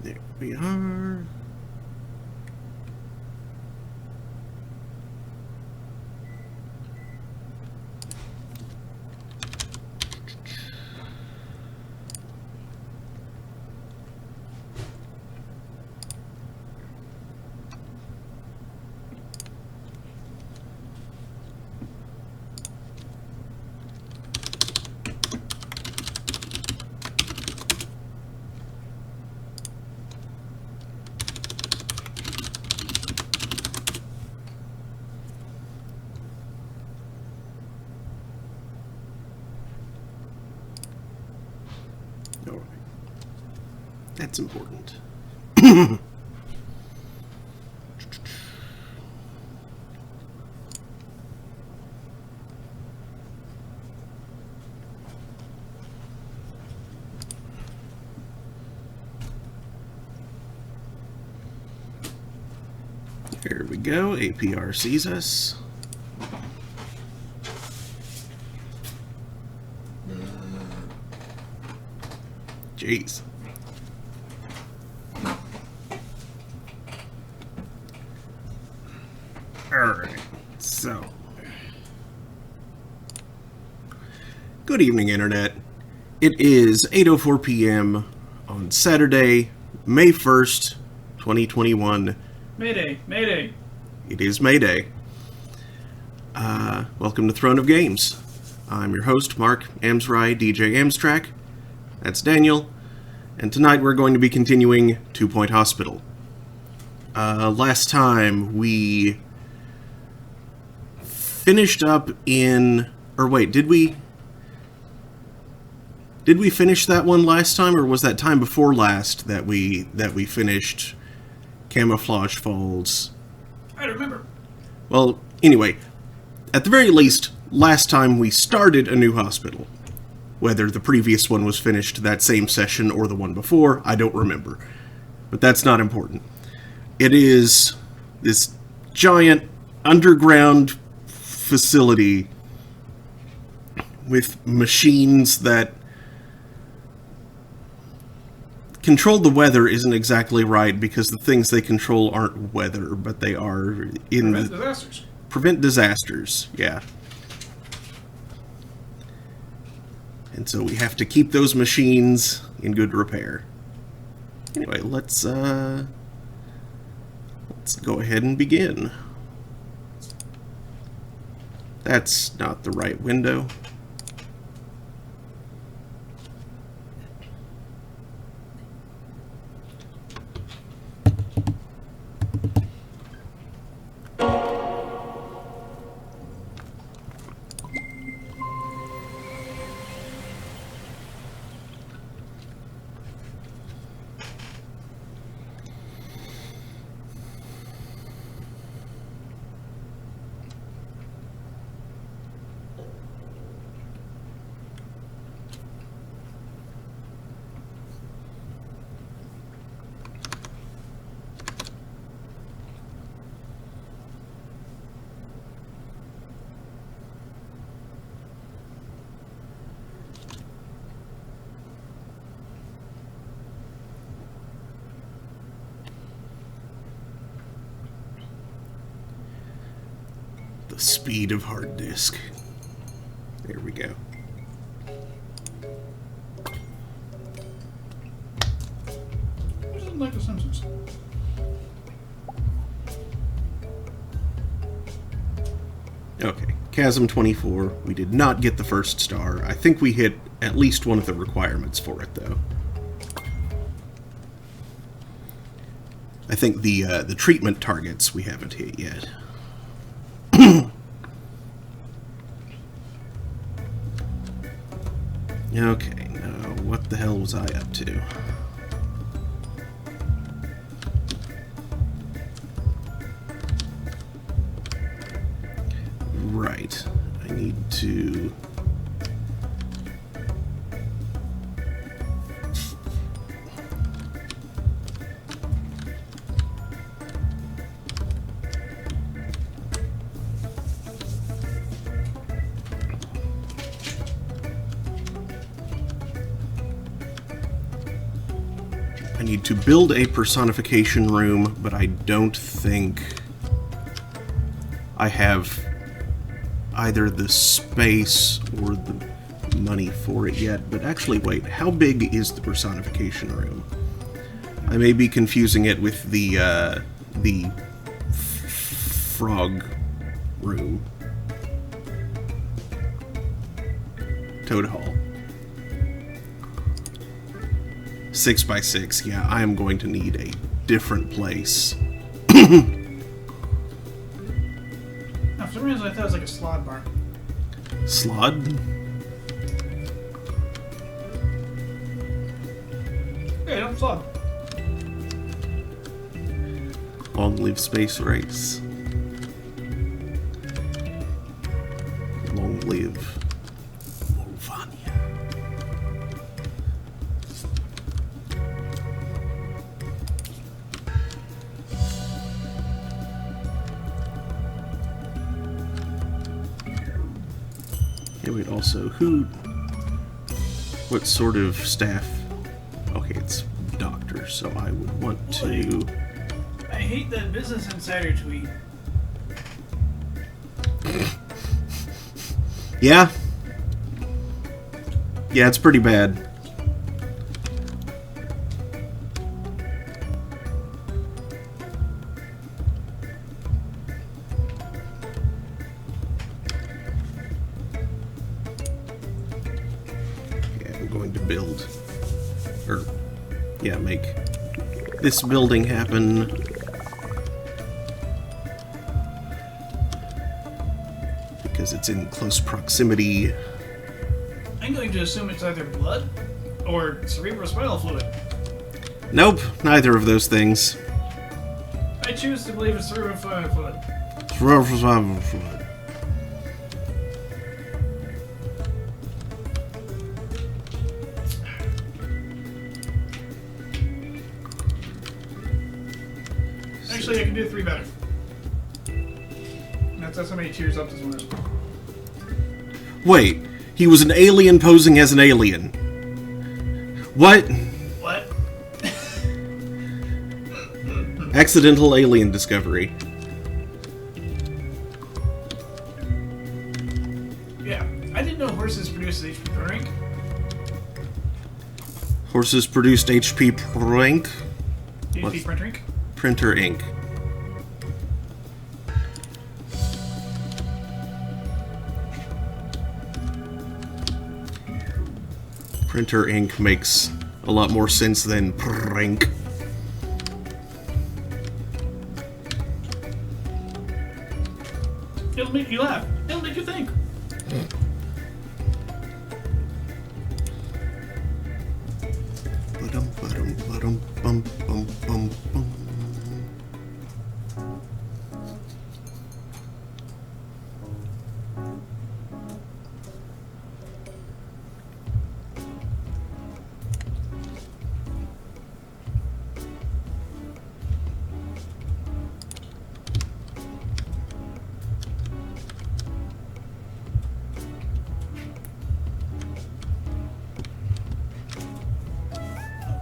There we are. All right. That's important. There we go. APR sees us. Jeez. Alright, so. Good evening, Internet. It is 8:04 p.m. on Saturday, May 1st, 2021. Mayday, Mayday. It is May Day. Welcome to Throne of Games. I'm your host, Mark Amsry, DJ Amstrack. That's Daniel. And tonight we're going to be continuing 2 Point Hospital. Last time we finished up in... Or wait, did we finish that one last time, or was that time before last that we finished Camouflage Falls? I don't remember. Well, anyway, at the very least, last time we started a new hospital. Whether the previous one was finished that same session or the one before, I don't remember. But that's not important. It is this giant underground facility with machines that control the weather isn't exactly right, because the things they control aren't weather, but they are in Prevent disasters. Prevent disasters, yeah. And so we have to keep those machines in good repair. Anyway, let's go ahead and begin. That's not the right window. The speed of hard disk. There we go. Who doesn't like The Simpsons? Okay, Chasm 24. We did not get the first star. I think we hit at least one of the requirements for it, though. I think the treatment targets we haven't hit yet. Okay, now what the hell was I up to? Right, I need to... I need to build a personification room, but I don't think I have either the space or the money for it yet. But actually, wait, how big is the personification room? I may be confusing it with the frog room. Toad Hall. 6 by 6. Yeah, I am going to need a different place. Now, for some reason, I thought it was like a slot bar. Slod? Hey, don't slot. Long live Space Race. Long live Volvania. Yeah, wait, also, what sort of staff? Okay, it's doctor, so I would want to... I hate that Business Insider tweet. Yeah? Yeah, it's pretty bad. Yeah, I'm going to build... make this building happen. Because it's in close proximity. I'm going to assume it's either blood or cerebrospinal fluid. Nope, neither of those things. I choose to believe it's cerebrospinal fluid. Actually, I can do 3 better. That's how many tiers up this one is. Wait, he was an alien posing as an alien. What? What? Accidental alien discovery. Yeah, I didn't know horses produce HP per ink. Horses produced HP per ink? HP printer ink? Printer ink. Printer ink makes a lot more sense than prink. It'll make you laugh. It'll make you think.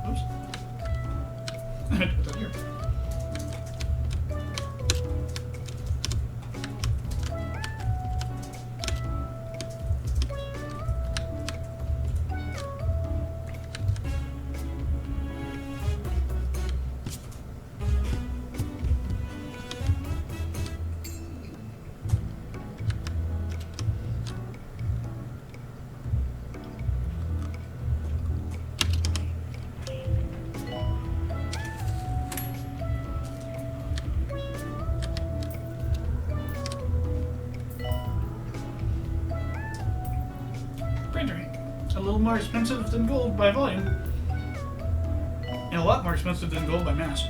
Oops. I had to put that here. Printer ink. A little more expensive than gold by volume. And a lot more expensive than gold by mass.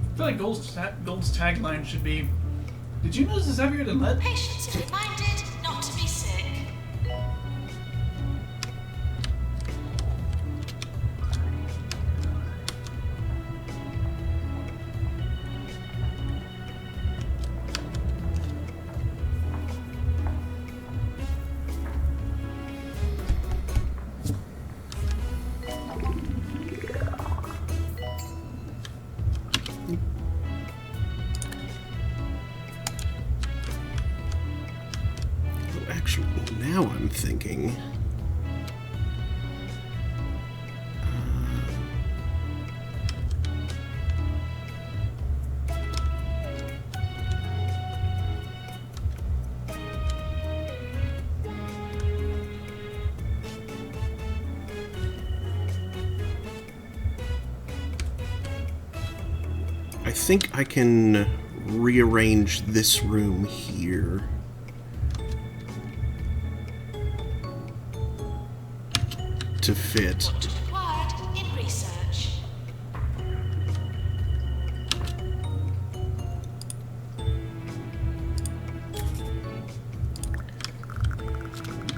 I feel like Gold's tagline should be, "Did you know this is heavier than lead?" Patients are reminded not to be sick. thinking? I think I can rearrange this room here. To fit. What required in research.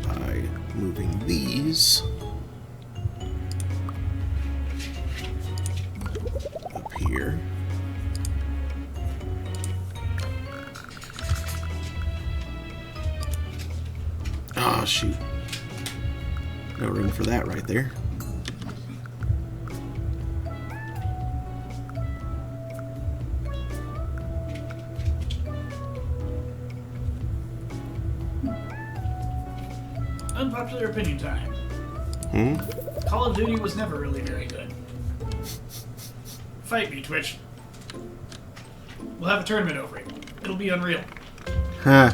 By moving these up here. Ah, shoot. No room for that right there. Unpopular opinion time. Call of Duty was never really very good. Fight me, Twitch. We'll have a tournament over it. It'll be unreal. Huh.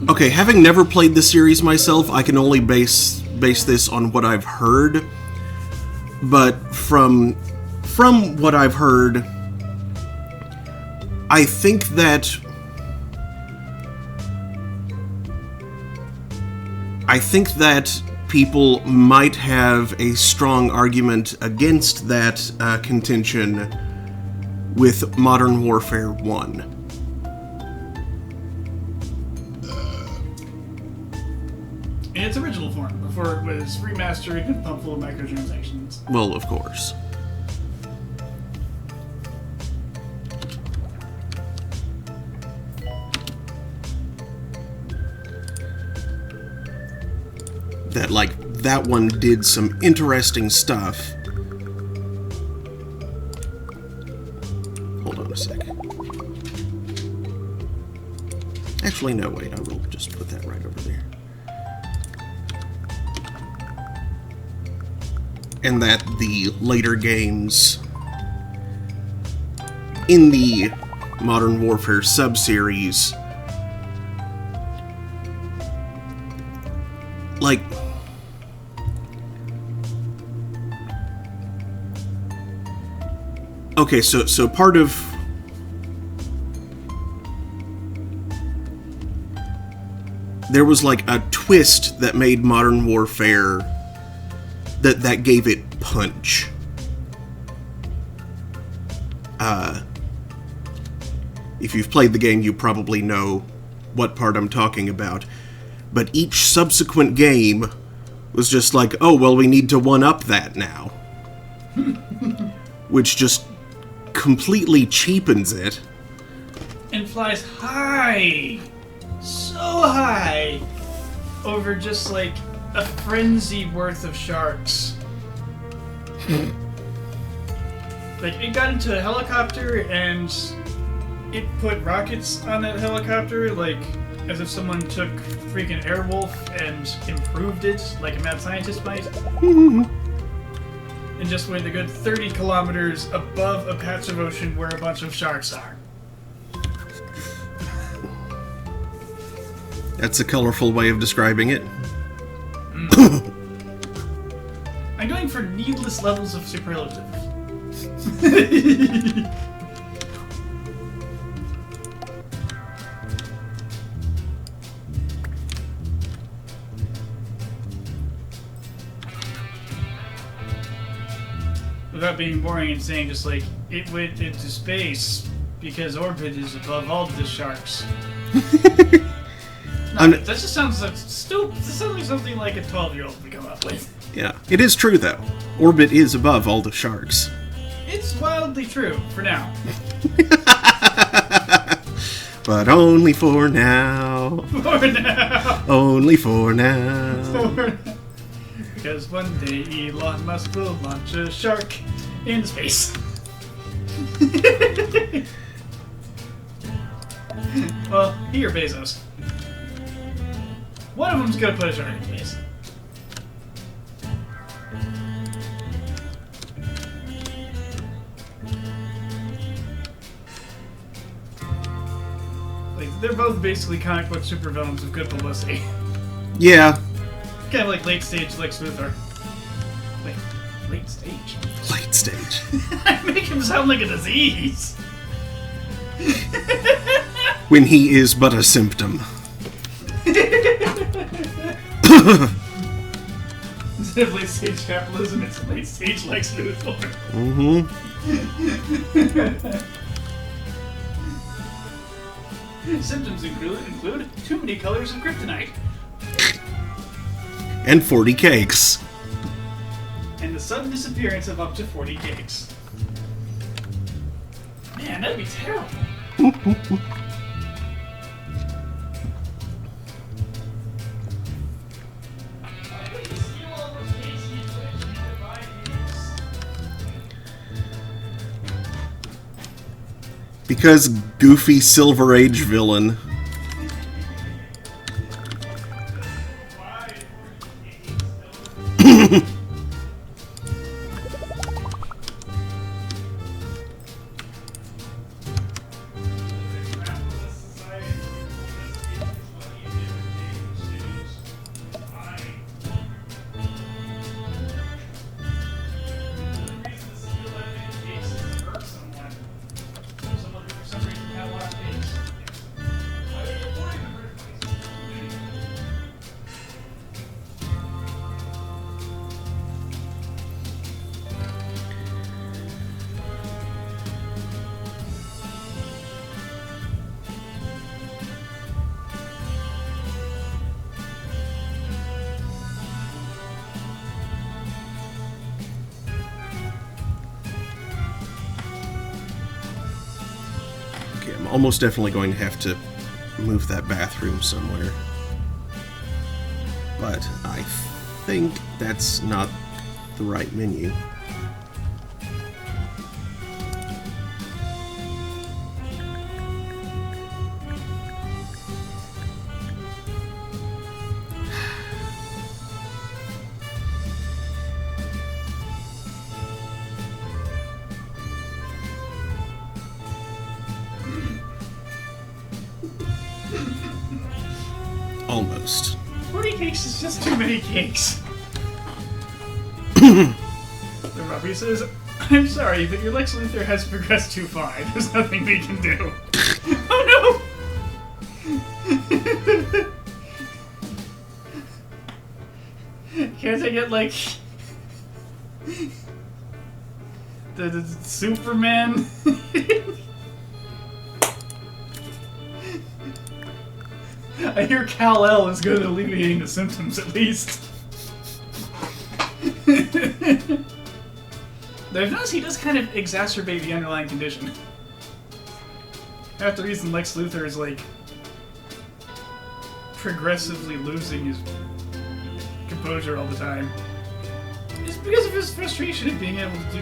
Okay, having never played the series myself, I can only base this on what I've heard. But from what I've heard, I think that people might have a strong argument against that contention with Modern Warfare 1. In its original form, before it was remastered and pumped full of microtransactions. Well, of course. That one did some interesting stuff. Hold on a sec. Actually, no, wait, I will just put that right over there. And that the later games in the Modern Warfare sub-series, like, okay, so part of there was like a twist that made Modern Warfare that gave it punch. If you've played the game, you probably know what part I'm talking about. But each subsequent game was just like, oh, well, we need to one-up that now. Which just completely cheapens it. And flies high! So high! Over just like a frenzy worth of sharks. Like, it got into a helicopter and it put rockets on that helicopter, like, as if someone took freaking Airwolf and improved it, like a mad scientist might. And just went a good 30 kilometers above a patch of ocean where a bunch of sharks are. That's a colorful way of describing it. I'm going for needless levels of superlative. Without being boring and saying just like, it went into space because orbit is above all the sharks. No, that just sounds like stupid. This sounds like something like a 12-year-old would come up with. Yeah, it is true though. Orbit is above all the sharks. It's wildly true, for now. But only for now. For now. Only for now. Because one day Elon Musk will launch a shark into space. Well, he or Bezos. One of them's gonna put a shark in space. Like, they're both basically comic book supervillains with good publicity. Yeah. Kind of like late stage Lex Luthor. Wait, late stage? Late stage. I make him sound like a disease. When he is but a symptom. Instead of late stage capitalism, it's late stage Lex Luthor. Mm-hmm. Symptoms include too many colors of kryptonite. And 40 cakes. And the sudden disappearance of up to 40 cakes. Man, that'd be terrible. Because goofy Silver Age villain. Okay, I'm almost definitely going to have to move that bathroom somewhere. But I think that's not the right menu. Almost. 40 cakes is just too many cakes. The Robbie says, I'm sorry, but your Lex Luthor has progressed too far. There's nothing we can do. Oh no! Can't I get, like, the Superman? I hear Kal-El is good at alleviating the symptoms, at least. I've noticed he does kind of exacerbate the underlying condition. Half the reason Lex Luthor is, like, progressively losing his composure all the time is because of his frustration at being able to do...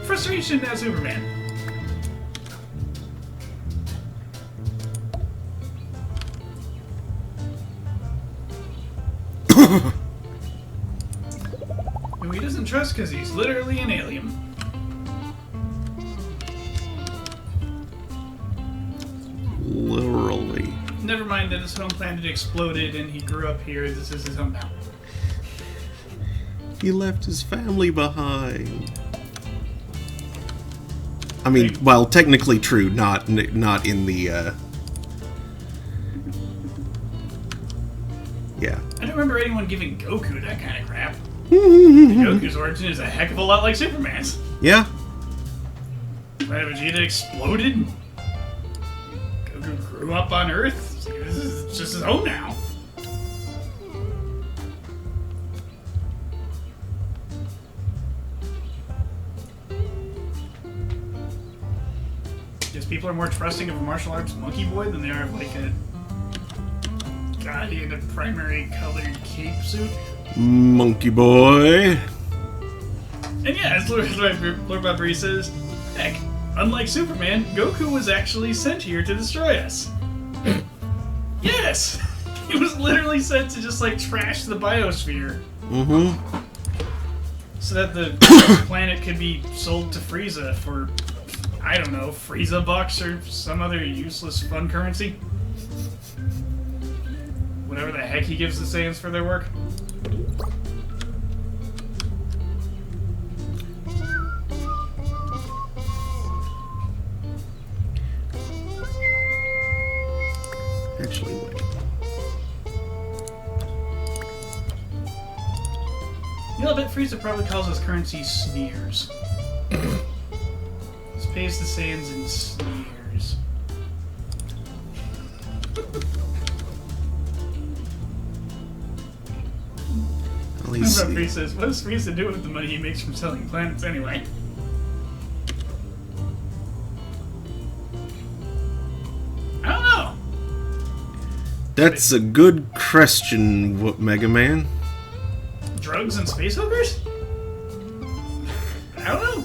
frustration as Superman. Who he doesn't trust because he's literally an alien. Literally. Never mind that his home planet exploded and he grew up here. This is his home now. He left his family behind. I mean, well, technically true, not in the, yeah. I don't remember anyone giving Goku that kind of crap. Goku's origin is a heck of a lot like Superman's. Yeah. Right, Vegeta exploded. Goku grew up on Earth. This is just his home now. Just people are more trusting of a martial arts monkey boy than they are of like a guy in a primary colored cape suit. Monkey boy. And yeah, as Lord Babri says, heck, unlike Superman, Goku was actually sent here to destroy us. Yes! He was literally sent to just, like, trash the biosphere. Mm-hmm. So that the planet could be sold to Frieza for, I don't know, Frieza bucks or some other useless fun currency. Whatever the heck he gives the Saiyans for their work. Actually, wait. You know, I bet Frieza probably calls his currency sneers. Just pays the Saiyans in sneers. At least Frieza says, what does Frieza do with the money he makes from selling planets anyway? I don't know. that's a good question, Mega Man. Drugs and space hookers? I don't know.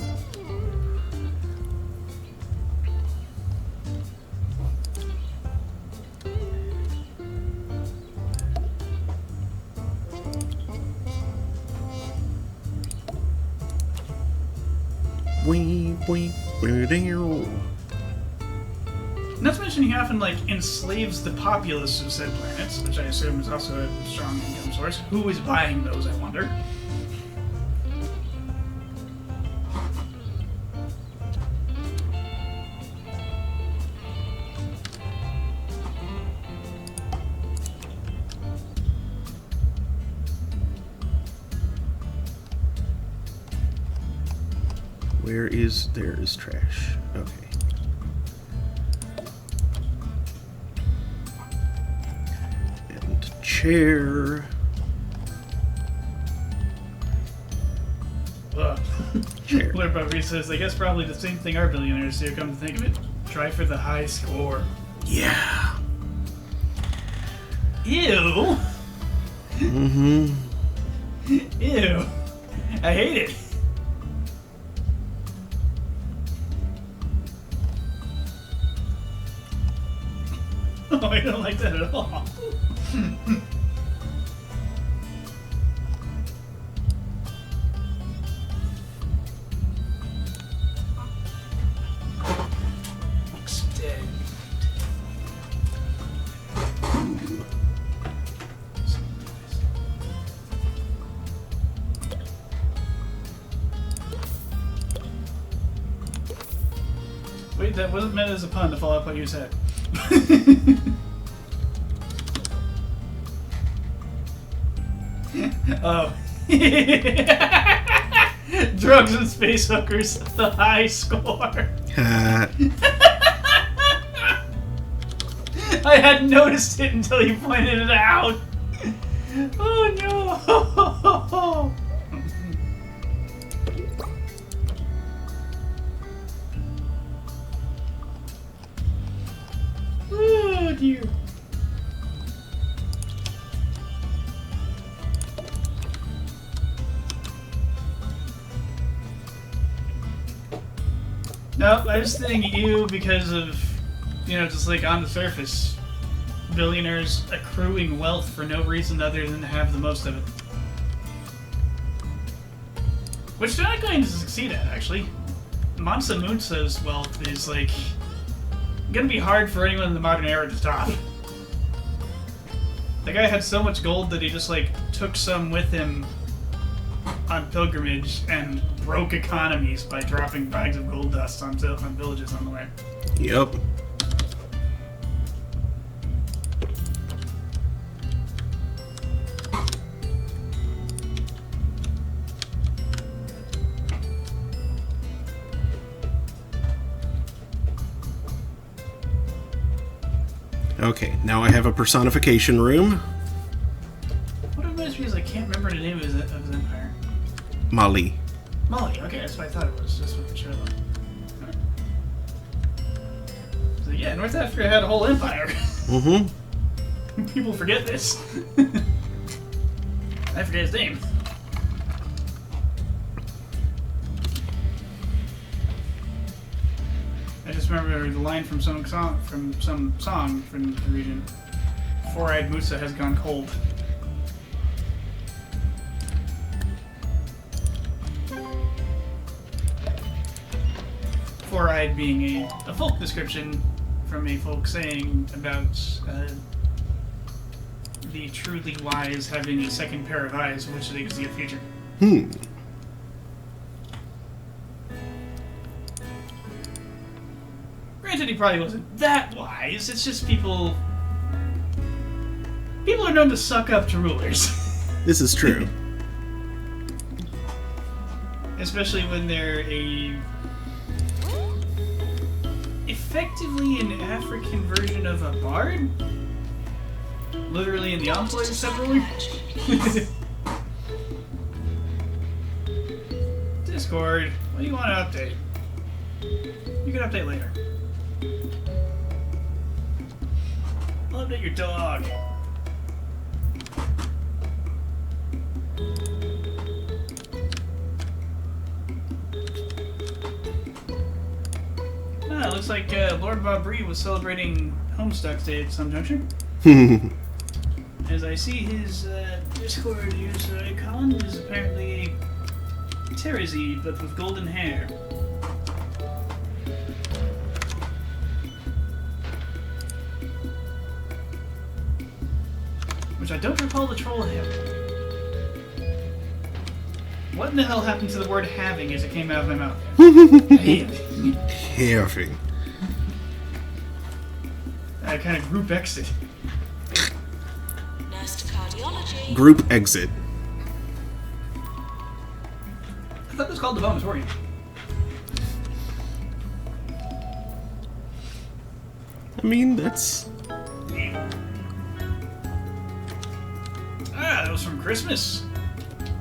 Wee, wee, wee, dee. Not to mention he often, like, enslaves the populace of said planets, which I assume is also a strong income source. Who is buying those, I wonder? Where is... there is trash. Okay. And chair. Chair. Lord Bobby says, I guess probably the same thing our billionaires do, come to think of it. Try for the high score. Yeah. Ew! Mm-hmm. Ew. I hate it. Oh, I don't like that at all. Extend. Wait, that wasn't meant as a pun to follow up what you said. Oh. Drugs and space hookers, the high score. I hadn't noticed it until you pointed it out. Oh no. Oh dear. No, I was thinking you because of, you know, just like on the surface, billionaires accruing wealth for no reason other than to have the most of it. Which they're not going to succeed at, actually. Mansa Musa's wealth is, like, gonna be hard for anyone in the modern era to top. The guy had so much gold that he just, like, took some with him on pilgrimage and broke economies by dropping bags of gold dust on villages on the way. Yep. Okay, now I have a personification room. What annoys me is I can't remember the name of his empire. Mali. Mali, okay, that's what I thought it was. Just with the show though. So yeah, North Africa had a whole empire. Mm-hmm. People forget this. I forget his name. I just remember the line from some song from the region. Four-eyed Musa has gone cold. Four-eyed being a folk description from a folk saying about the truly wise having a second pair of eyes, which they can see a future. Granted, he probably wasn't that wise. It's just people are known to suck up to rulers. This is true. Especially when they're effectively an African version of a bard. Literally in the employ of several. Discord, what do you want to update? You can update later. I'll update your dog. Ah, looks like Lord Bobri was celebrating Homestuck's Day at some juncture. As I see his Discord user icon is apparently Terezi, but with golden hair. Which I don't recall the troll having. What in the hell happened to the word having as it came out of my mouth? Having. I kind of group exit. Nurse to cardiology. Group exit. I thought it was called the vomitorium. I mean, that's... Ah, that was from Christmas.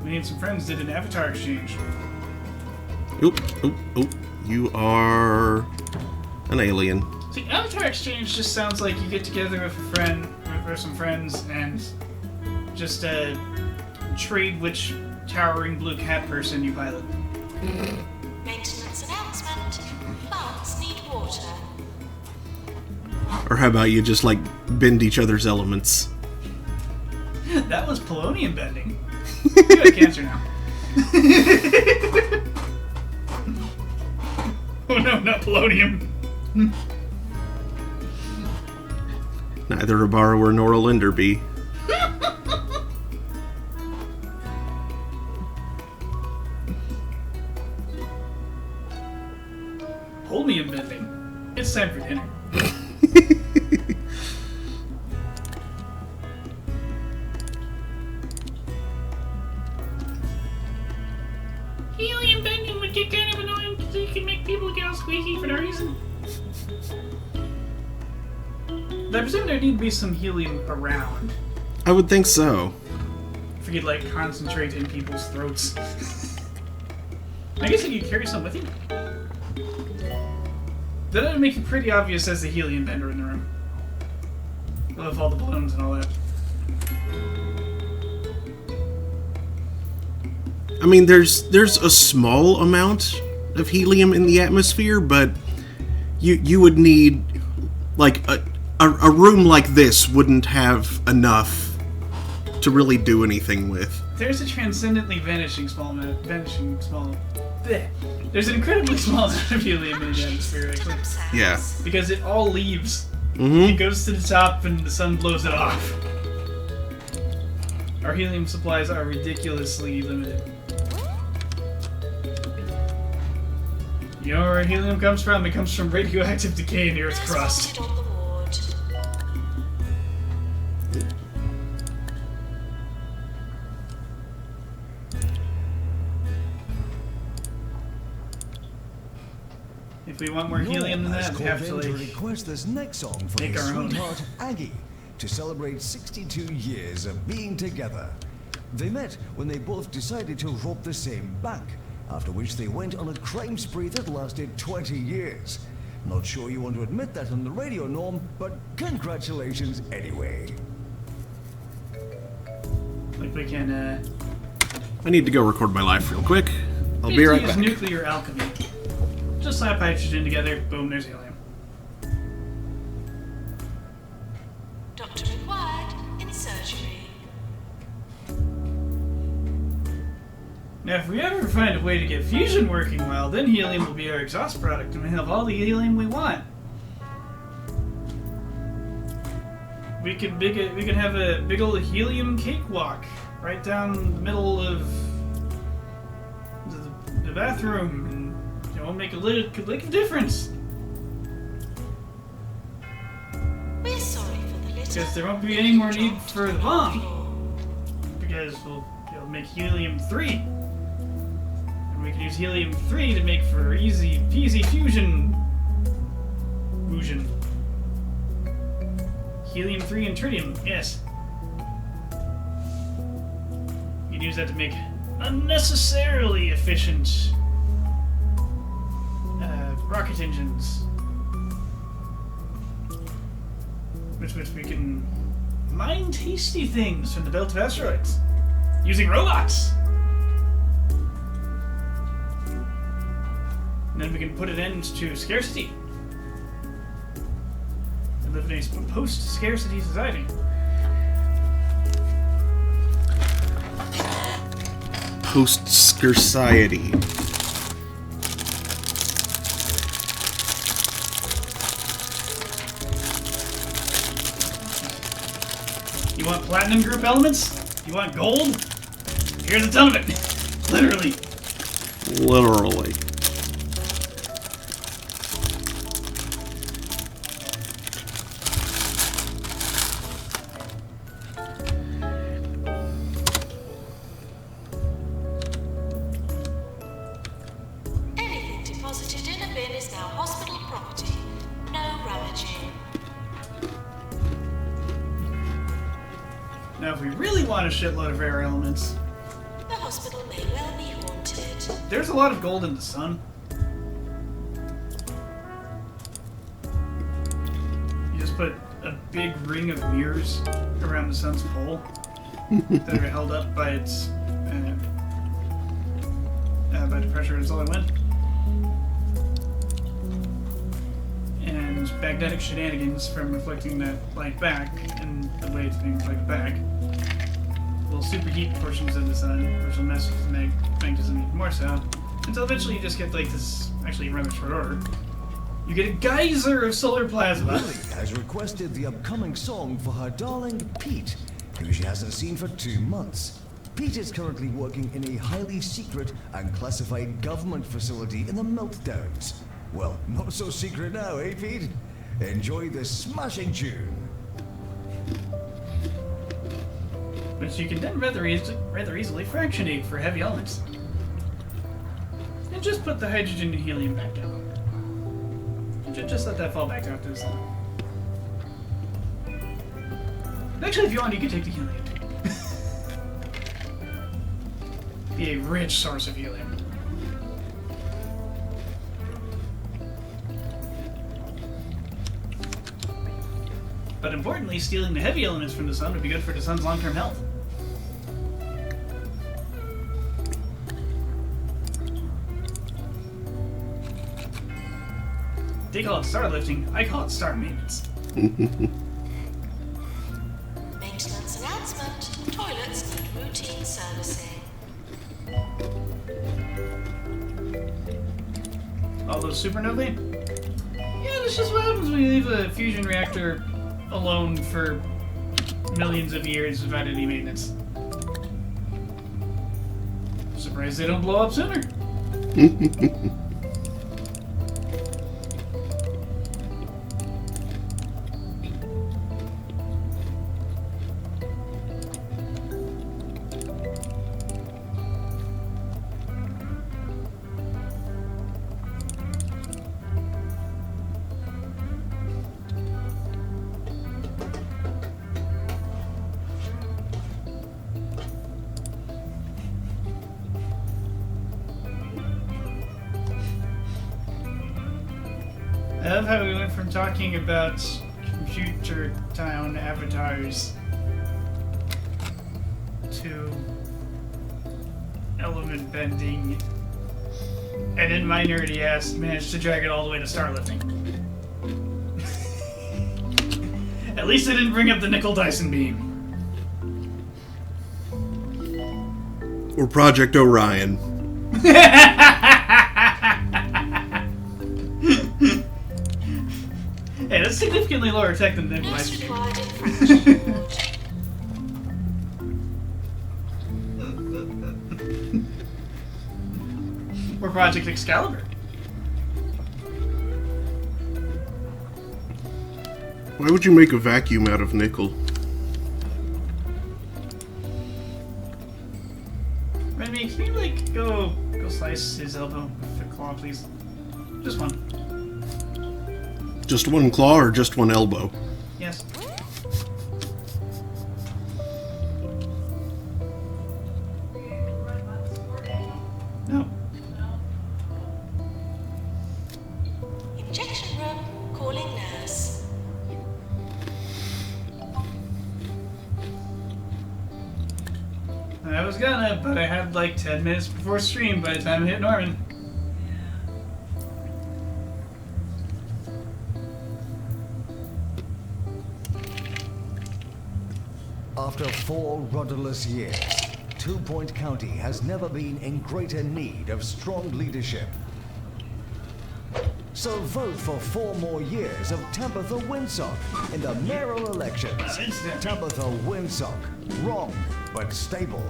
Me and some friends did an avatar exchange. Oop, oop, oop. You are an alien. See, avatar exchange just sounds like you get together with a friend, or some friends, and just trade which towering blue cat person you pilot. Maintenance announcement. Plants need water. Or how about you just, like, bend each other's elements? That was polonium bending. You have cancer now. Oh no, not polonium. Neither a borrower nor a lender be. Polonium bending. It's time for dinner. Helium bending would get kind of annoying because you can make people get all squeaky for no reason. I presume there need to be some helium around. I would think so. If you could, like, concentrate in people's throats. I guess you could carry some with you. That would make it pretty obvious as the helium bender in the room. With all the balloons and all that. I mean, there's a small amount of helium in the atmosphere, but you would need, like, a room like this wouldn't have enough to really do anything with. There's a transcendently There's an incredibly small amount of helium in the atmosphere, actually. Yeah. Because it all leaves. Mm-hmm. It goes to the top and the sun blows it off. Our helium supplies are ridiculously limited. You know where helium comes from? It comes from radioactive decay in the Earth's crust. On the ward. If we want more helium than that, we have to, like, request this next song for make his our own. sweetheart Aggie to celebrate 62 years of being together. They met when they both decided to rob the same bank, after which they went on a crime spree that lasted 20 years. Not sure you want to admit that on the radio, Norm, but congratulations anyway. Like, we can I need to go record my life real quick. I'll be right use back. nuclear alchemy. Just slap hydrogen together, boom, there's helium. Doctor required in surgery. Now, if we ever find a way to get fusion working well, then helium will be our exhaust product, and we have all the helium we want. We could have a big old helium cakewalk right down the middle of the bathroom, and make could make a difference. We're sorry for the litter. Because there won't be any more need for the bomb. Because we'll make helium-3. And we can use helium-3 to make for easy peasy fusion. Fusion. Helium-3 and tritium, yes. You can use that to make unnecessarily efficient rocket engines. Which we can mine tasty things from the belt of asteroids using robots. And then we can put an end to scarcity and live in a post-scarcity society. Post-scarcity. You want platinum group elements? You want gold? Here's a ton of it. Literally. Literally. Anything deposited in a bin is now hospital property. No rummaging. Now, if we really want a shitload of rare elements, The hospital may well be haunted. there's a lot of gold in the sun. You just put a big ring of mirrors around the sun's pole that are held up by its by the pressure of its solar wind. And magnetic shenanigans from reflecting that light back, and the way it's being reflected back will superheat portions of the sun, which will mess with the magnetism even more so, until eventually you just get like this, actually in rather short order, you get a geyser of solar plasma. Lily has requested the upcoming song for her darling Pete, who she hasn't seen for 2 months. Pete is currently working in a highly secret and classified government facility in the Meltdowns. Well, not so secret now, eh, Pete? Enjoy this smashing tune. Which you can then rather easily fractionate for heavy elements. And just put the hydrogen and helium back down. Just let that fall back out to the sun. Actually, if you want, you can take the helium. Be a rich source of helium. But importantly, stealing the heavy elements from the sun would be good for the sun's long-term health. They call it star lifting, I call it star maintenance. Maintenance announcement. Toilets need routine servicing. All those supernovae? Yeah, that's just what happens when you leave a fusion reactor alone for millions of years without any maintenance. Surprised they don't blow up sooner. I love how we went from talking about computer town avatars to element bending, and in my nerdy ass managed to drag it all the way to Starlifting. At least I didn't bring up the nickel Dyson beam. Or Project Orion. Hey, that's significantly lower tech than nickel Nurse Dyson beam. required in fraction ward. Or Project Excalibur. Why would you make a vacuum out of nickel? Remy, can you like go slice his elbow with a claw, please? Just one. Just one claw or just one elbow? Yes. No. Injection room, calling nurse. I was gonna, but I had like 10 minutes before stream by the time I hit Norman. After 4 rudderless years, Two Point County has never been in greater need of strong leadership. So vote for 4 more years of Tabitha Winsock in the mayoral elections. Tabitha Winsock, wrong but stable.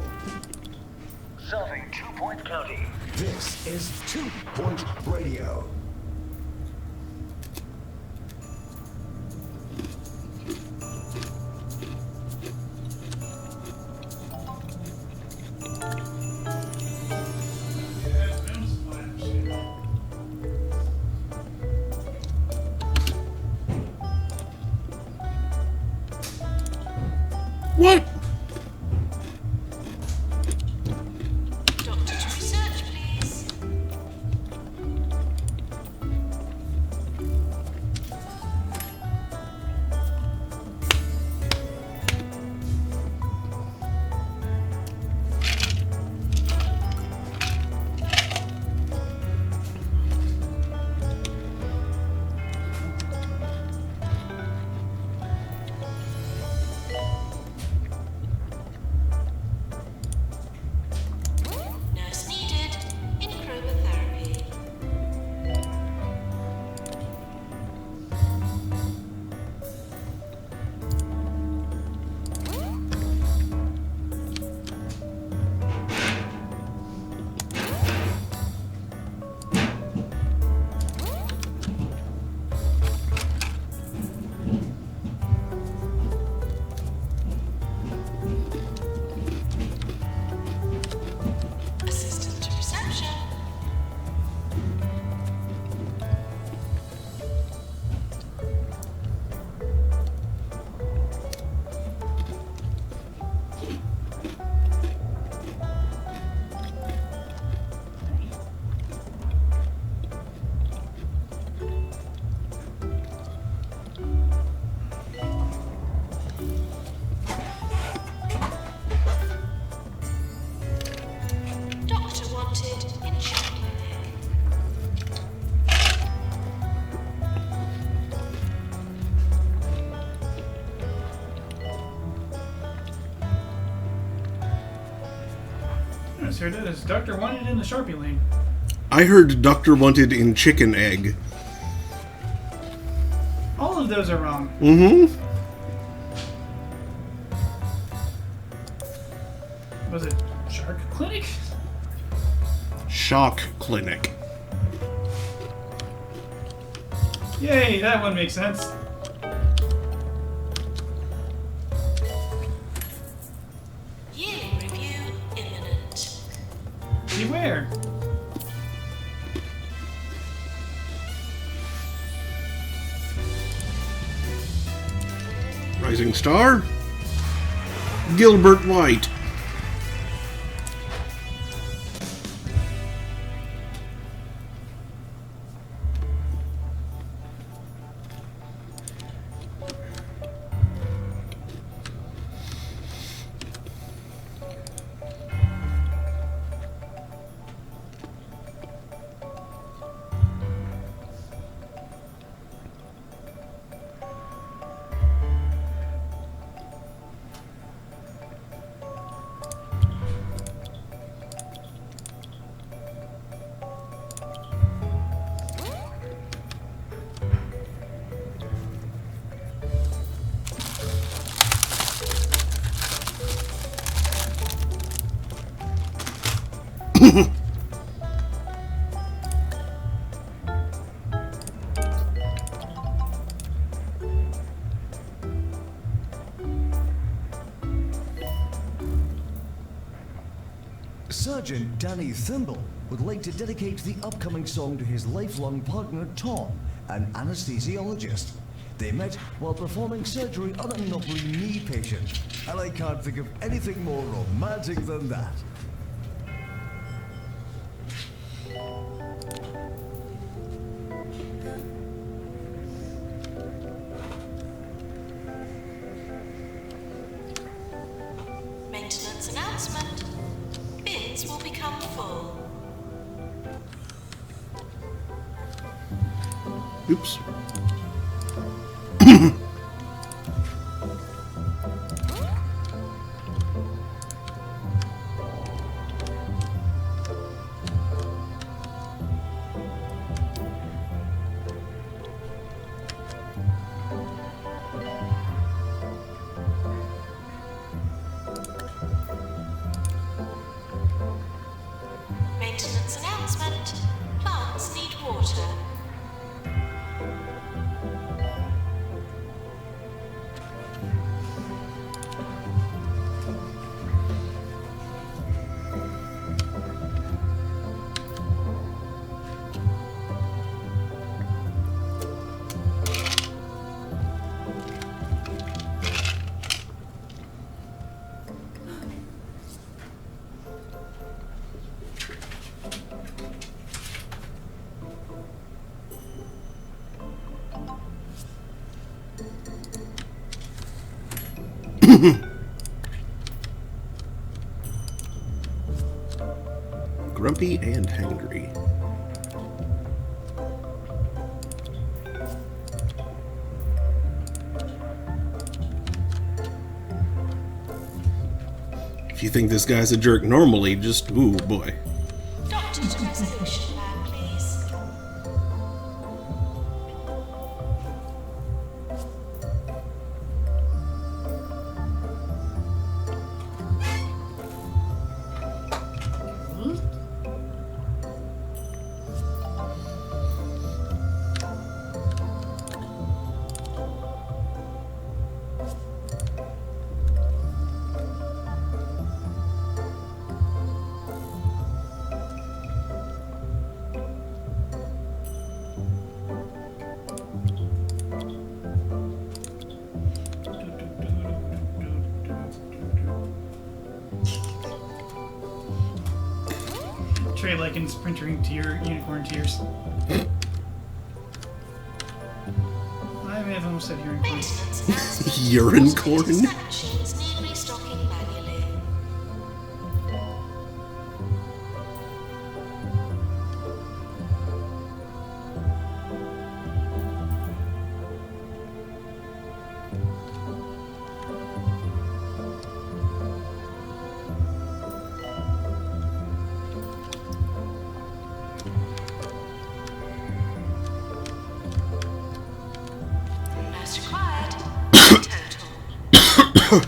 Serving 2 Point County. This is 2 Point Radio. What? Doctor to research, please. Nurse needed in chromotherapy. Assistant to reception. Doctor wanted in shock clinic. Yes, here it is. Doctor wanted in the Sharpie lane. I heard Doctor wanted in chicken egg. All of those are wrong. Mm-hmm. Was it Shark Clinic? Shock clinic. Yay, that one makes sense. Yearly review imminent. Beware. Rising star? Gilbert White. surgeon Danny Thimble would like to dedicate the upcoming song to his lifelong partner Tom, an anesthesiologist. They met while performing surgery on a knobbly knee patient, and I can't think of anything more romantic than that. Maintenance announcement. Bins will become full. Oops. Maintenance announcement. Plants need water. Grumpy and hangry. If you think this guy's a jerk normally, just ooh boy. Doctor to resolution lab, please. Trey Likens printing to your unicorn tears. I may have almost said unicorn. Maintenance announcement. Urine Automated corn? snack machines need restocking manually. Nurse required. Total.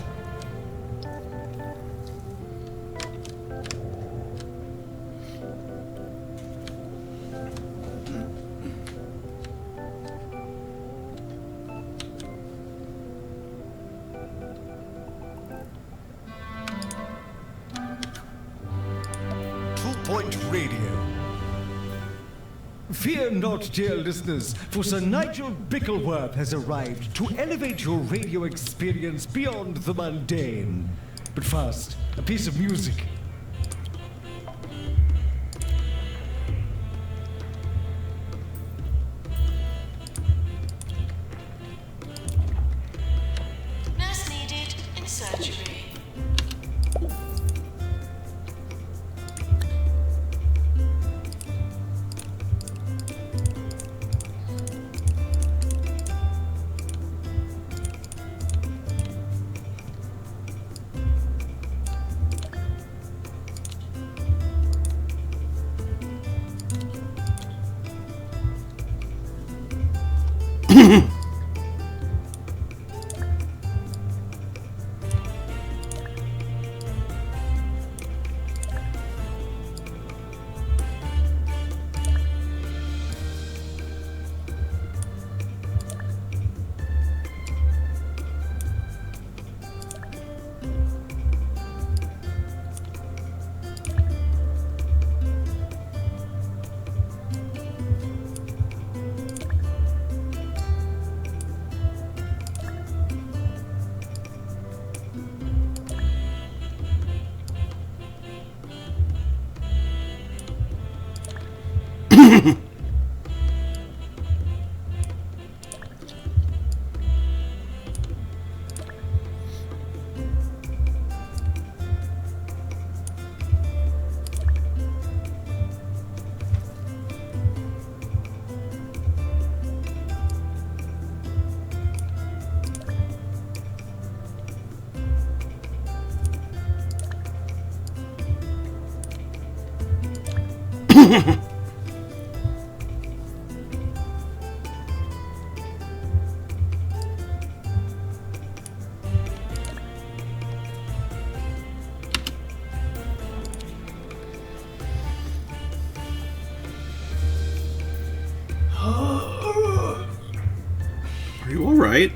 Point Radio. Fear not, dear listeners, for Sir Nigel Bickleworth has arrived to elevate your radio experience beyond the mundane. But first, a piece of music. Nurse needed in surgery. Are you alright?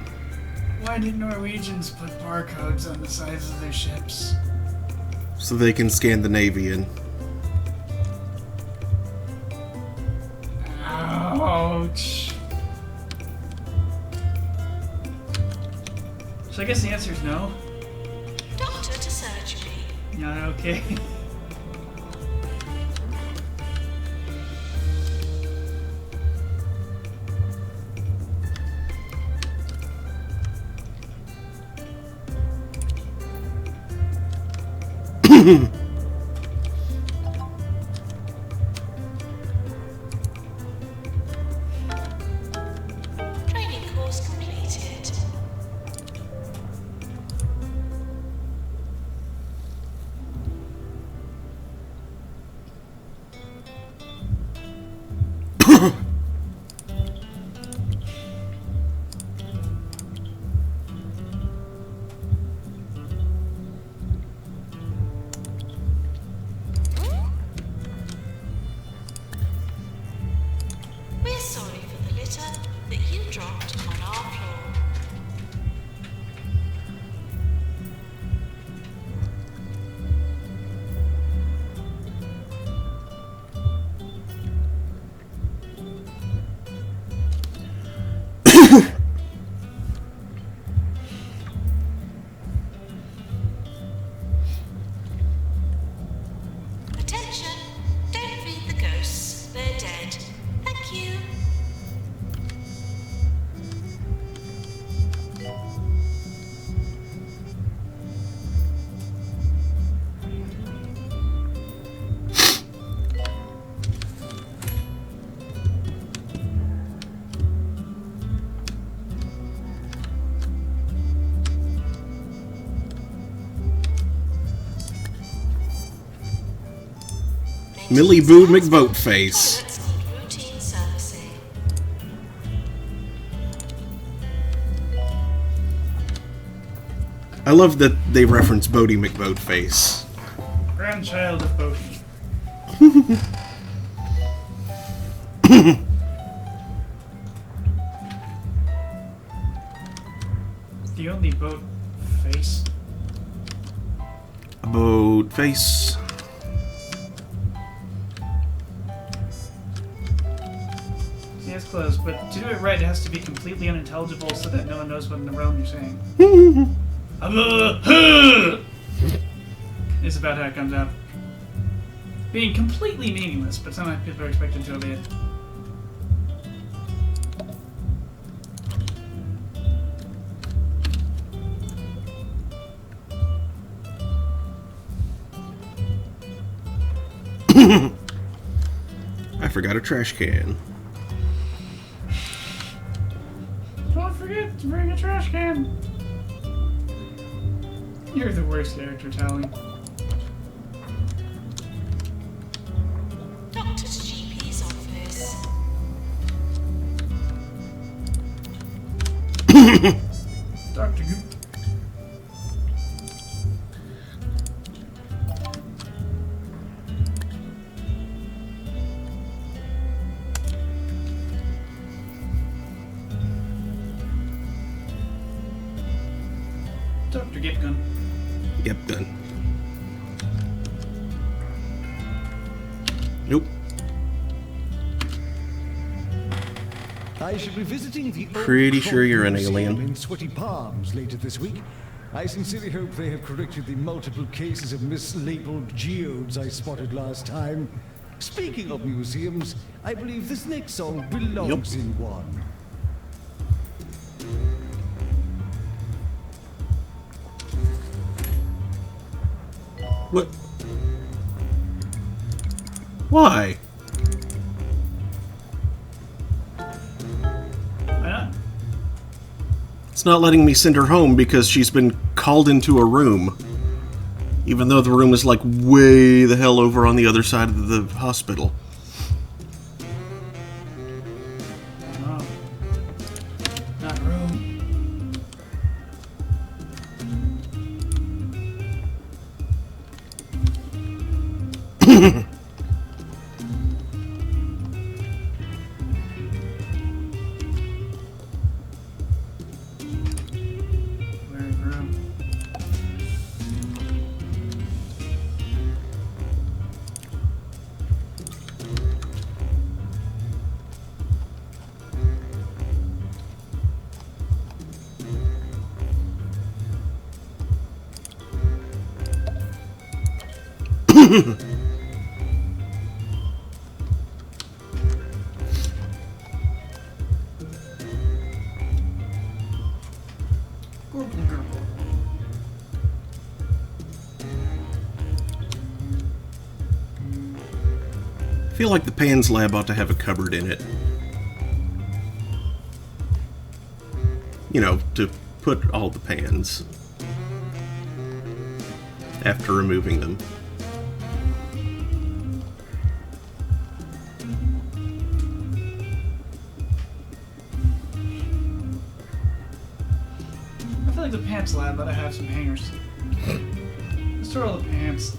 Why did Norwegians put barcodes on the sides of their ships? So they can Scandinavian. Ouch. So I guess the answer is no. Doctor to surgery. Not okay. Training course completed. We're sorry for the litter that you dropped on our floor. Attention! Don't feed the ghosts. They're dead. Thank you. Millie Boo McBoatface. Toilets need routine servicing. I love that they reference Bodie McBoatface. Grandchild of Bodhi. The only boat face. Boatface. See, it's close, but to do it right, it has to be completely unintelligible so that no one knows what in the realm you're saying. Is about how it comes out. Being completely meaningless, but somehow people are expected to obey it. I forgot a trash can. Don't forget to bring a trash can. You're the worst character, Tally. Doctor to GP's office. Dr. Goop. Dr. Gipgun. Yep, done. Nope. I shall be visiting the old Pretty sure you're an Museum alien. in Sweaty Palms later this week. I sincerely hope they have corrected the multiple cases of mislabeled geodes I spotted last time. Speaking of museums, I believe this next song belongs in one. What? Why? Why not? It's not letting me send her home because she's been called into a room. Even though the room is like way the hell over on the other side of the hospital. Gurgle, gurgle. I feel like the Pans lab ought to have a cupboard in it. You know, to put all the pans after removing them. I feel like the pants lab ought to have some hangers. Store all the pants.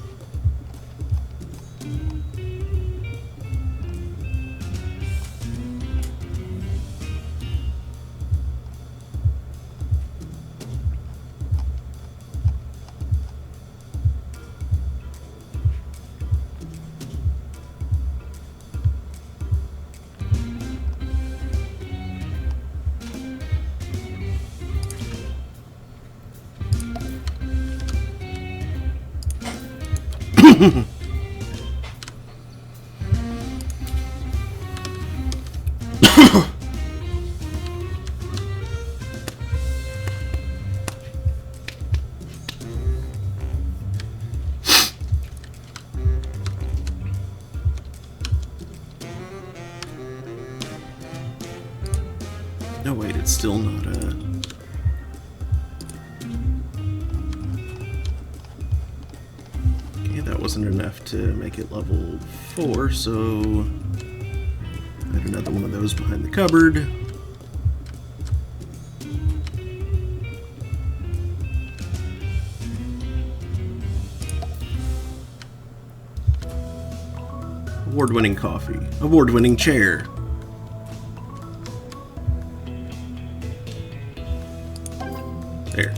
No, wait, it's still not Okay, that wasn't enough to make it level 4, so add another one of those behind the cupboard. Award-winning coffee. Award-winning chair. There.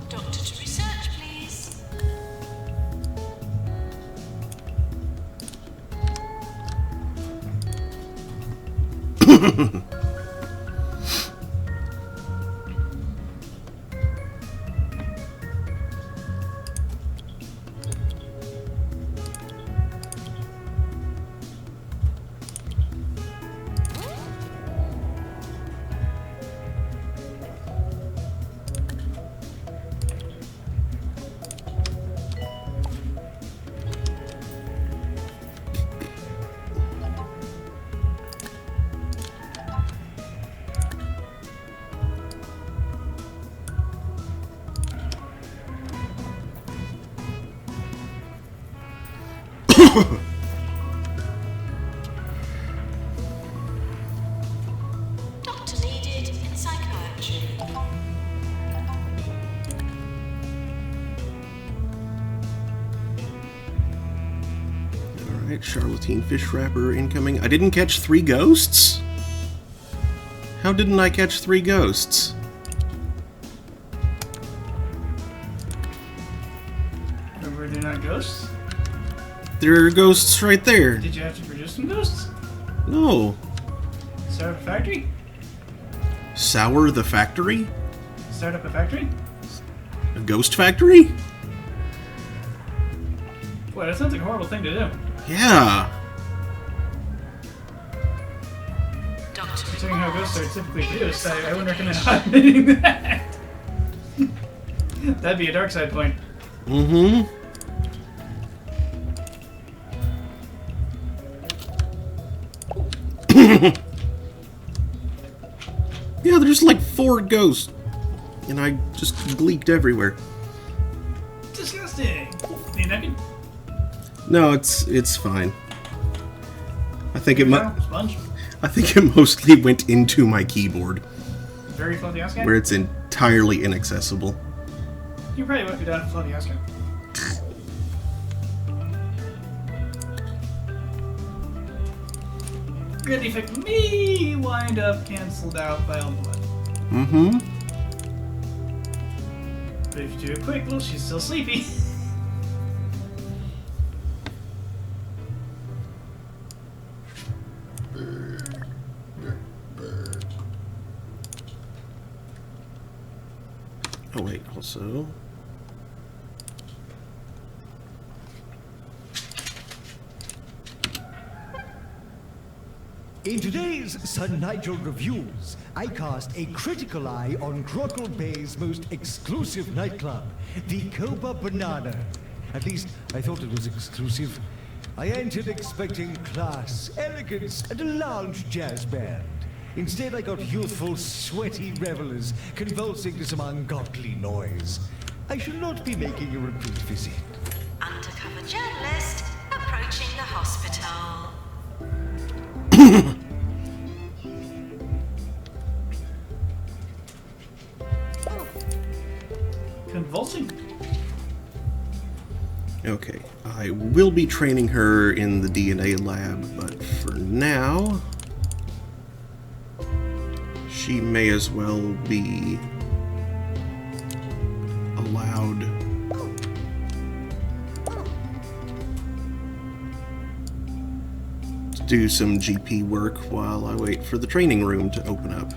Doctor to research, please. Doctor needed in psychiatry. Alright, Charlatan fish wrapper incoming. I didn't catch 3 ghosts? How didn't I catch 3 ghosts? Remember, they're not ghosts? There are ghosts right there. Did you have to produce some ghosts? No. Start up a factory? Sour the factory? Start up a factory? A ghost factory? Boy, that sounds like a horrible thing to do. Yeah. Doctor Considering how ghosts are typically produced, I wouldn't recommend automating that. That'd be a dark side point. Mm-hmm. Yeah, there's like 4 ghosts. And I just gleeked everywhere. Disgusting. Need a napkin? No, it's fine. I think it Sponge? I think it mostly went into my keyboard, Very fluffy ass guy? where it's entirely inaccessible. You probably won't be down for fluffy ass guy. Gritty Fick may wind up cancelled out by all blood. Mm-hmm. But if you do it quick, well, she's still sleepy. Oh wait, also... In today's Sir Nigel Reviews, I cast a critical eye on Crockle Bay's most exclusive nightclub, the Copa Banana. At least, I thought it was exclusive. I entered expecting class, elegance, and a lounge jazz band. Instead, I got youthful, sweaty revelers convulsing to some ungodly noise. I should not be making a repeat visit. Undercover journalist approaching the hospital. Convulsing. Okay, I will be training her in the DNA lab, but for now, she may as well be allowed to do some GP work while I wait for the training room to open up.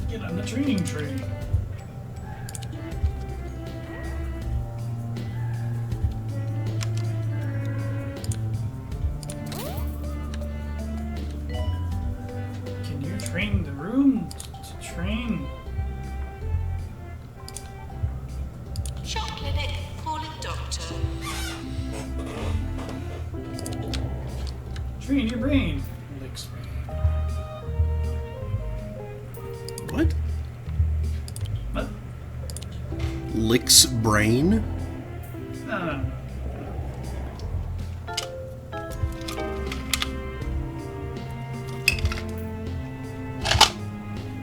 Get on the training tree. Can you train the room to train? Shop clinic calling doctor. Train your brain. Licks me. What? What? Lick's brain? No.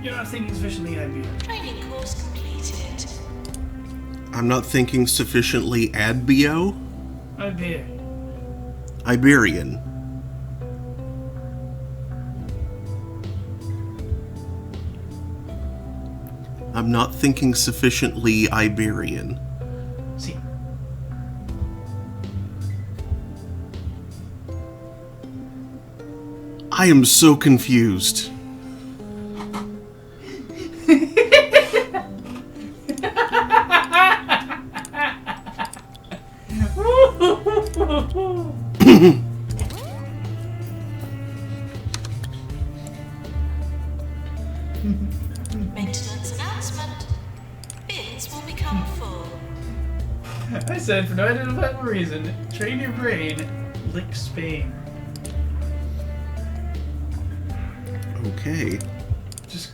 You're not thinking sufficiently, IB. Training course completed. I'm not thinking sufficiently Adbio? IB. Iberian. I'm not thinking sufficiently Iberian. See. I am so confused. Maintenance announcement. Bins will become full. I said, for no identifiable reason, train your brain, lick Spain. Okay. Just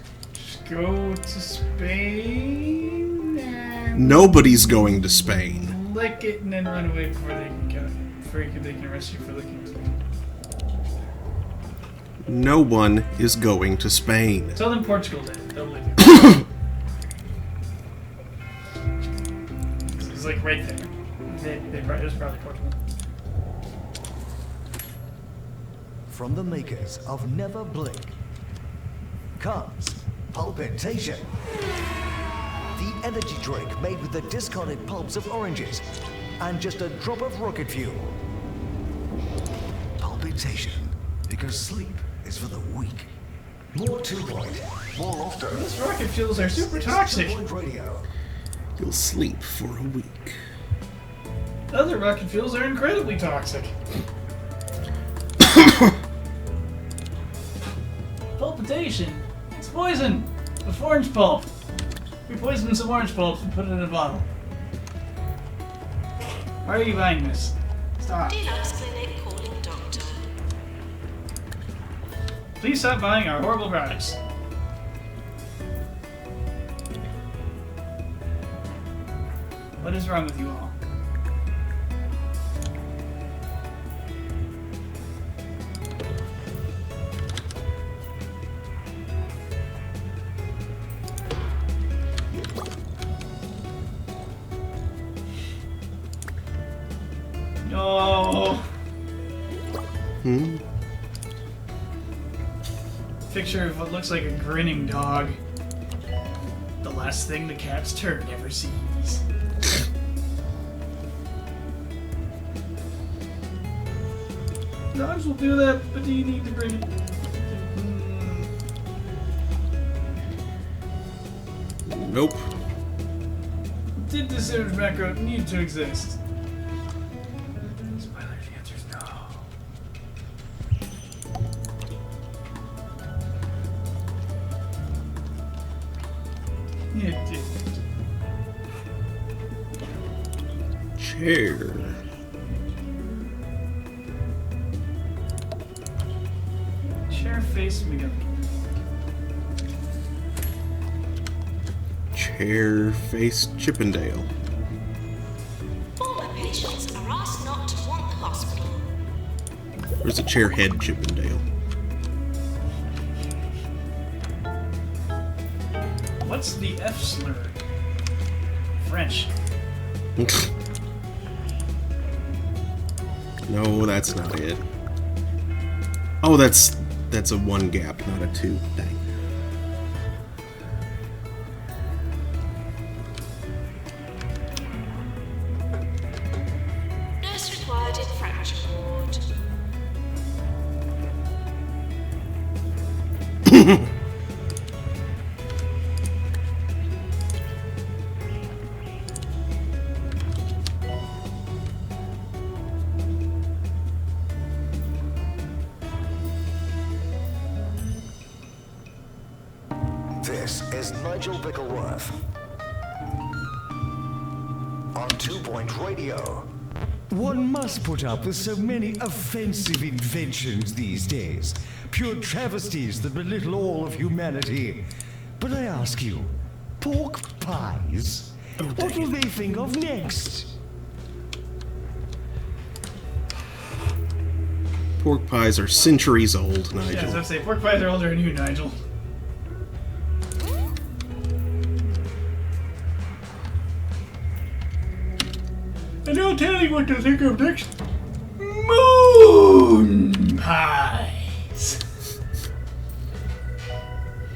go to Spain and Nobody's going to Spain. lick it and then run away before they can get they can arrest you for licking Spain. No one is going to Spain. Southern Portugal did. They'll lick it. It's like right there. It was probably Portugal. From the makers of Never Blink comes Pulpitation. The energy drink made with the discarded pulps of oranges and just a drop of rocket fuel. Pulpitation, because sleep is for the weak. More 2 Point, more often. Those rocket fuels are super toxic. 2 Point Radio. You'll sleep for a week. Other rocket fuels are incredibly toxic. Pulpitation. It's poison. With orange pulp. We poisoned some orange pulp and put it in a bottle. Why are you buying this? Stop. Deluxe clinic calling doctor. Please stop buying our horrible products. What is wrong with you all? No. Picture of what looks like a grinning dog. The last thing the cat's turd ever sees. Dogs will do that, but do you need to bring it? Nope. Did this image macro need to exist? Spoiler, the answer is no. It didn't. Chair. Chair face McGuffin. Chair face Chippendale. Former patients are asked not to want the hospital. Where's the chair head Chippendale? What's the F slur? French. No, that's not it. Oh, that's a 1 gap, not a 2. Dang. Nurse required in fracture ward. This is Nigel Bickleworth. On 2 Point Radio. One must put up with so many offensive inventions these days. Pure travesties that belittle all of humanity. But I ask you, pork pies? What will they think of next? Pork pies are centuries old, Yeah, Nigel. so I say pork pies are older than you, Nigel. I don't tell you what to think of next. Moon pies.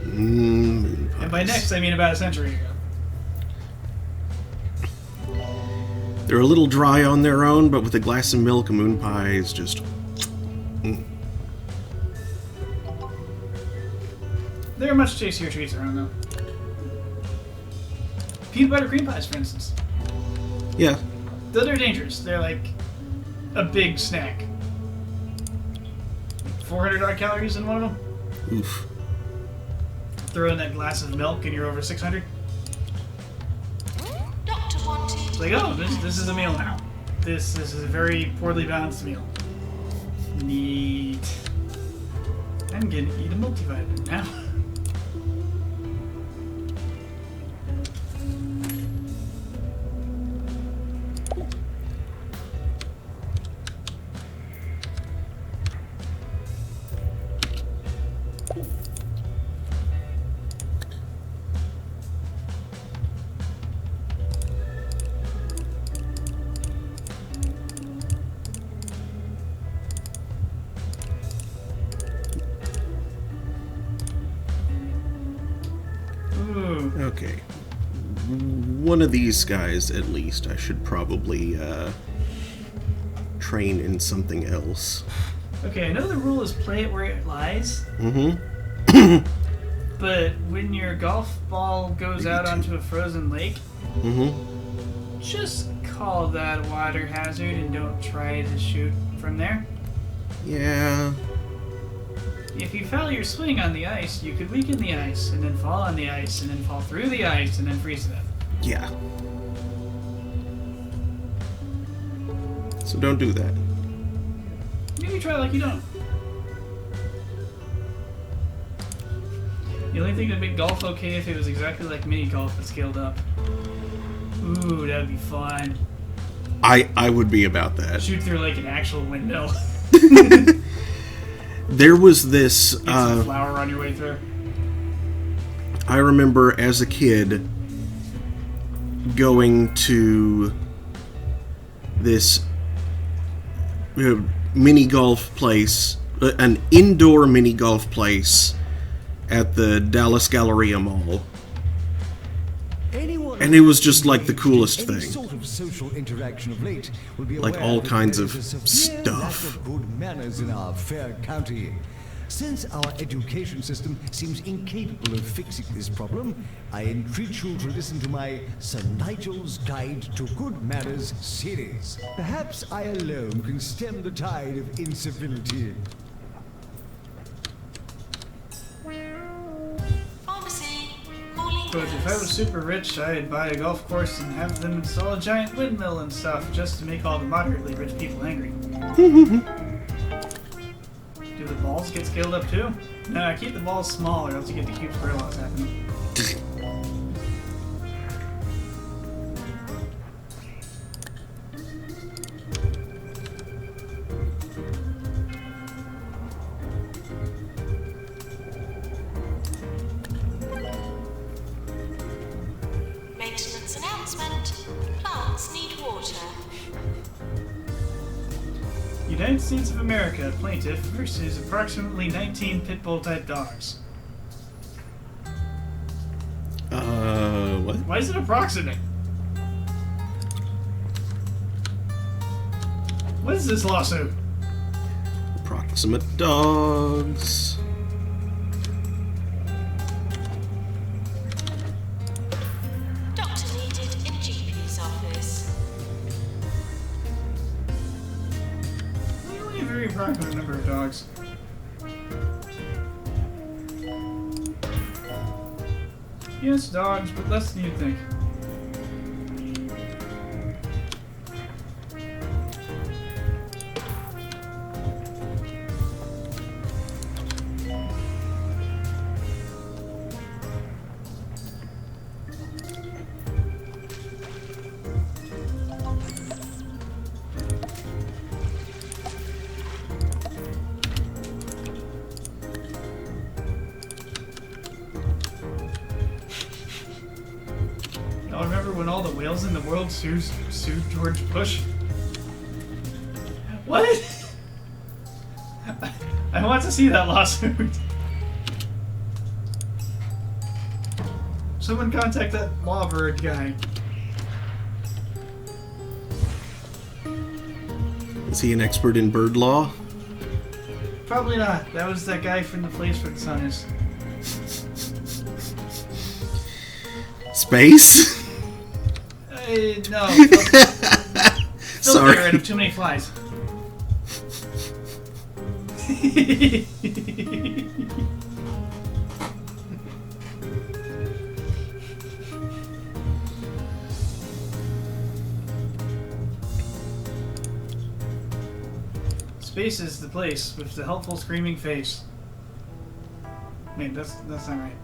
Moon pies. And by next, I mean about a century ago. They're a little dry on their own, but with a glass of milk, a moon pie is just... There are much tastier treats around, though. Peanut butter cream pies, for instance. Yeah. Though they're dangerous. They're like a big snack. 400 odd calories in one of them. Oof. Throw in that glass of milk and you're over 600. Doctor wanted. It's like, oh, this is a meal now. This is a very poorly balanced meal. Neat. I'm gonna eat a multivitamin now. Ooh. Okay. One of these guys, at least, I should probably, train in something else. Okay, I know the rule is play it where it lies, Mm-hmm. but when your golf ball goes out onto a frozen lake, Mm-hmm. just call that a water hazard and don't try to shoot from there. Yeah. If you foul your swing on the ice, you could weaken the ice, and then fall on the ice, and then fall through the ice, and then freeze to death. Yeah. So don't do that. Maybe try like you don't. The only thing that made golf okay if it was exactly like mini golf but scaled up. Ooh, Ooh, that'd be fun. I would be about that. Shoot through like an actual windmill. There was this. Get some flour on your way through. I remember as a kid going to this mini golf place, an indoor mini golf place at the Dallas Galleria Mall. Anyone And it was just like the coolest any thing. sort of social interaction of late will be Like aware all that kinds there of is a severe lack stuff. of good manners in our fair county. Since our education system seems incapable of fixing this problem, I entreat you to listen to my Sir Nigel's Guide to Good Manners series. Perhaps I alone can stem the tide of incivility. Pharmacy. Calling But if I was super rich, I'd buy a golf course and have them install a giant windmill and stuff just to make all the moderately rich people angry. Do the balls get scaled up too? Nah, keep the balls small or else you get the cute square loss happening. Maintenance announcement. Plants need water. United States of America plaintiff versus approximately 19 pit bull type dogs. What? Why is it approximate? What is this lawsuit? Approximate dogs. Doctor needed in GP's office. Only a very approximate number of dogs. Yes, dogs, but less than you'd think. Y'all remember when all the whales in the world sued George Bush? What? I want to see that lawsuit. Someone contact that lawbird guy. Is he an expert in bird law? Probably not. That was that guy from the place where the sun is. Space? No. Still Sorry. rid of too many flies. Space is the place with the helpful screaming face. Wait, that's not right.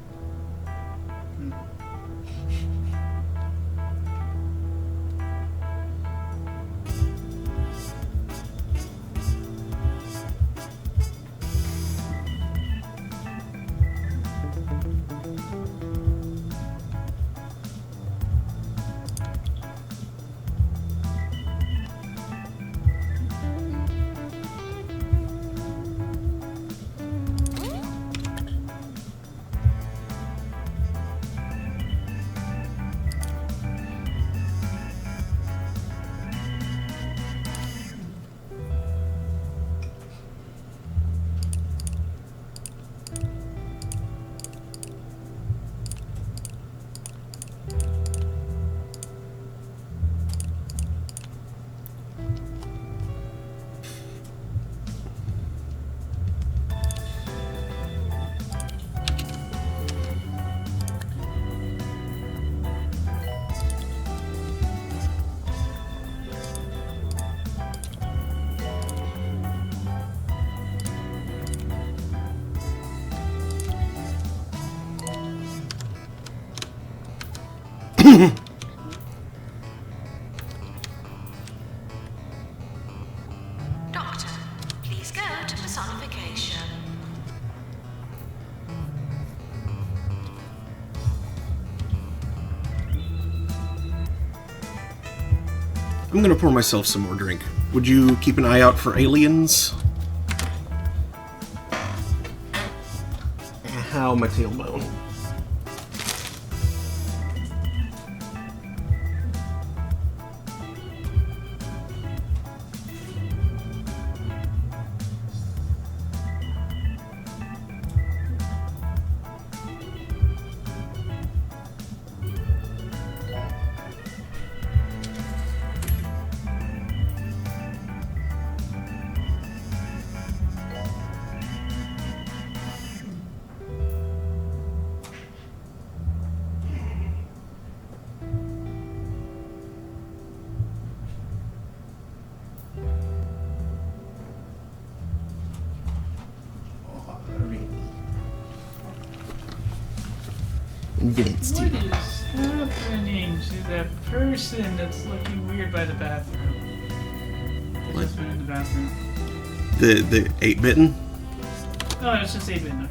I'm gonna pour myself some more drink. Would you keep an eye out for aliens? How my tailbone. What is happening to that person that's looking weird by the bathroom? They What? just went in the bathroom. The 8-bitten? Oh, it's just 8-bit, okay.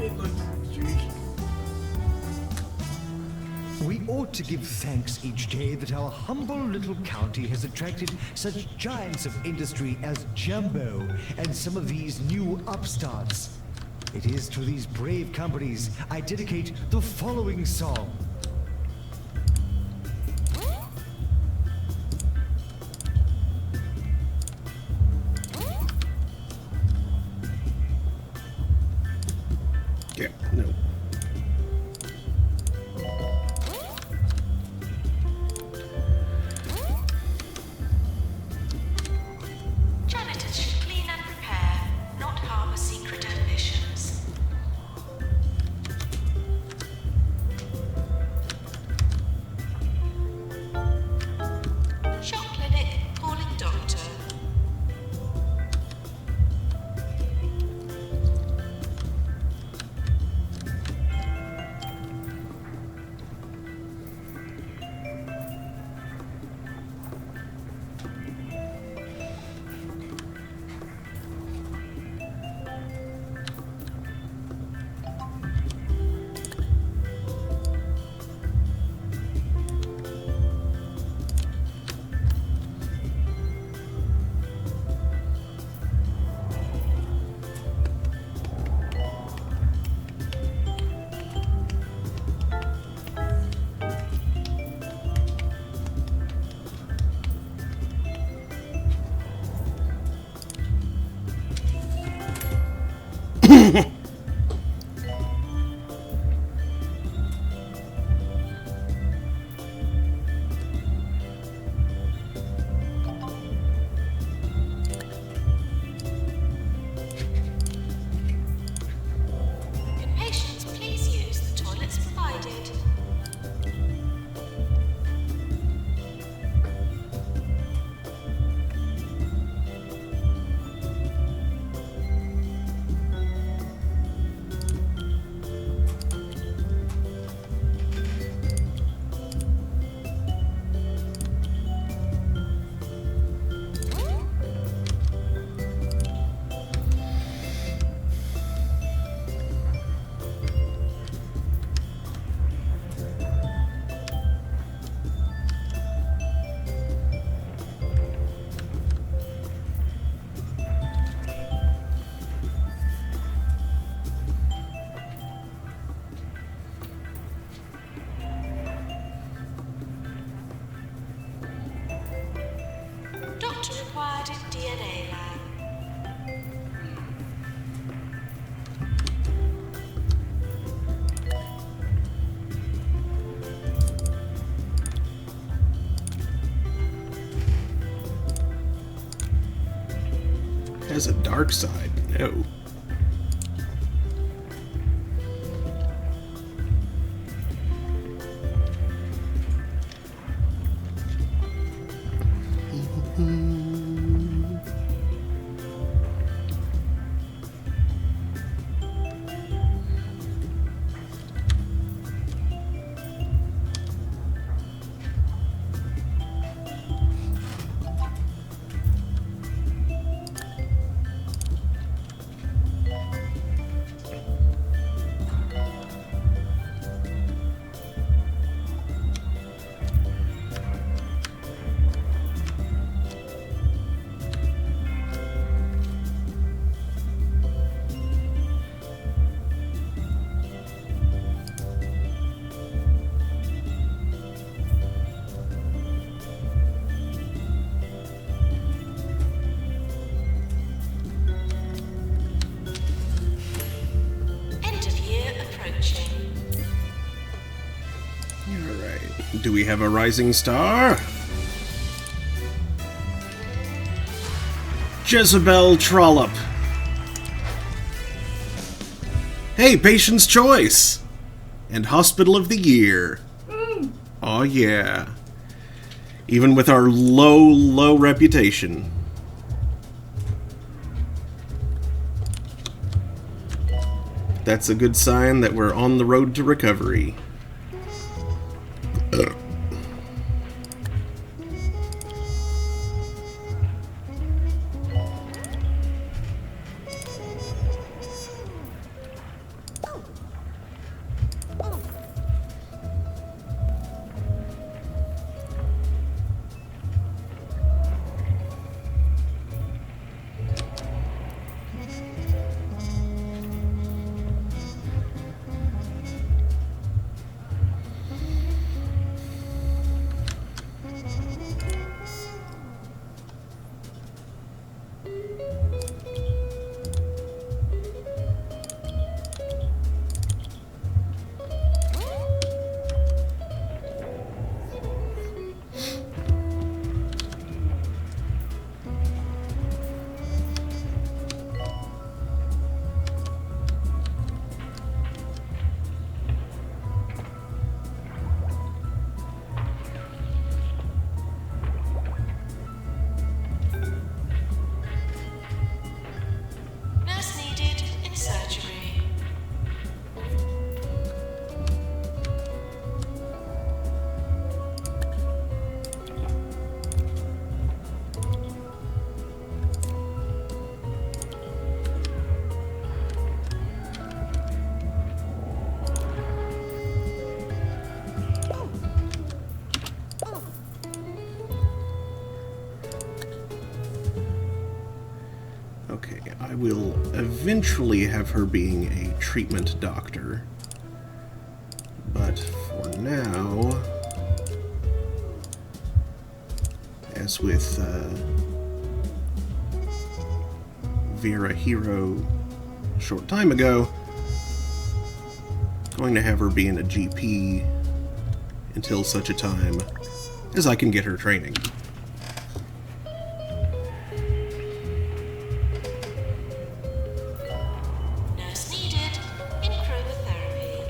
It looks strange. We ought to give thanks each day that our humble little county has attracted such giants of industry as Jumbo and some of these new upstarts. It is to these brave companies I dedicate the following song. Yeah, no. Janitors should clean and prepare, not harbour secret ambitions. Shop clinic, calling doctor. Patients, please use the toilets provided. Doctor required in DNA lab. Has a dark side. No. Do we have a rising star? Jezebel Trollop. Hey, Patient's Choice! And Hospital of the Year. Oh yeah. Even with our low reputation. That's a good sign that we're on the road to recovery. Nurse needed in surgery. Okay, I will eventually have her being a treatment doctor. But for now, as with Vera Hero a short time ago, going to have her being a GP until such a time as I can get her training. Nurse needed in chromotherapy.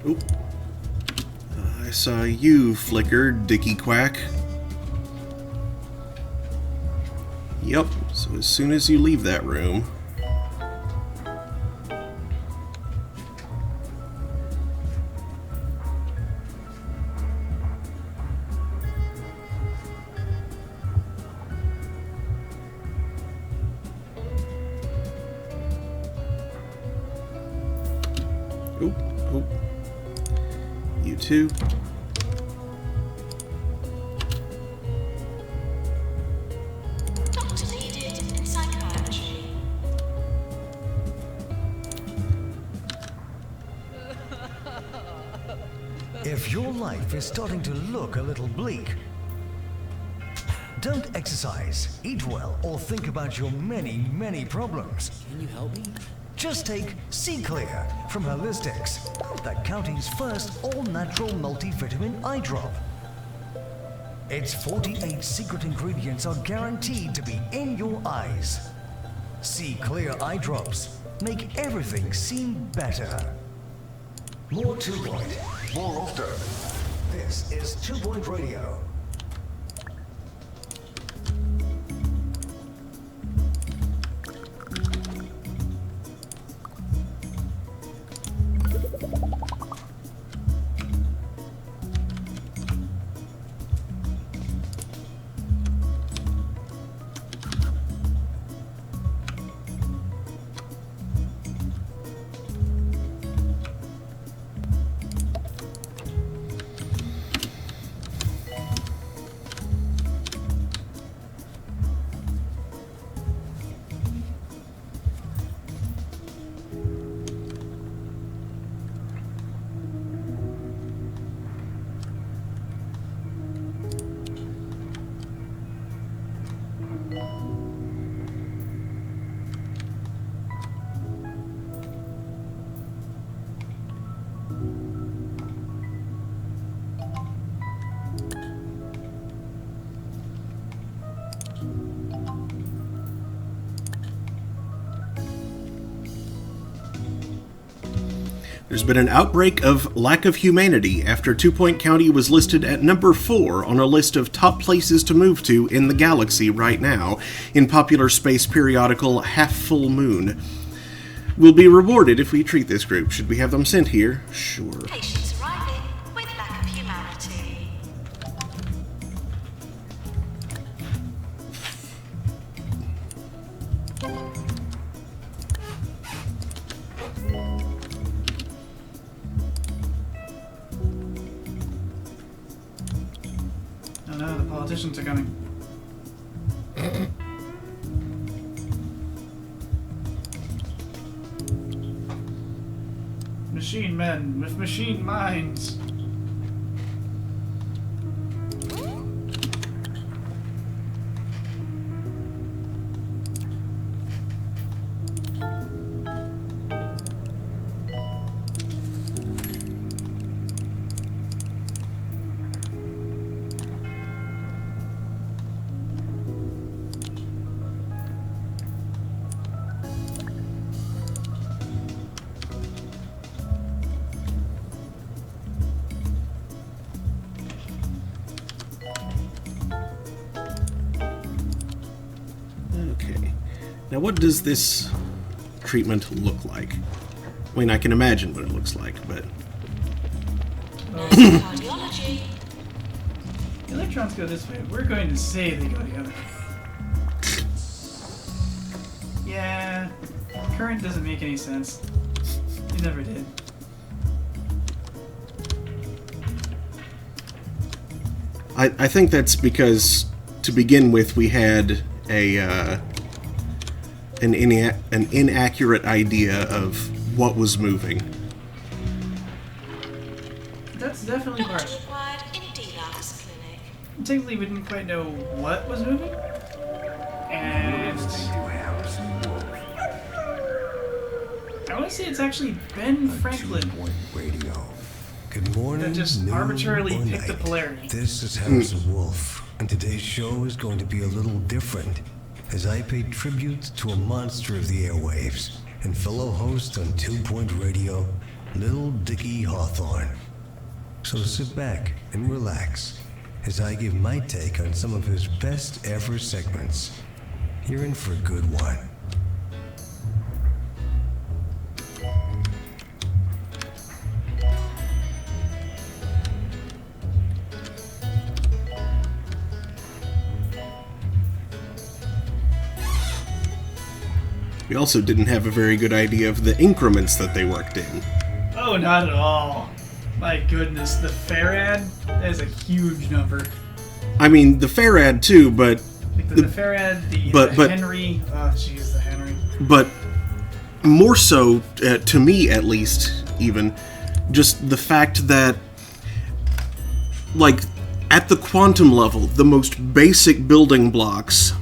Oop. I saw you flicker, Dicky Quack. Yep, so as soon as you leave that room... Oop, oop. You too. Doctor needed in psychiatry. If your life is starting to look a little bleak, don't exercise, eat well, or think about your many problems. Can you help me? Just take C-Clear from Holistics, the county's first all-natural multivitamin eye drop. Its 48 secret ingredients are guaranteed to be in your eyes. C-Clear eye drops make everything seem better. More 2 Point, more often. This is 2 Point Radio. There's been an outbreak of lack of humanity after 2 Point County was listed at number 4 on a list of top places to move to in the galaxy right now in popular space periodical Half Full Moon. We'll be rewarded if we treat this group. Should we have them sent here? Sure. Patients arriving with lack of humanity. Oh no, the politicians are coming. Machine men with machine minds. Okay. Now, what does this treatment look like? I mean, I can imagine what it looks like, but... Cardiology. The electrons go this way. We're going to say they go the other way. Yeah, current doesn't make any sense. It never did. I think that's because, to begin with, we had an inaccurate idea of what was moving. That's definitely part. Not required in Delark's clinic. Technically, we didn't quite know what was moving. And I want to say it's actually Ben Franklin. 2 Point Radio. Good morning. That just noon, arbitrarily or picked the night. polarity. This is Harrison Wolf, and today's show is going to be a little different, as I pay tribute to a monster of the airwaves and fellow host on 2 Point Radio, Little Dickie Hawthorne. So sit back and relax as I give my take on some of his best ever segments. You're in for a good one. We also didn't have a very good idea of the increments that they worked in. Oh, not at all. My goodness, the Farad, that is a huge number. I mean, the Farad too, but Like the Farad, the but- Henry. Oh, jeez, the Henry. but more so, to me at least, even, just the fact that, like, at the quantum level, the most basic building blocks,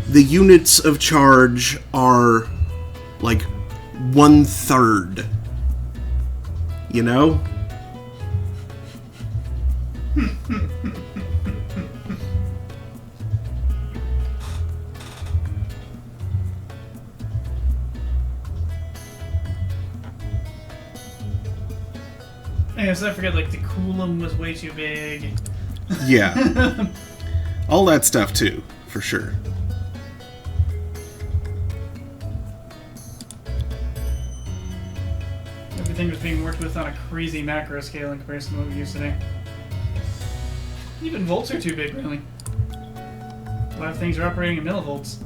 the units of charge are, like, 1/3. You know? I guess I forget, like, the Coulomb was way too big. Yeah. All that stuff, too, for sure. Everything was being worked with on a crazy macro scale in comparison to what we use today. Even volts are too big, really. A lot of things are operating in millivolts.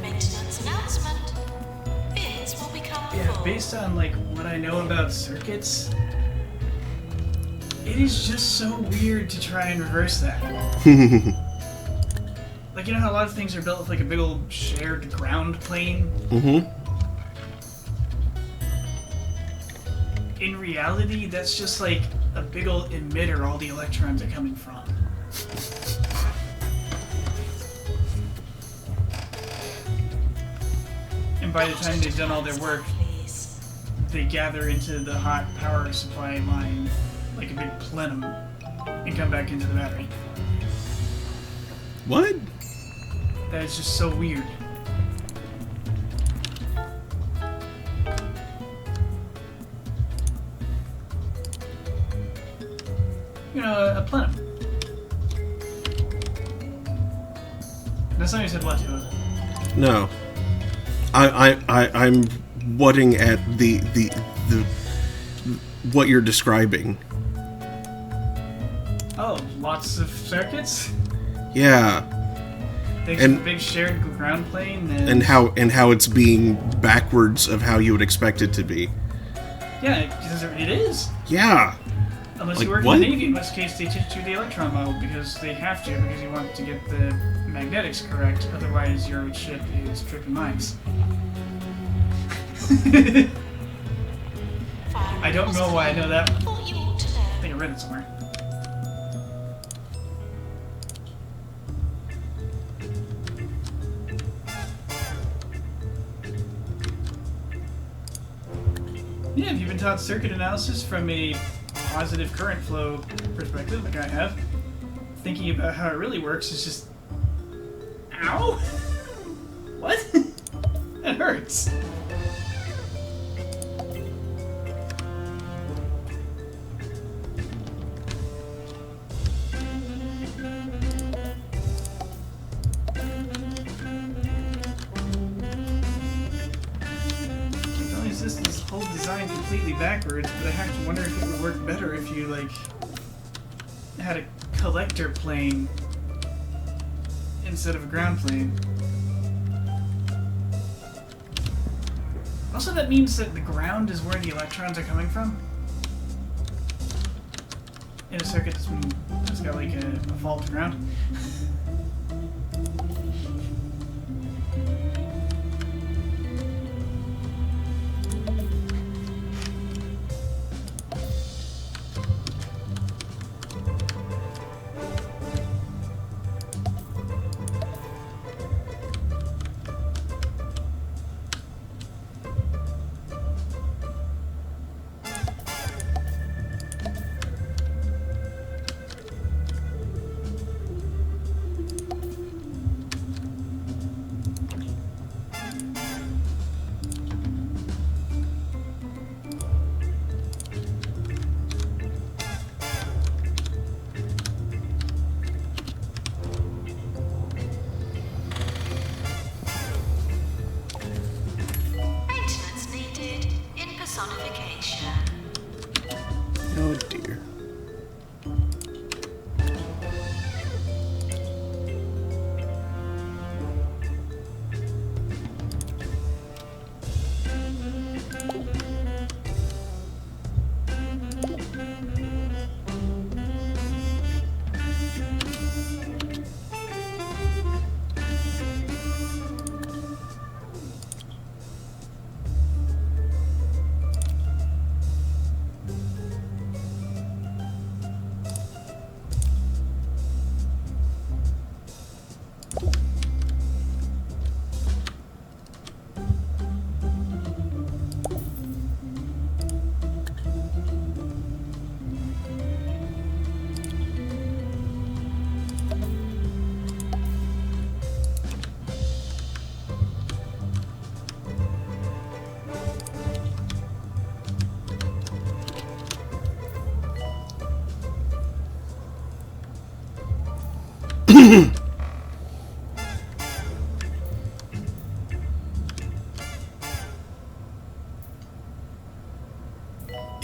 Maintenance announcement. Bins will become Yeah, full. based on like what I know about circuits, it is just so weird to try and reverse that. Like, you know how a lot of things are built with like a big old shared ground plane? Mm-hmm. In reality, that's just like a big ol' emitter all the electrons are coming from. And by the time they've done all their work, they gather into the hot power supply line like a big plenum and come back into the battery. What? That is just so weird. You know, a plenum. That's not what you said what to, was it? No. I'm whatting at the what you're describing. Oh, lots of circuits? Yeah. Thanks to the big shared ground plane And how it's being backwards of how you would expect it to be. Yeah, because it is. Yeah. Unless Like, you work what? in the Navy, in which case they teach you the electron model because they have to, because you want to get the magnetics correct, otherwise your ship is tripping mines. I don't know why I know that one. Thought you ought to know. I think I read it somewhere. Yeah, if you've been taught circuit analysis from a positive current flow perspective, like I have, thinking about how it really works is just... Ow? What? That hurts. Not only is this whole design completely backwards, but I have to wonder if it would work better if you, like, had a collector plane instead of a ground plane. Also, that means that the ground is where the electrons are coming from. In a circuit that's got, like, a fault ground. Maintenance needed in personification. Oh dear.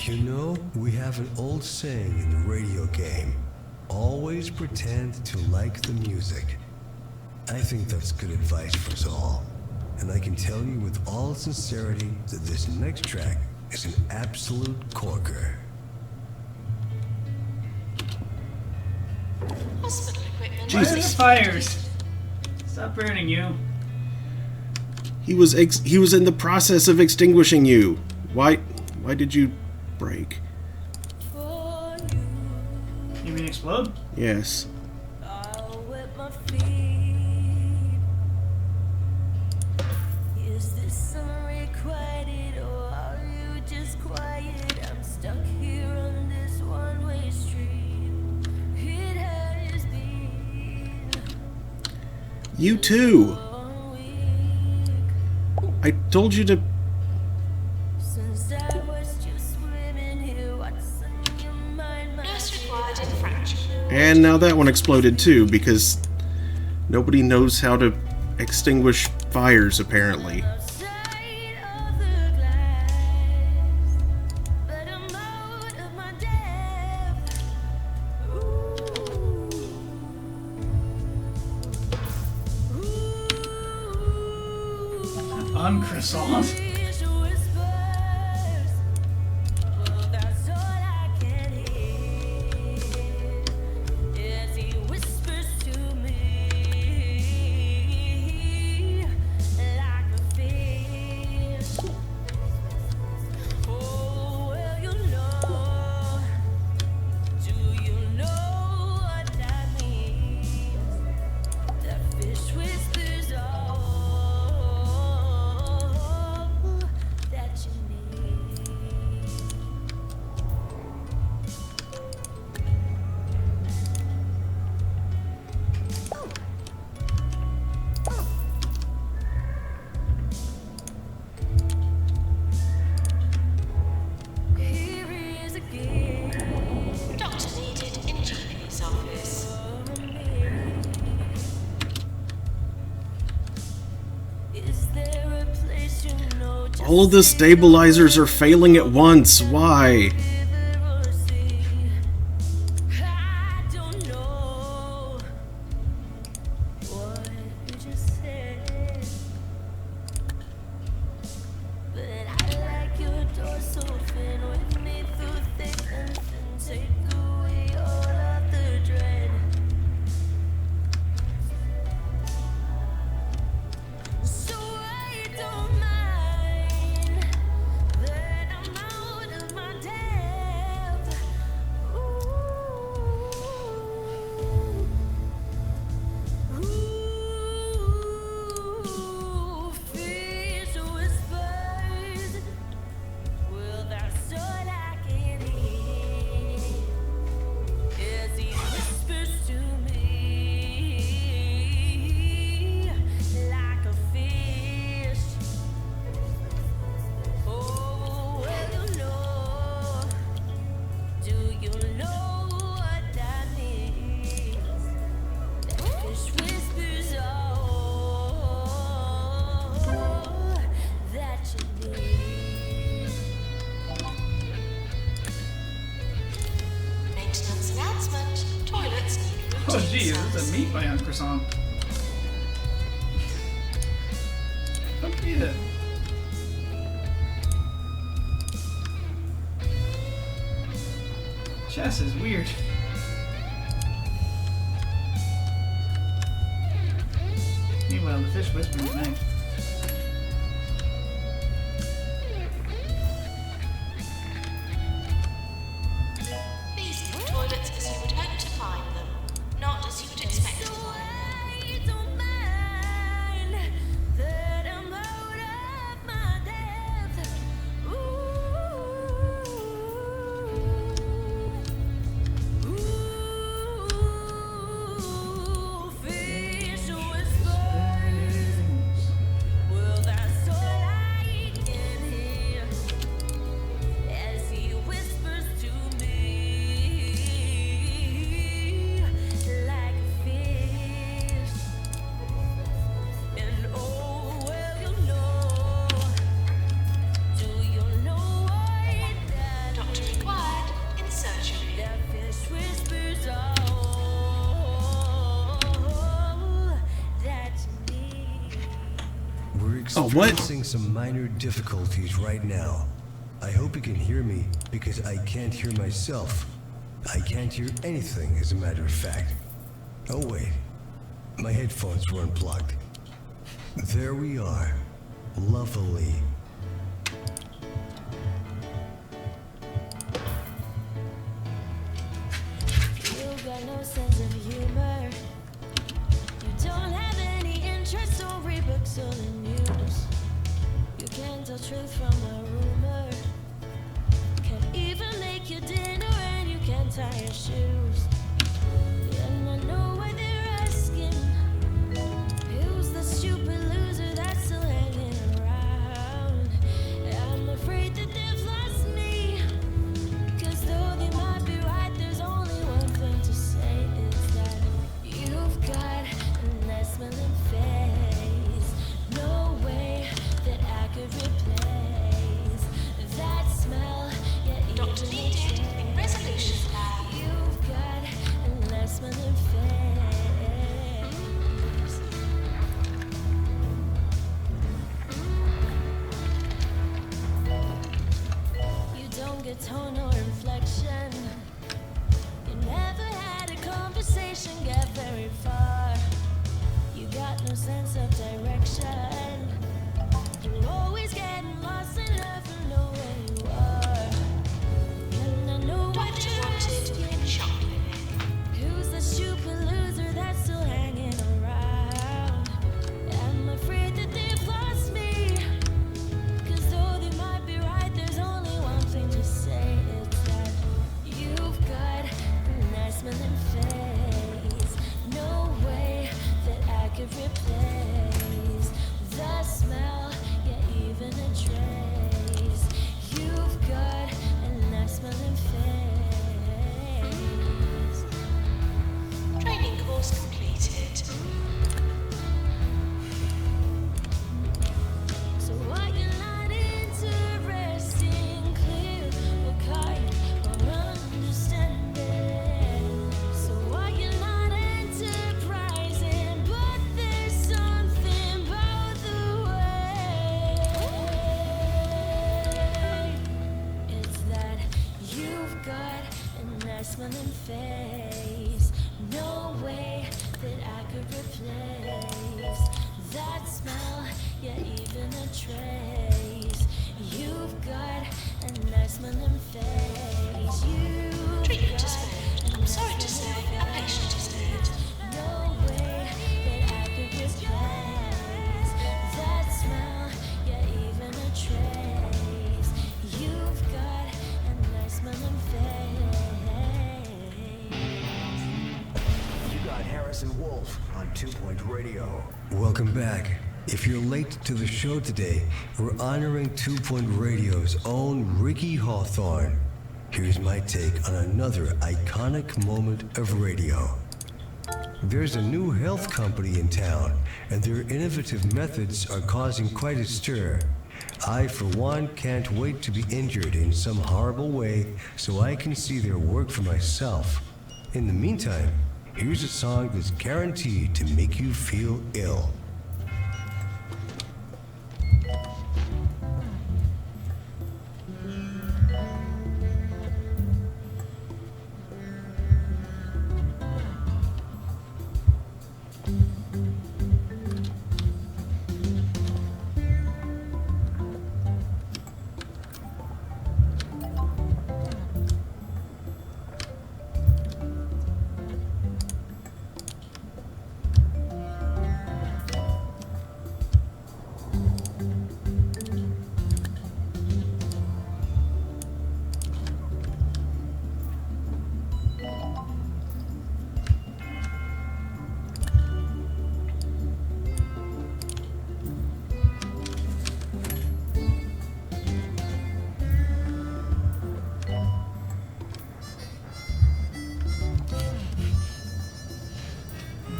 You know, we have an old saying in the radio game. Always pretend to like the music. I think that's good advice for us all. And I can tell you with all sincerity that this next track is an absolute corker. Hospital equipment. Why are the fires? Stop burning you. He was in the process of extinguishing you. Why did you break? For You mean explode? Yes. I'll wet my feet. Is this unrequited or are you just quiet? I'm stuck here on this one-way street. It has been You too. a week I told you to. since I watched you swimming here. What's on your mind, my Nurse required in fracture. And now that one exploded too, because nobody knows how to extinguish fires, apparently. outside of the glass, but I'm out of my depth. On croissant. Fish whispers, well, that's all I can hear. As he whispers to me, like a fish. Oh, well, you know. Do you know what that means? That fish whispers all that you need. Here he is again. Doctor needed in GP's office. Is there a place you know just All of the stabilizers are failing at once. Why? river or sea? I don't know what you just said, but I like your dorsal fin with me through thick and thin. Take away all of the dread. So I don't mind that I'm out of my depth. Ooh, fish whispers. Well, that's all I can hear. As he whispers to me, like a fish. Oh, well, you know. Do you know what that means? That fish whispers all that you need. Maintenance announcement. Toilets need Oh routine geez, this is a service. meat by on croissant. Okay then. Chess is weird. Meanwhile, the fish whispers at night. These are the toilets as you would hope to find them, not as you would expect to So find them. I don't mind that I'm out of my depth. Ooh, fish whispers. Well, that's all I can hear as he whispers to me like a fish. And oh, well, you know. Do you know what that Doctor required in surgery. that fish whispers all that you need? We're Oh, what? experiencing some minor difficulties right now. I hope you can hear me because I can't hear myself. I can't hear anything, as a matter of fact. Oh, wait. My headphones were unplugged. There we are. Lovely. no sense of humor. You don't have any interest or read books or the news. You can't tell truth from a rumor. Can't even make your dinner and you can't tie your shoes. And I know why they're asking, who's the stupid loser that's still hanging around? I'm afraid that they've lost me, 'cause though they might be right, there's only one thing to say, it's that you've got a nice smelling face. No way that I could replace that smell. Yeah, Doctor even needed in resolution lab. you've got a nice smelling face. You don't get tone or inflection. You never had a conversation get very far. You got no sense of direction. You're always getting lost and never know where you are. And I know what Doctor you're wanted asking. in shock clinic. Who's the stupid loser that's still hanging around? I'm afraid that they've lost me, 'cause though they might be right, there's only one thing to say, it's that you've got a nice smelling face. No way that I could replace the smell, yeah, even a trace. You've got a nice smelling face. Training course completed. So why you're not interesting, clear or kind or understanding? So why you're not enterprising, but there's something about the way. It's that you've got a nice smelling face. No way that I could replace that smell, yeah, even a trace. You've got a nice smelling face. You've Treatment is got failed. I'm sorry to say, a patient is dead. no way that I could replace that smell, yeah, even a trace. You've got a nice smelling face. You got Harrison Wolf on 2 Point Radio. Welcome back. If you're late to the show today, we're honoring 2 Point Radio's own Ricky Hawthorne. Here's my take on another iconic moment of radio. There's a new health company in town, and their innovative methods are causing quite a stir. I, for one, can't wait to be injured in some horrible way so I can see their work for myself. In the meantime, here's a song that's guaranteed to make you feel ill.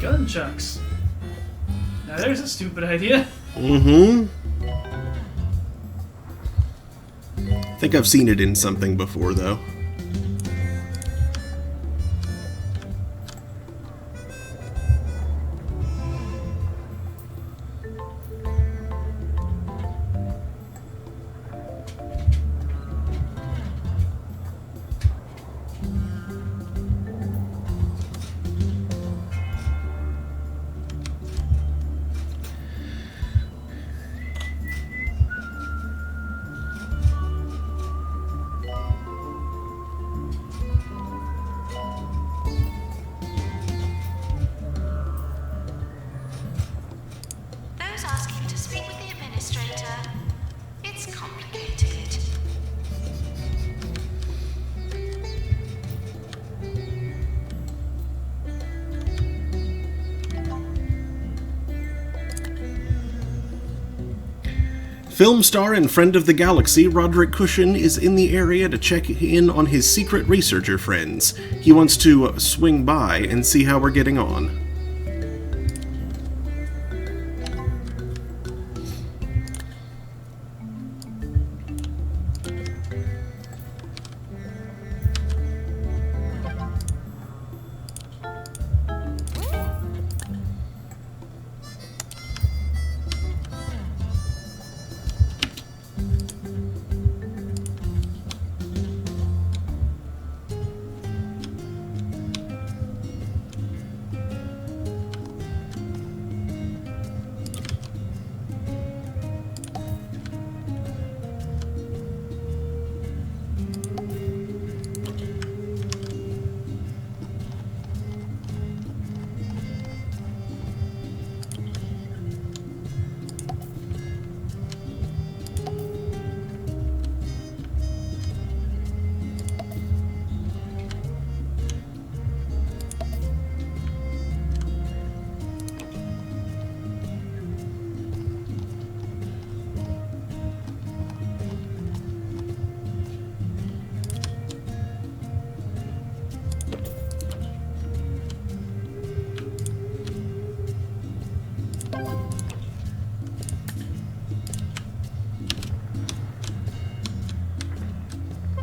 Gunchucks. Now there's a stupid idea. Mm-hmm. I think I've seen it in something before, though. Film star and friend of the galaxy Roderick Cushion is in the area to check in on his secret researcher friends. He wants to swing by and see how we're getting on.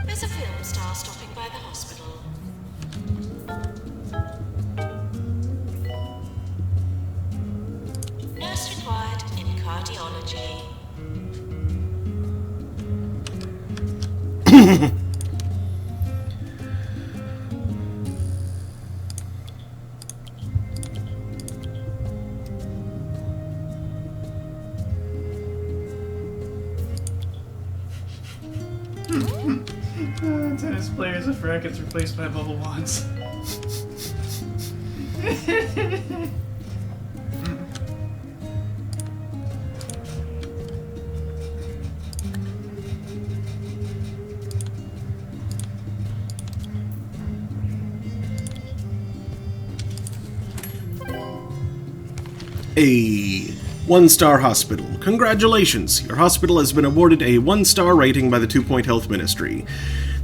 There's a film star stopping by the hospital. Nurse required in cardiology. Tennis players with rackets replaced by bubble wands. A 1-star hospital. Congratulations! Your hospital has been awarded a 1-star rating by the 2 Point Health Ministry.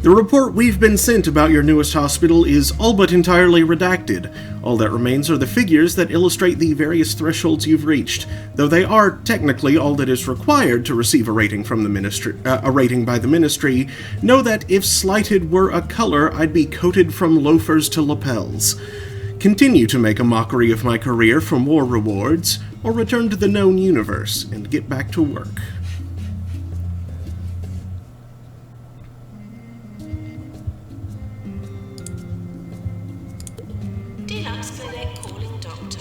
The report we've been sent about your newest hospital is all but entirely redacted. All that remains are the figures that illustrate the various thresholds you've reached, though they are technically all that is required to receive a rating from the ministry. A rating by the ministry. Know that if slighted were a color, I'd be coated from loafers to lapels. Continue to make a mockery of my career for more rewards, or return to the known universe and get back to work. Deluxe Clinic calling doctor.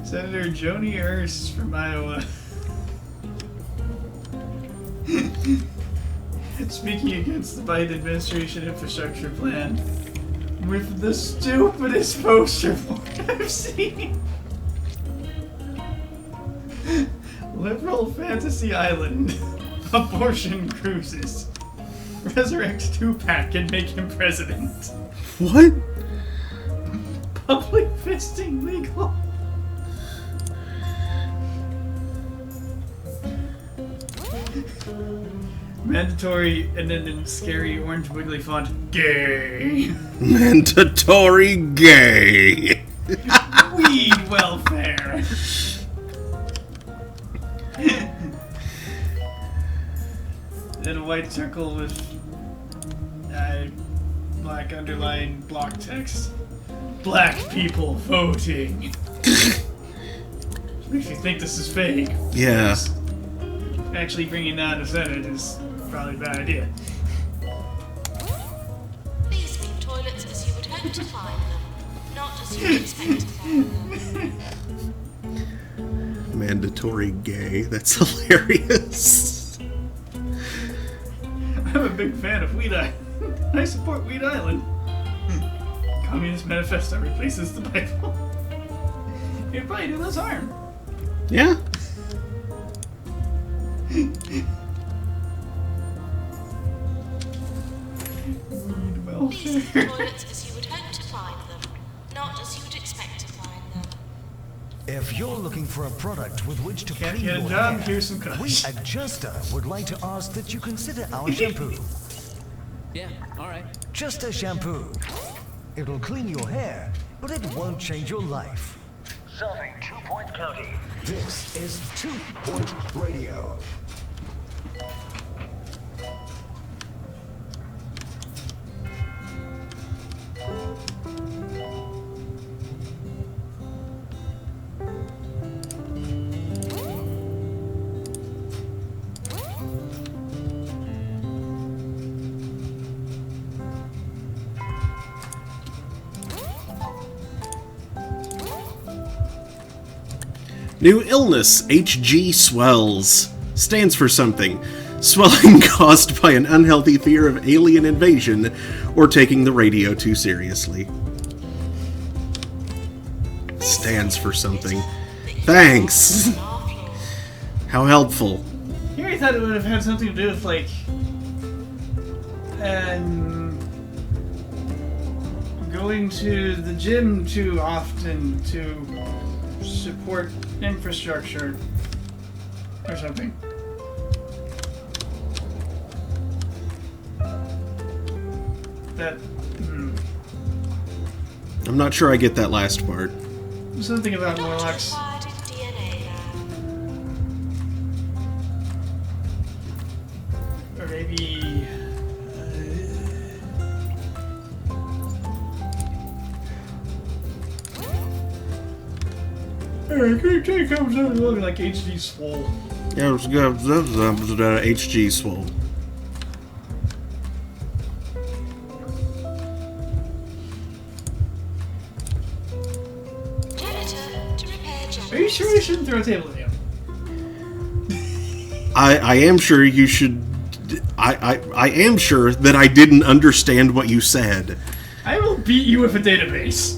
Senator Joni Ernst from Iowa. Speaking against the Biden administration infrastructure plan with the stupidest poster for it I've seen. Liberal Fantasy Island. Abortion cruises. Resurrect Tupac and make him president. What? Public fisting legal. Mandatory, and then in scary orange wiggly font, gay. Mandatory gay. Weed welfare. Then a white circle with black underline block text. Black people voting. Makes you think this is fake. Yeah. Actually bringing down the Senate is probably a bad idea. These be toilets as you would hope to find them, not as you would expect to find them. Mandatory gay. That's hilarious. I'm a big fan of Weed Island. I support Weed Island. Communist Manifesto replaces the Bible. It'd probably do less harm. Yeah. These be toilets as you would hope to find them, not as you would expect to find them. If you're looking for a product with which to Can't clean get a your job, hair, here's some we cuts. at Justa would like to ask that you consider our shampoo. Yeah, alright. Justa shampoo. It'll clean your hair, but it won't change your life. Serving 2 Point County. This is 2 Point Radio. New illness, HG swells. Stands for something. Swelling caused by an unhealthy fear of alien invasion or taking the radio too seriously. Stands for something. Thanks! How helpful. Here I thought it would have had something to do with, like, going to the gym too often to support infrastructure or something. That, I'm not sure I get that last part. something about Not Morlocks. required in DNA lab. Or maybe... it comes out looking like HD Swole. Yeah, it was good. HG swole. Janitor to repair janitor. Are you sure you shouldn't throw a table at him? I am sure you should. I am sure that I didn't understand what you said. I will beat you with a database.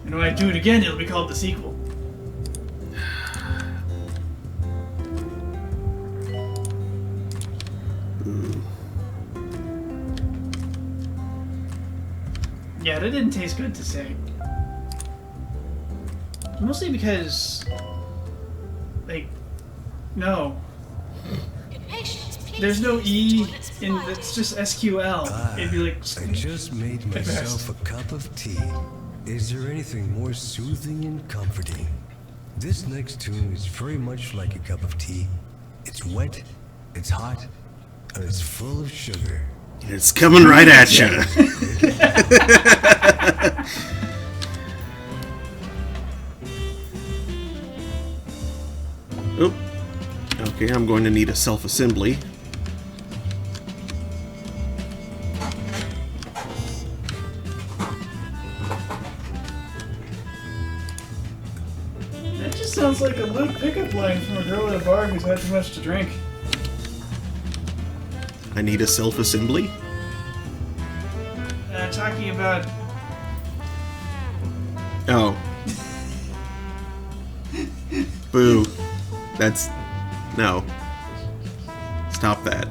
And when I do it again, it'll be called the sequel. Yeah, that didn't taste good to say. Mostly because, like, no. Patients, please There's no use E the toilets in, provided. it's just SQL. It'd be like, I just made myself a cup of tea. Is there anything more soothing and comforting? This next tune is very much like a cup of tea. It's wet, it's hot, and it's full of sugar. It's coming right at you. Oh. Okay, I'm going to need a self-assembly. that just sounds like a Luke pickup line from a girl at a bar who's had too much to drink. I need a self-assembly? Talking about Oh. Boo. That's... No. Stop that.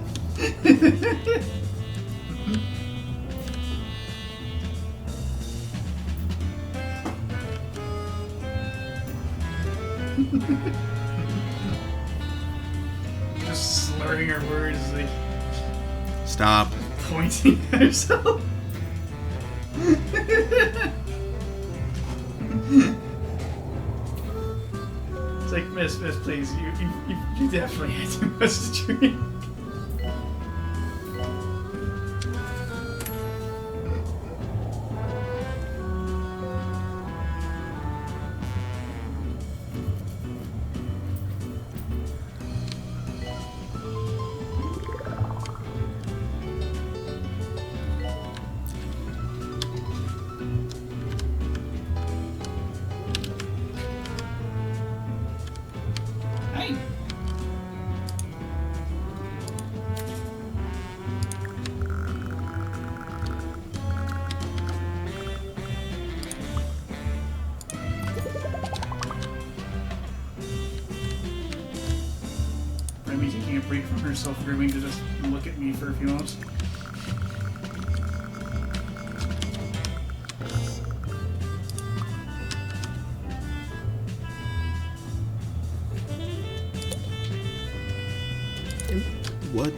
Just slurring her words, like Stop. pointing at herself. It's like, Miss, please, you definitely had too much to drink. Hey. Remy taking a break from her self-grooming to just look at me for a few moments. What,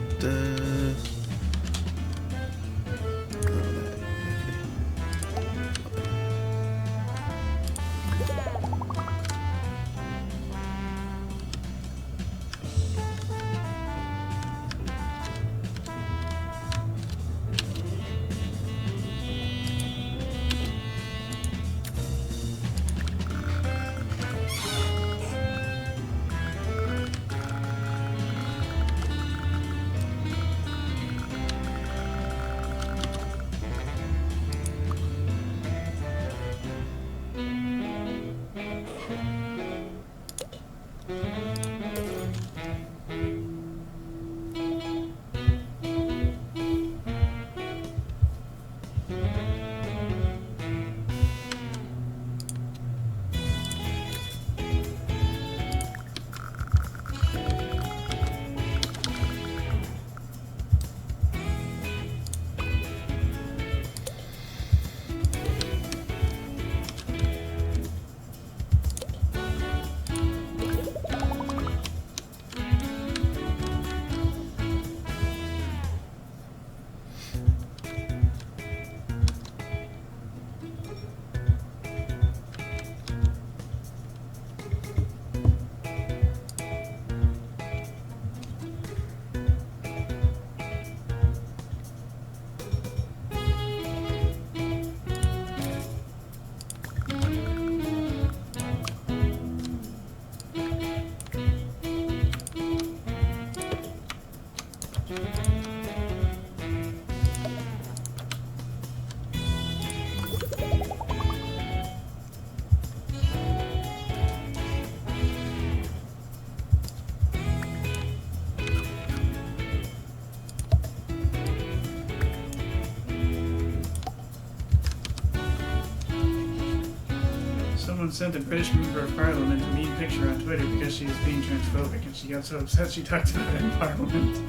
Someone sent a British member of Parliament a mean picture on Twitter because she was being transphobic, and she got so upset she talked about it in Parliament.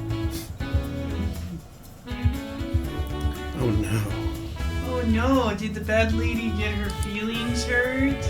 oh no. Oh no, did the bad lady get her feelings hurt?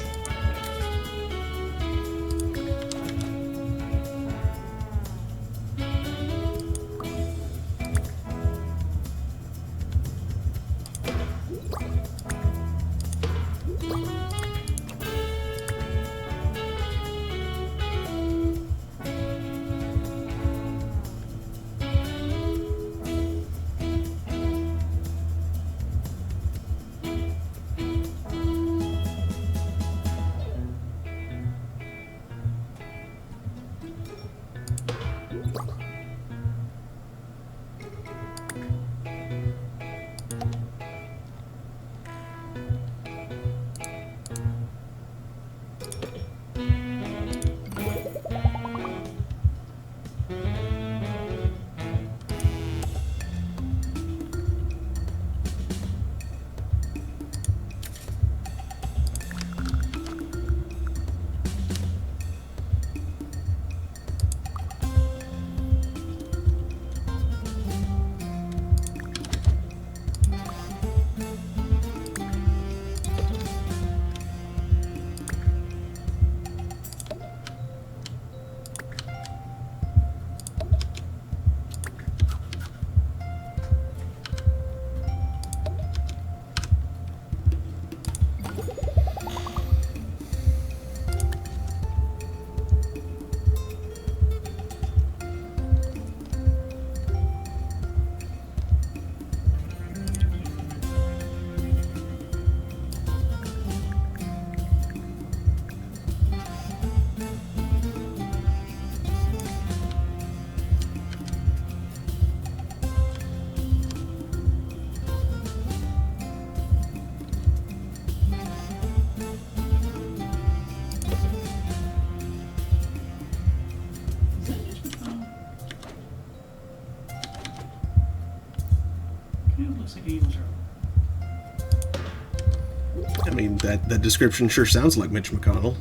mean, that description sure sounds like Mitch McConnell.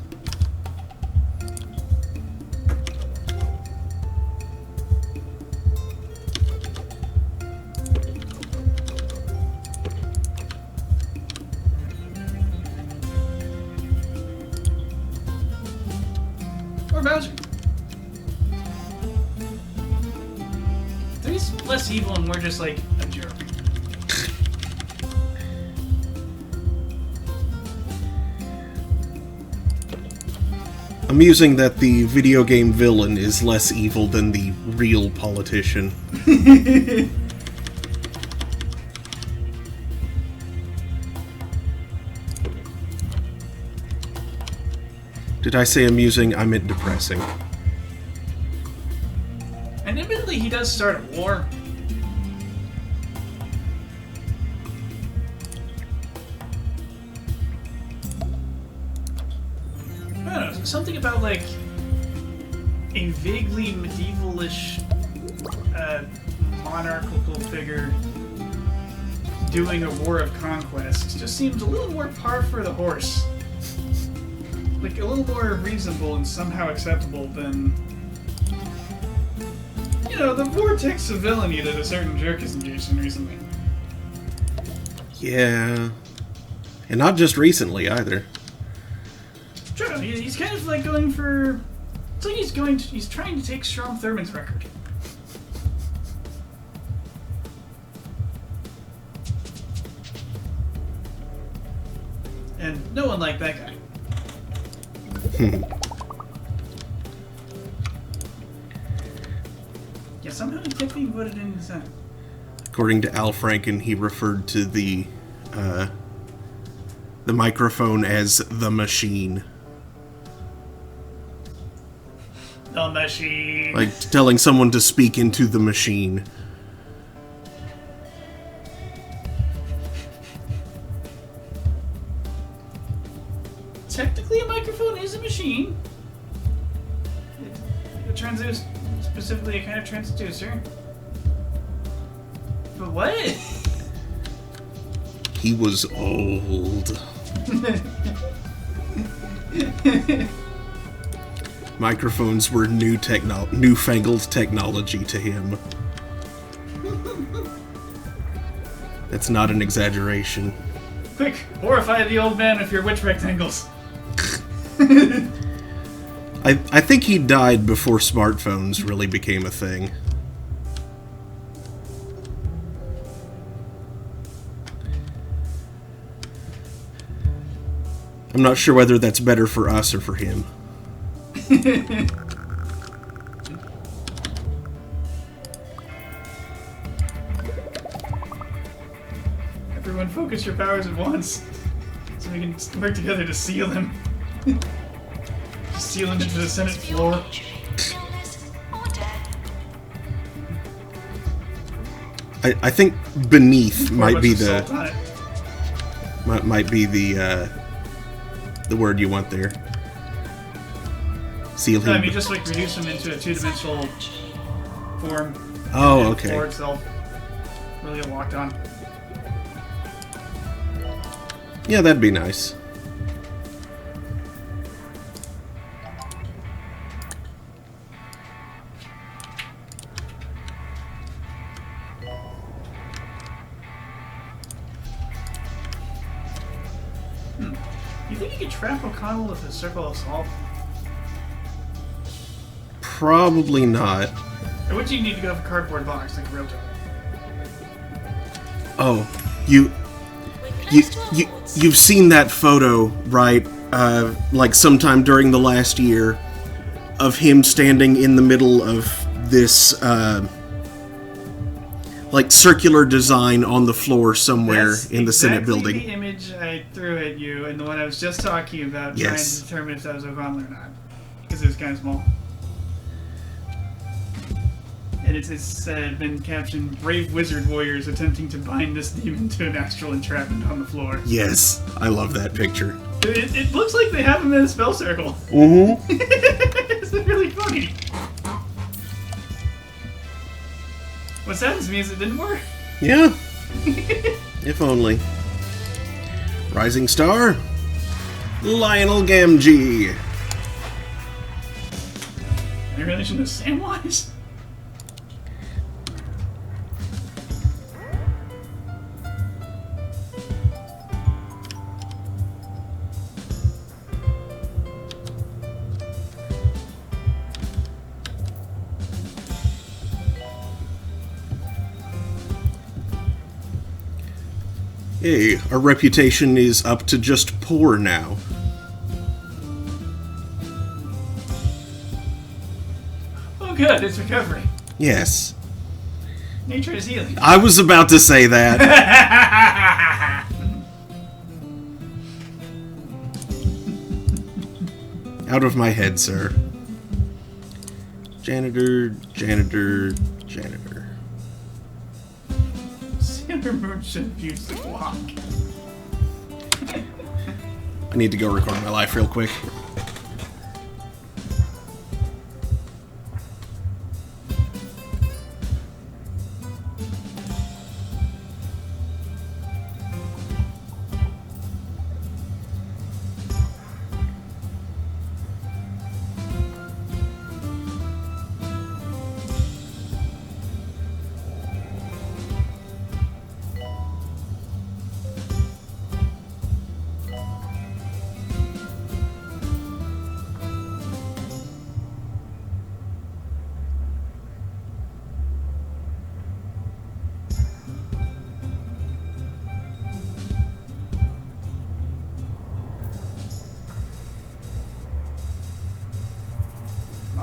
Or Bowser. He's less evil and more just like a jerk. Amusing that the video game villain is less evil than the real politician. Did I say amusing? I meant depressing. And admittedly, he does start a war. I don't know, something about like a vaguely medievalish monarchical figure doing a war of conquest just seems a little more par for the horse. Like a little more reasonable and somehow acceptable than, you know, the vortex of villainy that a certain jerk has engaged in recently. Yeah. And not just recently, either. True, he's kind of like going for... It's like he's trying to take Strom Thurmond's record. And no one liked that guy. Yeah, somehow he kept being voted in the Senate. According to Al Franken, he referred to the microphone as the machine. The machine. Like telling someone to speak into the machine. Technically, a microphone is a machine. A transducer, specifically a kind of transducer. But what? He was old. Microphones were newfangled technology to him. That's not an exaggeration. Quick, horrify the old man with your witch rectangles. I think he died before smartphones really became a thing. I'm not sure whether that's better for us or for him. Everyone focus your powers at once, so we can work together to seal him. Seal him into the Senate floor. Illness or death. I think beneath Pour a might bunch be of salt on it. might be the word you want there. Seal No, I him. mean just like reduce him into a two-dimensional form. Oh, And the okay. floor itself really get locked on. Yeah, that'd be nice. You think you could trap O'Connell with a circle of salt? Probably not. Or would you need to go with a cardboard box like a real job? Oh, you've seen that photo, right? Like sometime during the last year, of him standing in the middle of this like circular design on the floor somewhere That's in the Senate exactly building. the image I threw at you, and the one I was just talking about, Yes. trying to determine if that was O'Connell or not, because it was kind of small. And it's been captioned, "Brave wizard warriors attempting to bind this demon to an astral entrapment on the floor." Yes, I love that picture. It looks like they have him in a spell circle. Mm-hmm. It's really funny. What saddens me is it didn't work. Yeah. If only. Rising star. Lionel Gamgee. Any relation to Samwise? Hey, our reputation is up to just poor now. Oh good, it's recovering. Yes. Nature is healing. I was about to say that. Out of my head, sir. Janitor, janitor, janitor. Sailor Moon should have used the block. I need to go record my life real quick.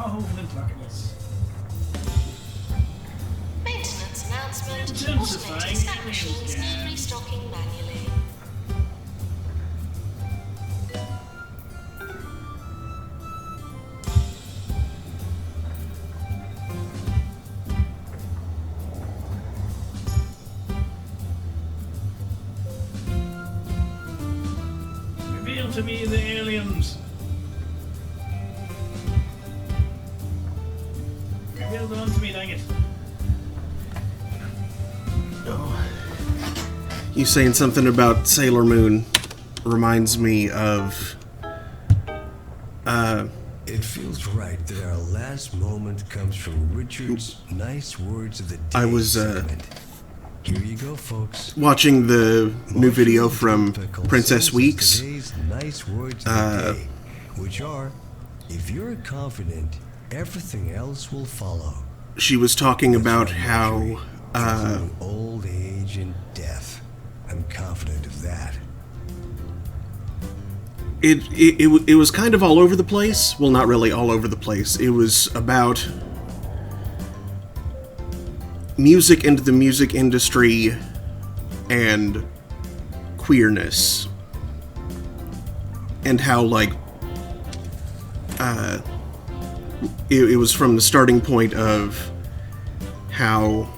Oh, the darkness. Maintenance announcement. Intensifying Automated snack emissions machines gas. need restocking manually. Reveal to me the aliens. Reveal them to me, dang it. You saying something about Sailor Moon reminds me of... It feels right that our last moment comes from Richard's nice words of the day I was, segment. Here you go, folks. watching the new video from Typical Princess sends us Weeks. today's nice words of the day, which are, if you're confident, everything else will follow. She was talking about how... Including old age and death. I'm confident of that. It was kind of all over the place. Well, not really all over the place. It was about music and the music industry and queerness. And how, like, it was from the starting point of how,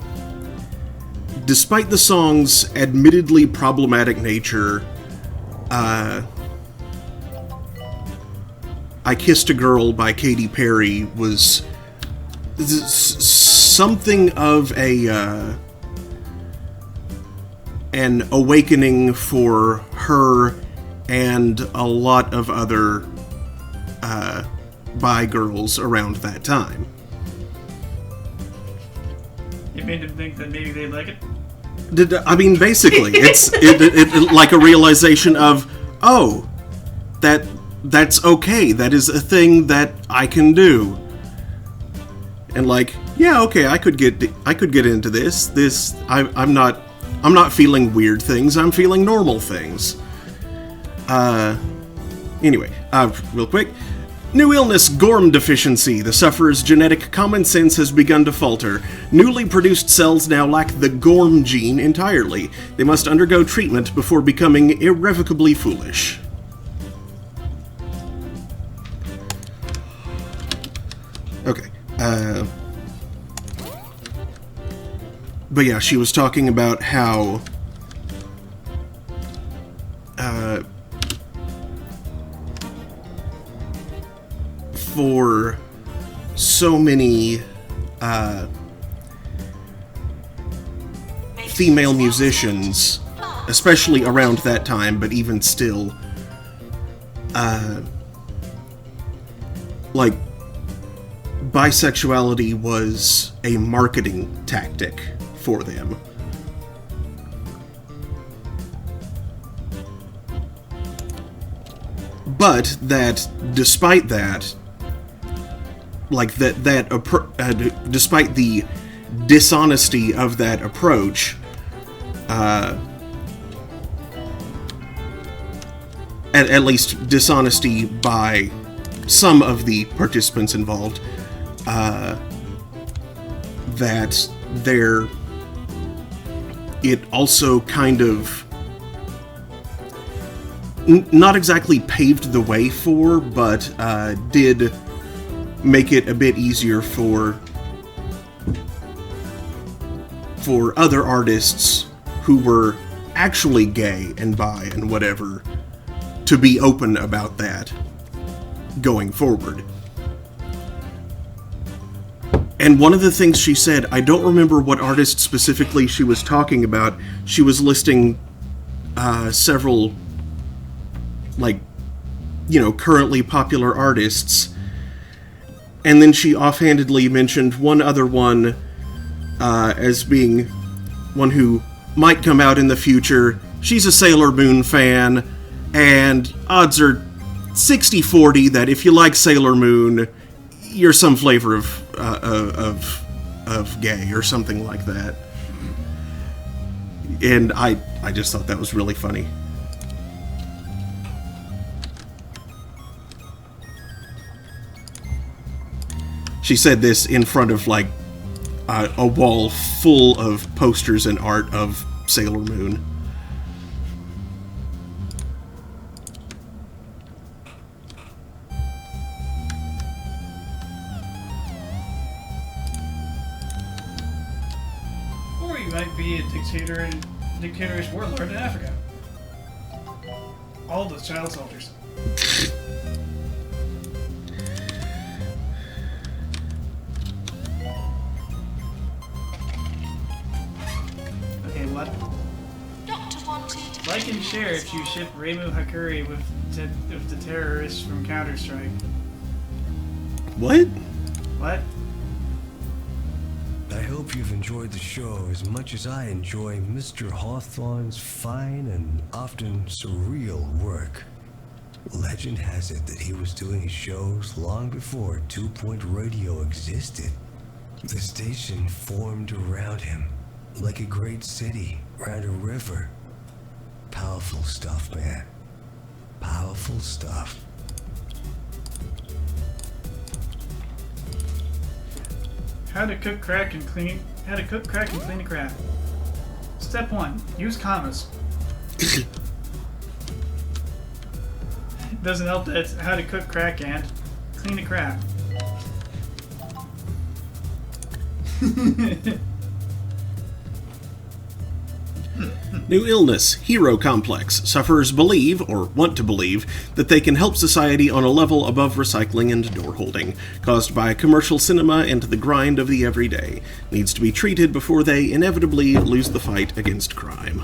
despite the song's admittedly problematic nature, I Kissed a Girl by Katy Perry was something of an awakening for her and a lot of other bi girls around that time. It made them think that maybe they'd like it. I mean, basically, it's like a realization of, oh, that's okay. That is a thing that I can do. And like, yeah, okay, I could get into this. I'm not feeling weird things. I'm feeling normal things. Anyway, real quick. New illness, Gorm deficiency. The sufferer's genetic common sense has begun to falter. Newly produced cells now lack the Gorm gene entirely. They must undergo treatment before becoming irrevocably foolish. Okay. But yeah, she was talking about how for so many female musicians, especially around that time, but even still, like, bisexuality was a marketing tactic for them. But that, despite that, like despite the dishonesty of that approach, at least dishonesty by some of the participants involved, that it also kind of not exactly paved the way for, but did make it a bit easier for other artists who were actually gay and bi and whatever to be open about that going forward. And one of the things she said, I don't remember what artist specifically she was talking about. She was listing several, like, you know, currently popular artists. And then she offhandedly mentioned one other one as being one who might come out in the future. She's a Sailor Moon fan, and odds are 60-40 that if you like Sailor Moon, you're some flavor of gay or something like that. And I just thought that was really funny. She said this in front of, like, a wall full of posters and art of Sailor Moon. Or you might be a dictatorish warlord in Africa. All the child soldiers. Okay, what? Doctor wanted. Like and share if you ship Reimu Hakuri with the terrorists from Counter-Strike. What? What? I hope you've enjoyed the show as much as I enjoy Mr. Hawthorne's fine and often surreal work. Legend has it that he was doing his shows long before 2 Point Radio existed. The station formed around him, like a great city around a river. Powerful stuff, man. Powerful stuff. How to cook crack and clean a crab. Step 1. Use commas. Doesn't help that it's how to cook crack and clean a crab. New illness, hero complex. Sufferers believe, or want to believe, that they can help society on a level above recycling and door holding, caused by commercial cinema and the grind of the everyday. Needs to be treated before they inevitably lose the fight against crime.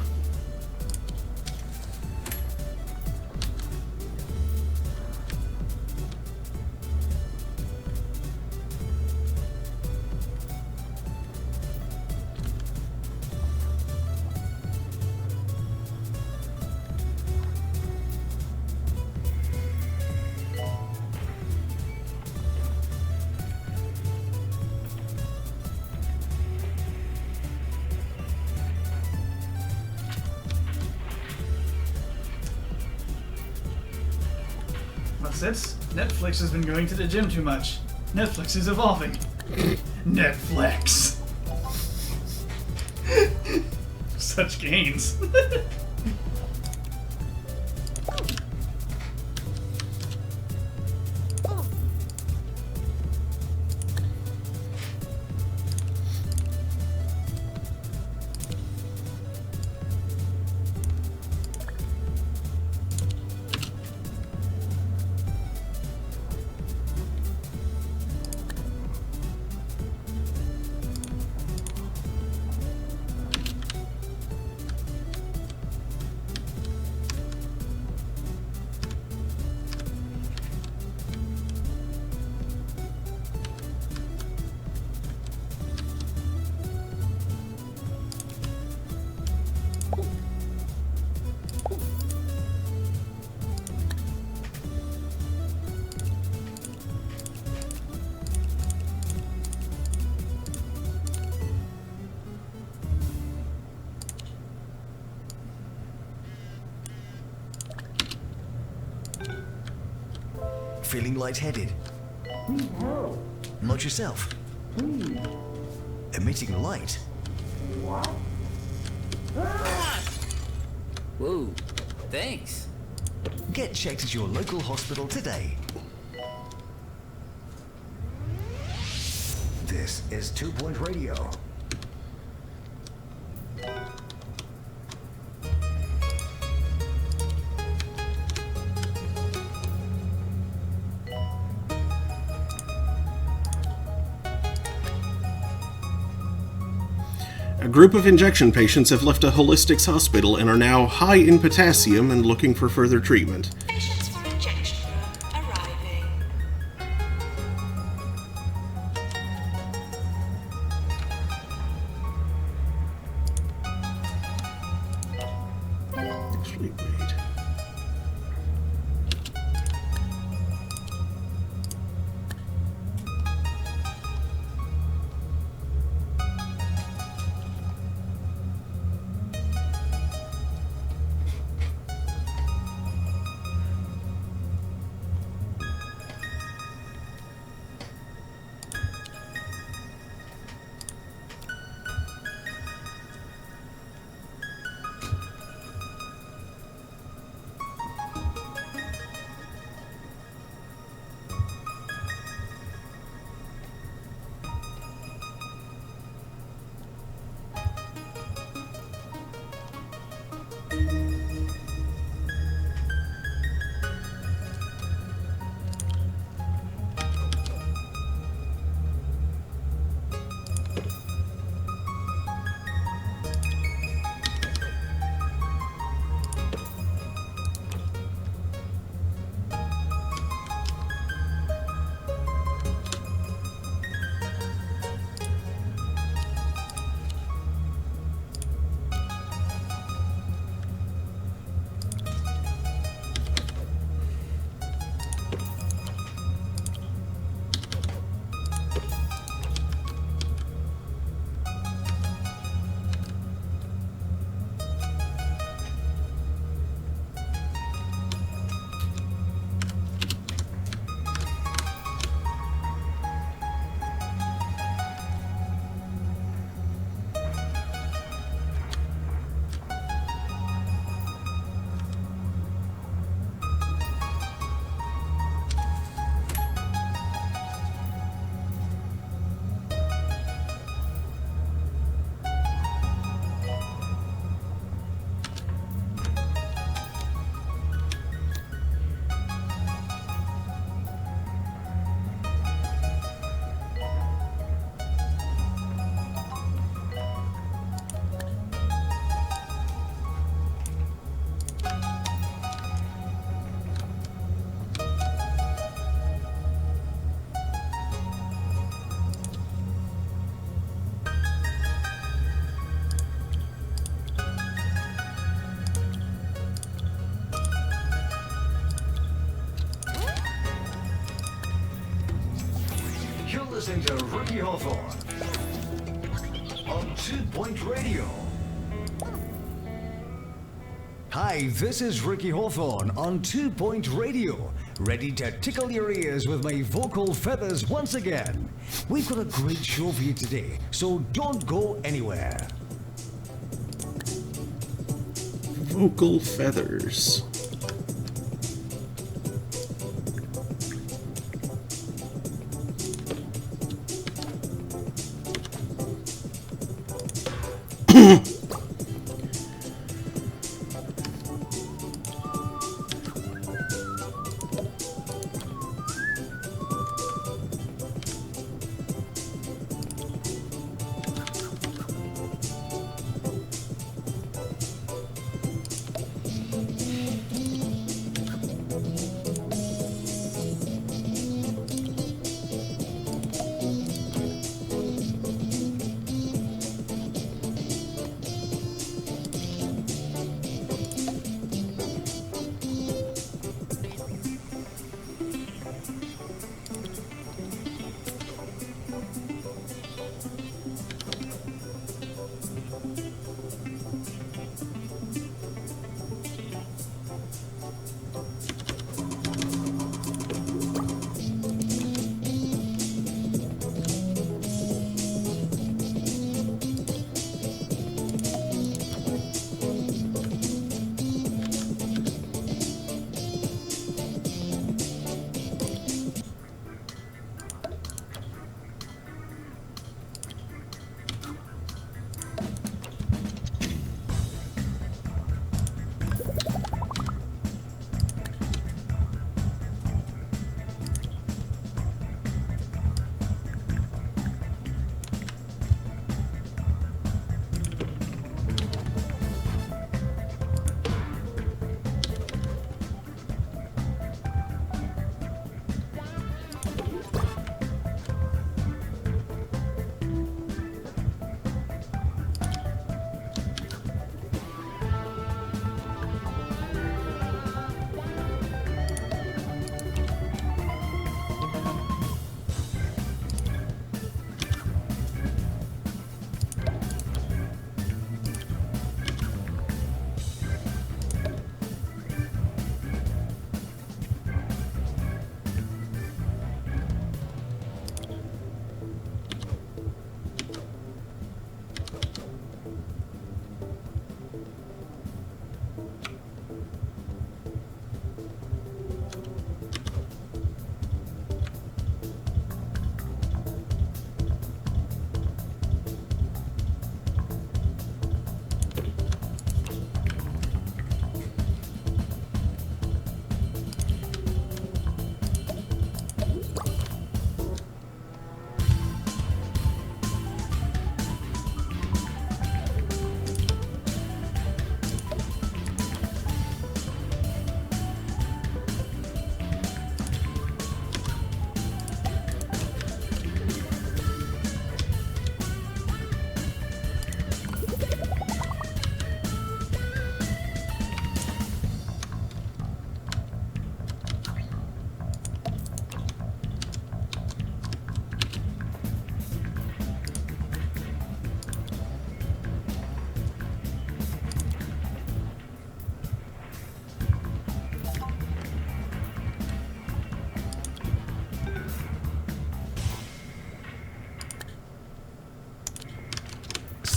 What's this? Netflix has been going to the gym too much. Netflix is evolving. Netflix. Such gains. Feeling lightheaded? Not yourself? Emitting light? Whoa, thanks. Get checked at your local hospital today. This is 2 Point Radio. A group of injection patients have left a holistics hospital and are now high in potassium and looking for further treatment. Patients for injection room arriving. Actually, wait. You're listening to Ricky Hawthorne on 2 Point Radio. Hi, this is Ricky Hawthorne on 2 Point Radio, ready to tickle your ears with my vocal feathers once again. We've got a great show for you today, so don't go anywhere. Vocal feathers.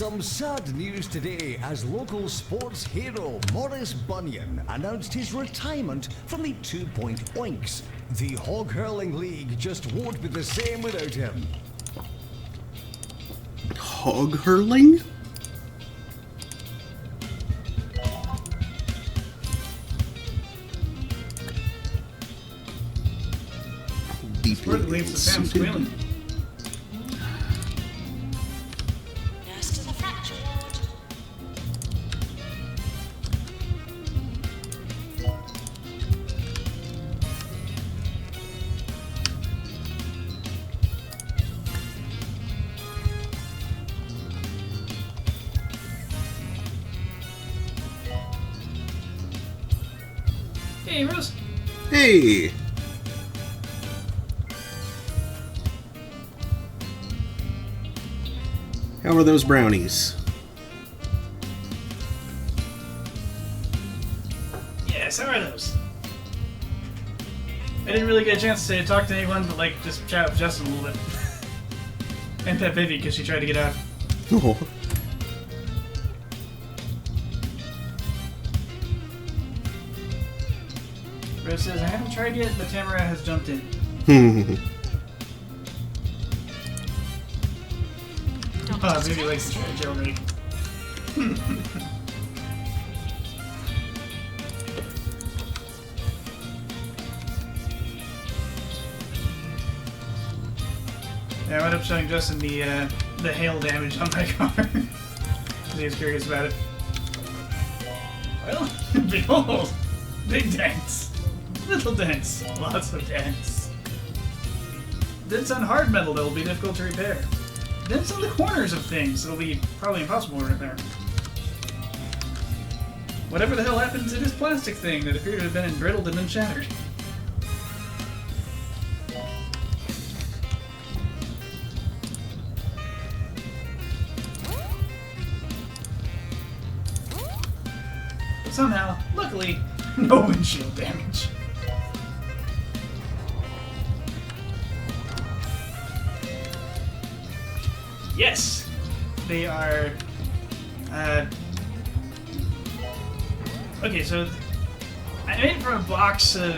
Some sad news today as local sports hero Maurice Bunyan announced his retirement from the 2 Point Oinks. The Hog Hurling League just won't be the same without him. Hog hurling? Where it leaves the Sam squealing. Nurse to the fracture ward. Hey, Rose. Hey! How are those brownies? Yes, how are those? I didn't really get a chance to talk to anyone, but like just chat with Justin a little bit. And Pet Vivi, because she tried to get out. Oh. Rose says, I haven't tried yet, but Tamara has jumped in. Vivi likes to try jailbreak. Yeah, I wound up showing Justin the hail damage on my car. He was curious about it. Well, behold! Big dents. Little dents. Lots of dents. Dents on hard metal that will be difficult to repair. Dents on the corners of things that'll be probably impossible to repair. Whatever the hell happened to this plastic thing that appeared to have been embrittled and then shattered? But somehow, luckily, no windshield damage. Yes, they are. Okay, so I made it from a box of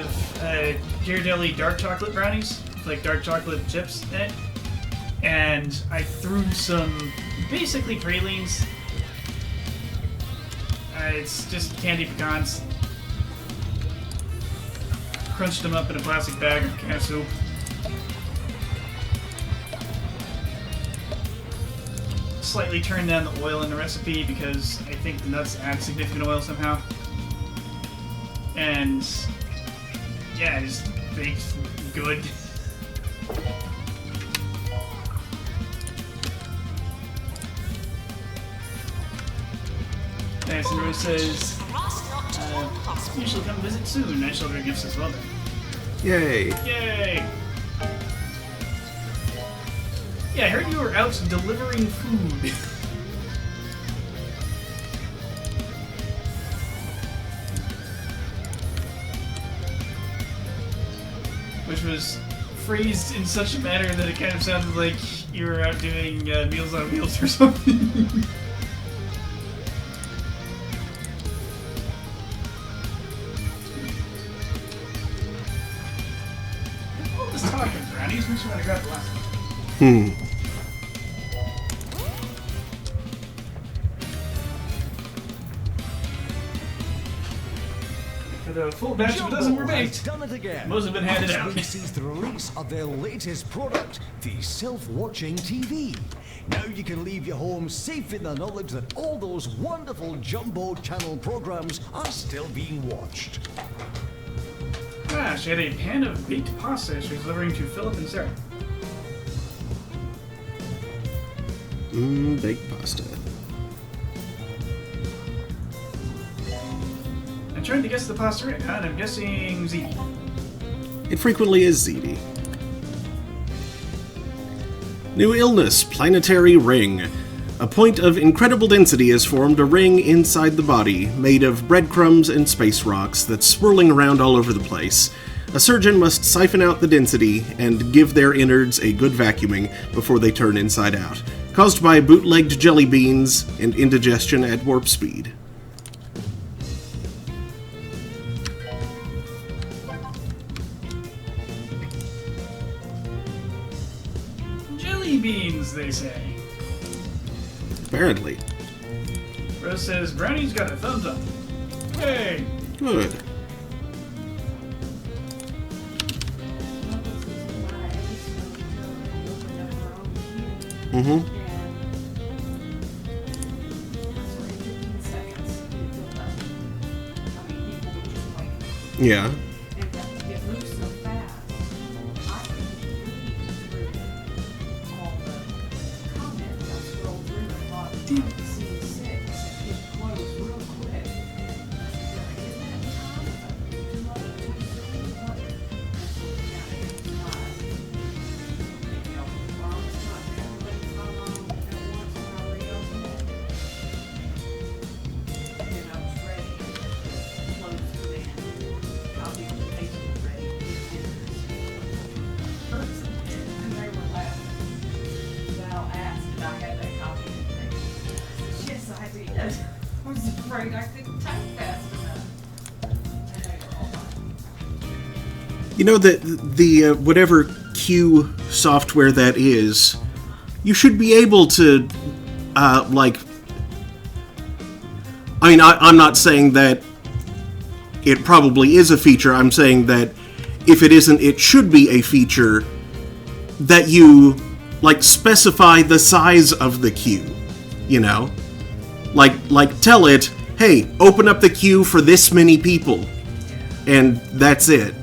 Ghirardelli dark chocolate brownies, with, like dark chocolate chips in it, and I threw some basically pralines. It's just candy pecans. Crunched them up in a plastic bag of canned soup. Slightly turned down the oil in the recipe because I think the nuts add significant oil somehow. And yeah, just baked good. Madison Rose says, you shall come visit soon. I shall bring gifts as well then. Yay! Yay! Yeah, I heard you were out delivering food. Which was phrased in such a manner that it kind of sounded like you were out doing Meals on Wheels or something. All this talking, brownies. Makes me want to grab the last one. The full batch of a dozen were baked. Done it again. Most have been handed This out. week sees the release of their latest product, the self-watching TV. Now you can leave your home safe in the knowledge that all those wonderful Jumbo Channel programs are still being watched. Ah, she had a pan of baked pasta she was delivering to Philip and Sarah. Baked pasta. I'm trying to guess the pasta right now, and I'm guessing ziti. It frequently is ziti. New illness, planetary ring. A point of incredible density has formed a ring inside the body, made of breadcrumbs and space rocks that's swirling around all over the place. A surgeon must siphon out the density and give their innards a good vacuuming before they turn inside out. caused by bootlegged jelly beans and indigestion at warp speed. Jelly beans, they say. Apparently. Rose says, Brownie's got a thumbs up. Hey! Good. Mm-hmm. Yeah. It moves so fast. I can read through all the comments. I scrolled through and thought, damn, scene 6, it closed real quick. Isn't that time? Too much, too soon? What? It's not. You know, well, it's not everybody come on at once when I reopen it. And I was ready to close the van. I'll be basically ready to get and they were laughing. Val asked if I had that copy of the thing. I said, yes, I did. I was afraid I couldn't type fast enough. And they were all like, You know that the whatever Q software that is, you should be able to, like. I mean, I'm not saying that it probably is a feature. I'm saying that if it isn't, it should be a feature that you, like, specify the size of the queue, you know? Like tell it, hey, open up the queue for this many people, and that's it.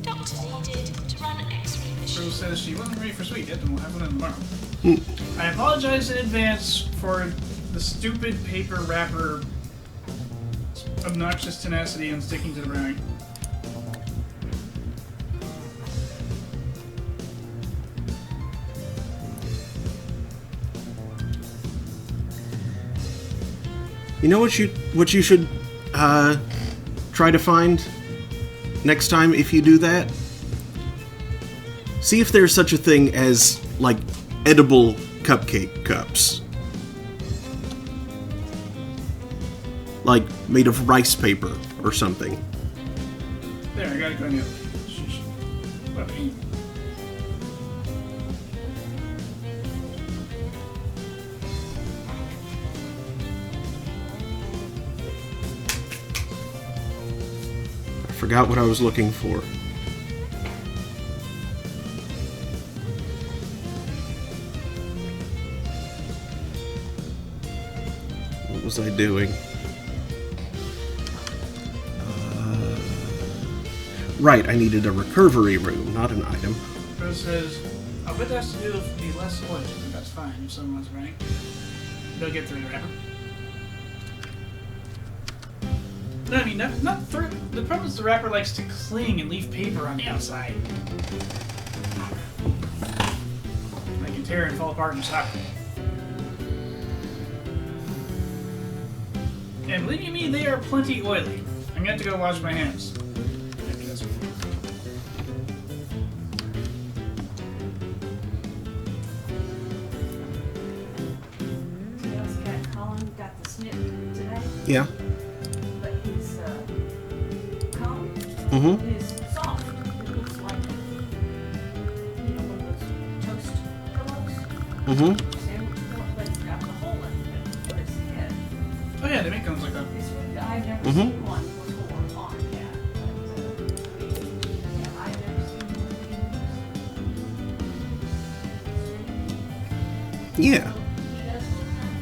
Doctor needed to run an X-ray mission. Rose says she wasn't ready for sweet yet, and we'll have one tomorrow. I apologize in advance for the stupid paper wrapper obnoxious tenacity and sticking to the brownie. You know what you should try to find next time if you do that? See if there's such a thing as, like, edible cupcake cups. Like, made of rice paper or something. There, I got it going now. Let me. I forgot what I was looking for. What was I doing? Right, I needed a recovery room, not an item. Rose says, I'll bet that has to do with the less spoilers, but that's fine if someone's running. They'll get through the wrapper. No, I mean, not through. The problem is the wrapper likes to cling and leave paper on the outside. They can tear and fall apart and stop. And believe you me, they are plenty oily. I'm gonna have to go wash my hands. Maybe that's what- Dale's cat Colin got the snip today, Yeah. but he's Colin Mm-hmm. It is soft. It looks like, you know, one of those toast pillows. Mm-hmm. Sandwich pillow, but it's got the hole in it for its head. Oh yeah, they make ones like that. It's really, I've never Mhm. seen one before on a cat. But, yeah, I've never seen one Yeah. used. He does look nice.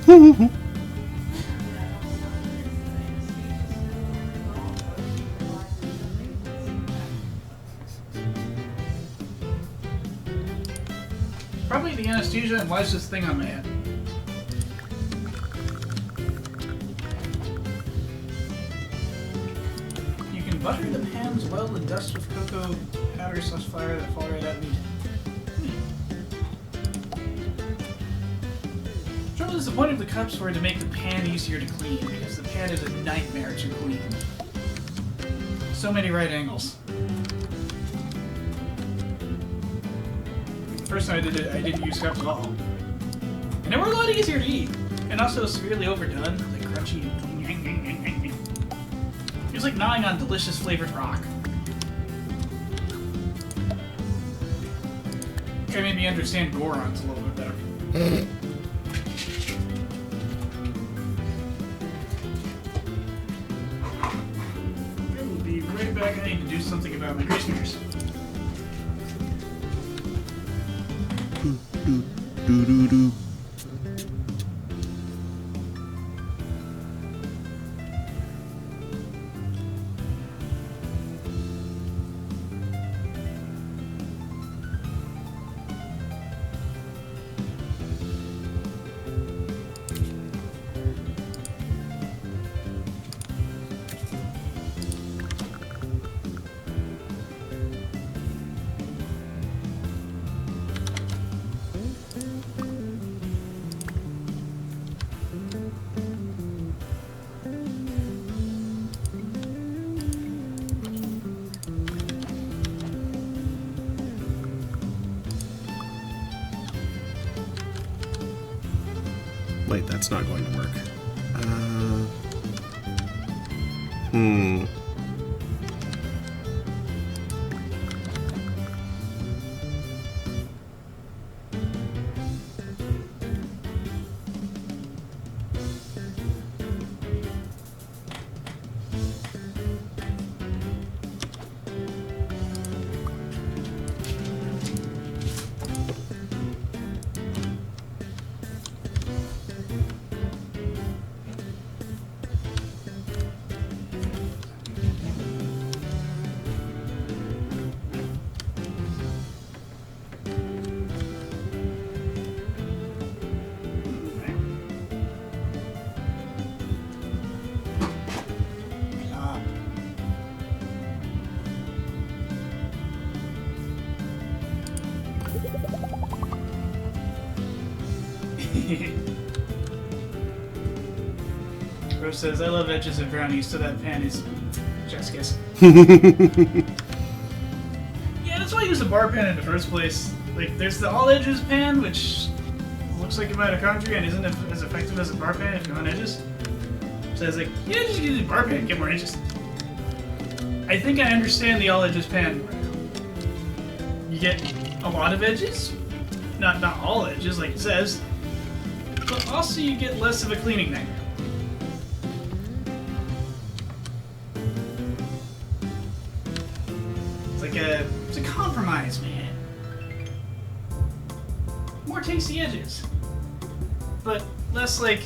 Mm-hmm. Probably the anesthesia and why is this thing on my head? You can butter the pans well and dust with cocoa powder / flour that fall right out meat. Trouble is the point of the cups were to make the pan easier to clean because the pan is a nightmare to clean. So many right angles. The first time I did it, I didn't use cups at all. And they were a lot easier to eat. And also severely overdone, like crunchy. It was like gnawing on delicious flavored rock. Okay, made me understand Gorons a little bit better. I will be right back. I need to do something about my grease fingers. Do-do-do. Wait, that's not going to work. Hmm. Rose says, I love edges of brownies, so that pan is just kiss. Yeah, that's why I use a bar pan in the first place. Like, there's the all edges pan, which looks like a mitochondria and isn't as effective as a bar pan if you're on edges. So I was like, yeah, just use a bar pan, get more edges. I think I understand the all edges pan. You get a lot of edges, not all edges like it says, but also you get less of a cleaning nightmare. It's a compromise, man. More tasty edges, but less like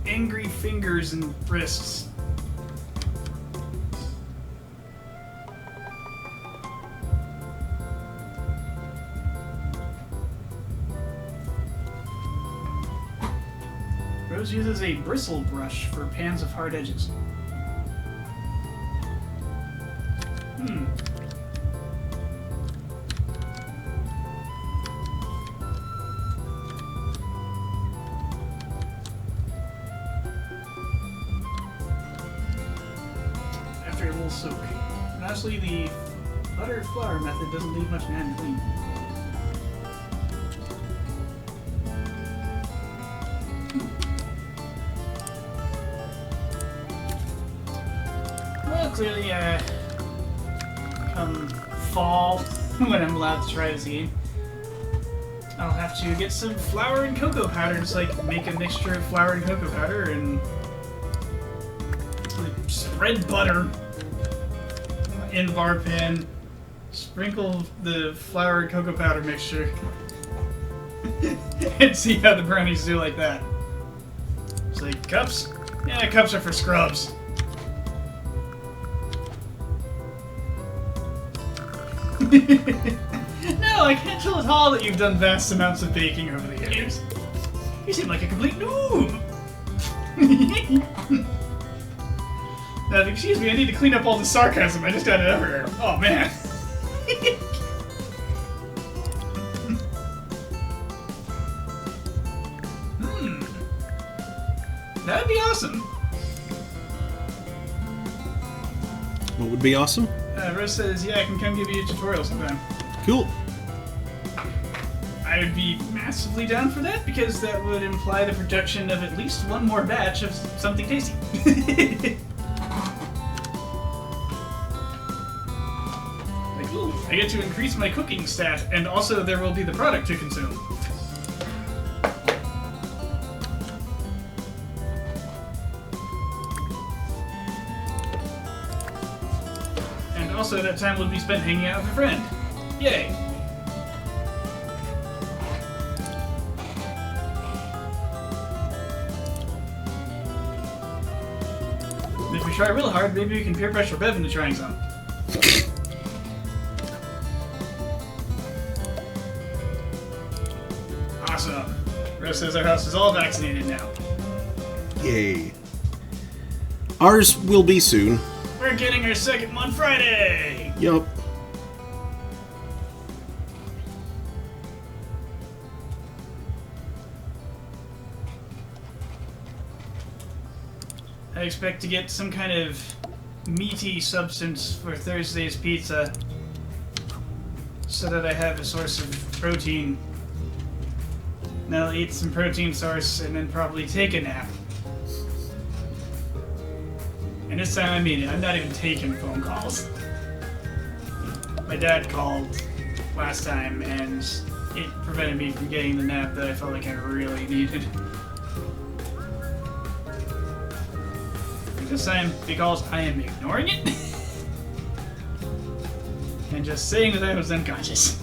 angry fingers and wrists. Rose uses a bristle brush for pans of hard edges. After a little soak. And honestly, the butter flour method doesn't leave much behind to clean. Well, clearly, come fall, when I'm allowed to try this game, I'll have to get some flour and cocoa powder, just like make a mixture of flour and cocoa powder, and like, spread butter in the bar pan, sprinkle the flour and cocoa powder mixture, and see how the brownies do like that. It's like, cups? Yeah, cups are for scrubs. No, I can't tell at all that you've done vast amounts of baking over the years. You seem like a complete noob. Now, excuse me, I need to clean up all the sarcasm. I just got it everywhere. Oh, man. That'd be awesome. What would be awesome? Rose says, yeah, I can come give you a tutorial sometime. Cool. I would be massively down for that, because that would imply the production of at least one more batch of something tasty. Like, ooh, I get to increase my cooking stat, and also there will be the product to consume. And also that time will be spent hanging out with a friend. Yay! If we try real hard, maybe we can peer pressure Bev into trying some. Awesome. Rose says our house is all vaccinated now. Yay. Ours will be soon. We're getting our second one Friday! Yup. I expect to get some kind of meaty substance for Thursday's pizza so that I have a source of protein. Then I'll eat some protein source and then probably take a nap. And this time I mean it, I'm not even taking phone calls. My dad called last time and it prevented me from getting the nap that I felt like I really needed. This time, because I am ignoring it and just saying that I was unconscious.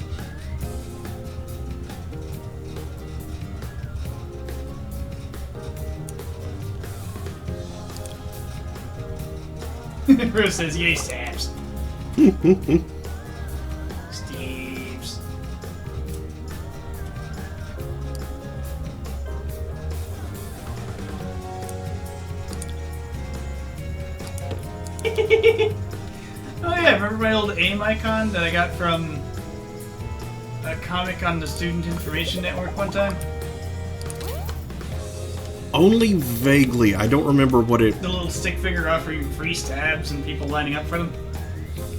Bruce says, yay, stabs. Steves. Oh yeah, remember my old AIM icon that I got from a comic on the Student Information Network one time? Only vaguely. I don't remember what it... The little stick figure offering free stabs and people lining up for them?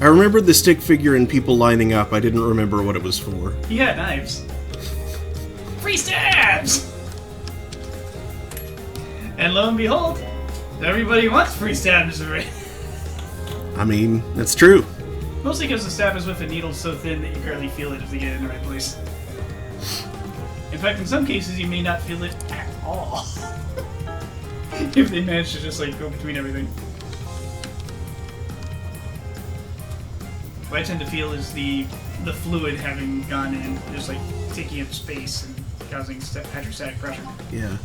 I remember the stick figure and people lining up. I didn't remember what it was for. He had knives. Free stabs! And lo and behold, everybody wants free stabs already. I mean, that's true. Mostly because the stab is with a needle so thin that you barely feel it if they get it in the right place. In fact, in some cases, you may not feel it at all. If they manage to just, like, go between everything. What I tend to feel is the fluid having gone in, just, like, taking up space and causing hydrostatic pressure. Yeah.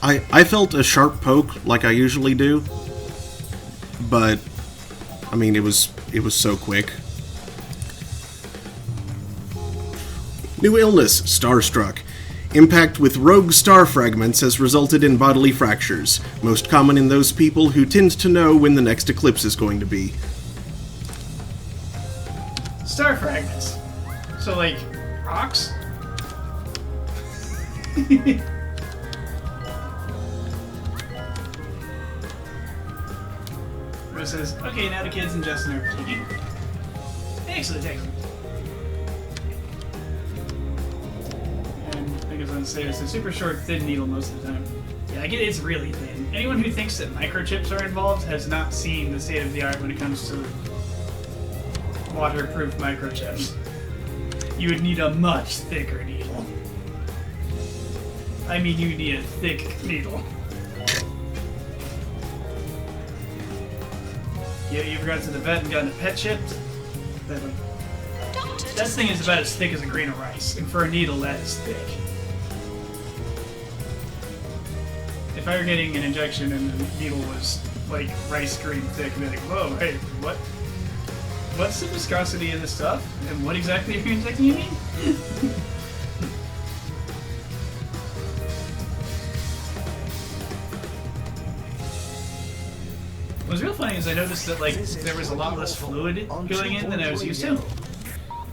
I felt a sharp poke like I usually do, but I mean it was so quick. New illness, Starstruck. Impact with rogue star fragments has resulted in bodily fractures, most common in those people who tend to know when the next eclipse is going to be. Star fragments. So, like, rocks? Rose says, okay, now the kids and Justin are peeking. Excellent, excellent. And I think I was going to say it's a super short, thin needle most of the time. Yeah, I get it's really thin. anyone who thinks that microchips are involved has not seen the state of the art when it comes to waterproof microchips. You would need a much thicker needle. I mean, you need a thick needle. Yeah, you ever gone to the vet and gotten a pet chipped? That thing is about as thick as a grain of rice, and for a needle, that is thick. If I were getting an injection and the needle was like rice grain thick, I'd be like, whoa, hey, what? What's the viscosity of this stuff? And what exactly are you injecting me? What's real funny is I noticed that like there was a lot less fluid going in than I was used to.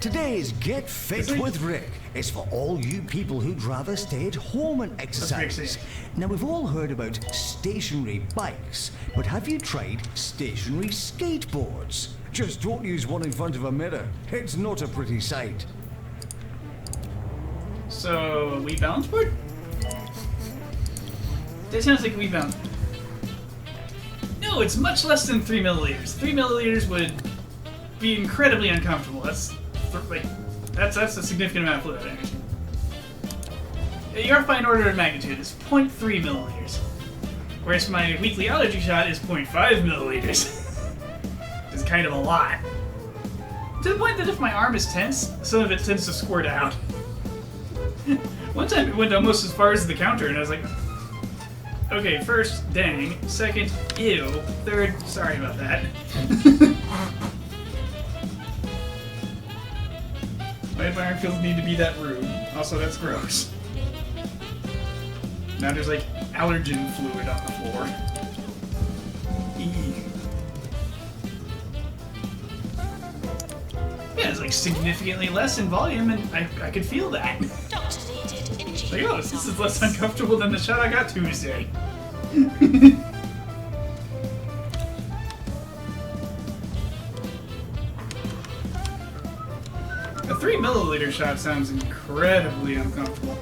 Today's Get Fit with Rick is for all you people who'd rather stay at home and exercise. Now, we've all heard about stationary bikes, but have you tried stationary skateboards? Just don't use one in front of a mirror. It's not a pretty sight. So, a Wii balance board? That sounds like a Wii balance board. No, it's much less than 3 milliliters. 3 milliliters would be incredibly uncomfortable. That's a significant amount of fluid energy. Your fine order of magnitude is 0.3 milliliters, whereas my weekly allergy shot is 0.5 milliliters. It's kind of a lot. To the point that if my arm is tense, some of it tends to squirt out. One time it went almost as far as the counter, and I was like, okay, first, dang. Second, ew. Third, sorry about that. Why do my arm feels need to be that rude? Also, that's gross. Now there's like allergen fluid on the floor. Eee. Yeah, it's like significantly less in volume, and I could feel that. Like, oh, this is less uncomfortable than the shot I got Tuesday. A 3 milliliter shot sounds incredibly uncomfortable.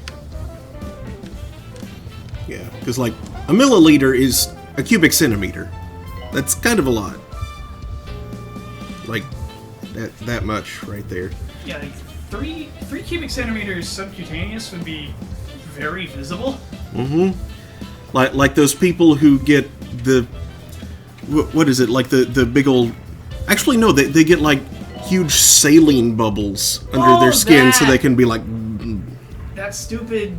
Yeah, because like a milliliter is a cubic centimeter. That's kind of a lot. Like that much right there. Yeah, like 3 cubic centimeters subcutaneous would be very visible. Mm-hmm. Like those people who get the what is it? Like the big old. Actually, no. They get like huge saline bubbles under their skin, so they can be like. That stupid.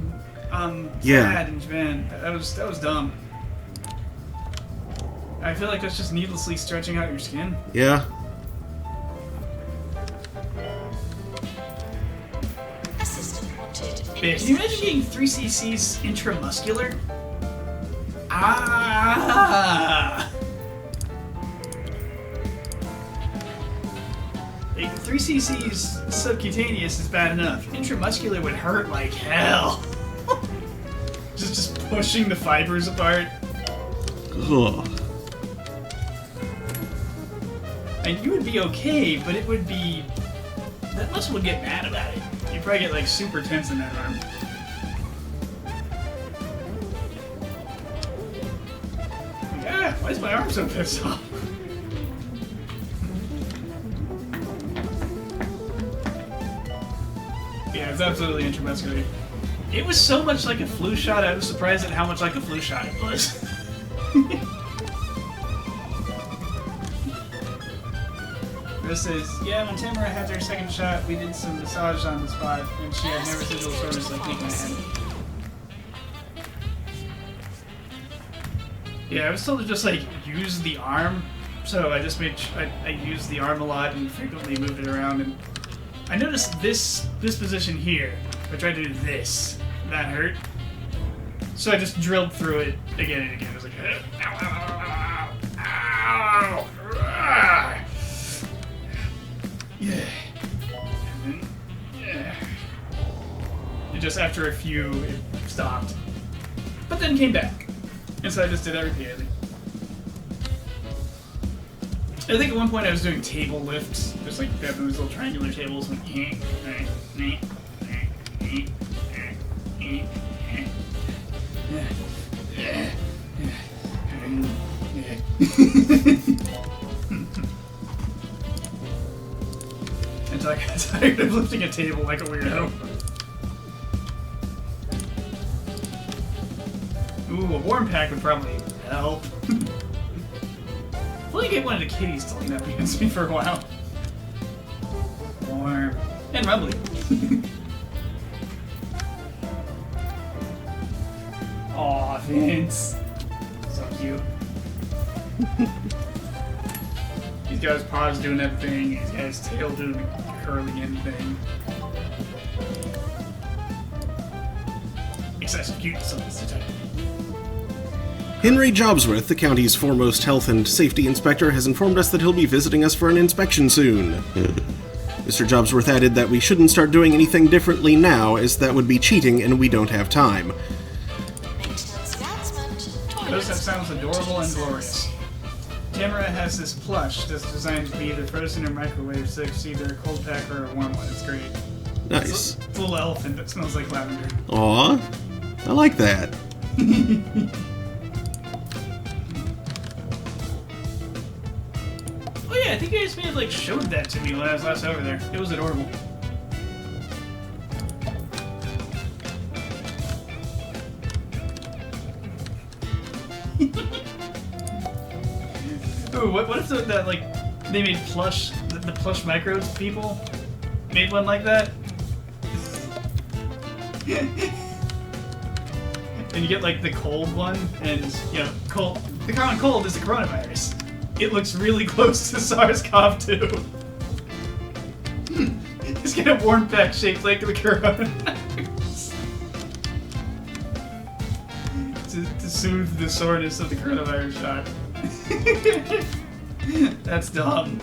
Yeah. Ad in Japan. That was dumb. I feel like that's just needlessly stretching out your skin. Yeah. Yeah, can you imagine getting 3 cc's intramuscular? Ah! Like, 3 cc's subcutaneous is bad enough. Intramuscular would hurt like hell. just pushing the fibers apart. Ugh. And you would be okay, but it would be... That muscle would get mad about it. You'd probably get, like, super tense in that arm. Yeah, why is my arm so pissed off? Yeah, it's absolutely intramuscular. It was so much like a flu shot, I was surprised at how much like a flu shot it was. This says, yeah, when Tamara had her second shot, we did some massage on the spot, and she had no residual soreness like week and a half. Yeah, I was told to just, like, use the arm, so I just made I used the arm a lot and frequently moved it around, and I noticed this position here. I tried to do this. That hurt. So I just drilled through it again and again. I was like, ow, ow, ow, ow, ow. Yeah. And then, yeah. And just after a few, it stopped. But then came back. And so I just did that repeatedly. I think at one point I was doing table lifts, just like grabbing those little triangular tables and I'm tired of lifting a table like a weirdo. Ooh, a warm pack would probably help. I feel like I wanted a kitties to lean up against me for a while. Warm. And rumbly. Aw, Vince. So cute. He's got his paws doing that thing, he's got his tail doing the curling in thing. Excessive cuteness on this detective. Henry Jobsworth, the county's foremost health and safety inspector, has informed us that he'll be visiting us for an inspection soon. Mr. Jobsworth added that we shouldn't start doing anything differently now, as that would be cheating and we don't have time. Those that sounds adorable and glorious. Tamara has this plush that's designed to be either frozen or microwaved, so it's either a cold pack or a warm one. It's great. Nice. It's a little elephant that smells like lavender. Aw, I like that. Oh yeah, I think you guys may have like showed that to me when I was last over there. It was adorable. Ooh, what if that like they made plush the plush micros people made one like that? And you get like the cold one, and you know, cold. The common cold is the coronavirus. It looks really close to SARS-CoV-2. It's got a warm pack shaped like the coronavirus. to soothe the soreness of the coronavirus shot. That's dumb.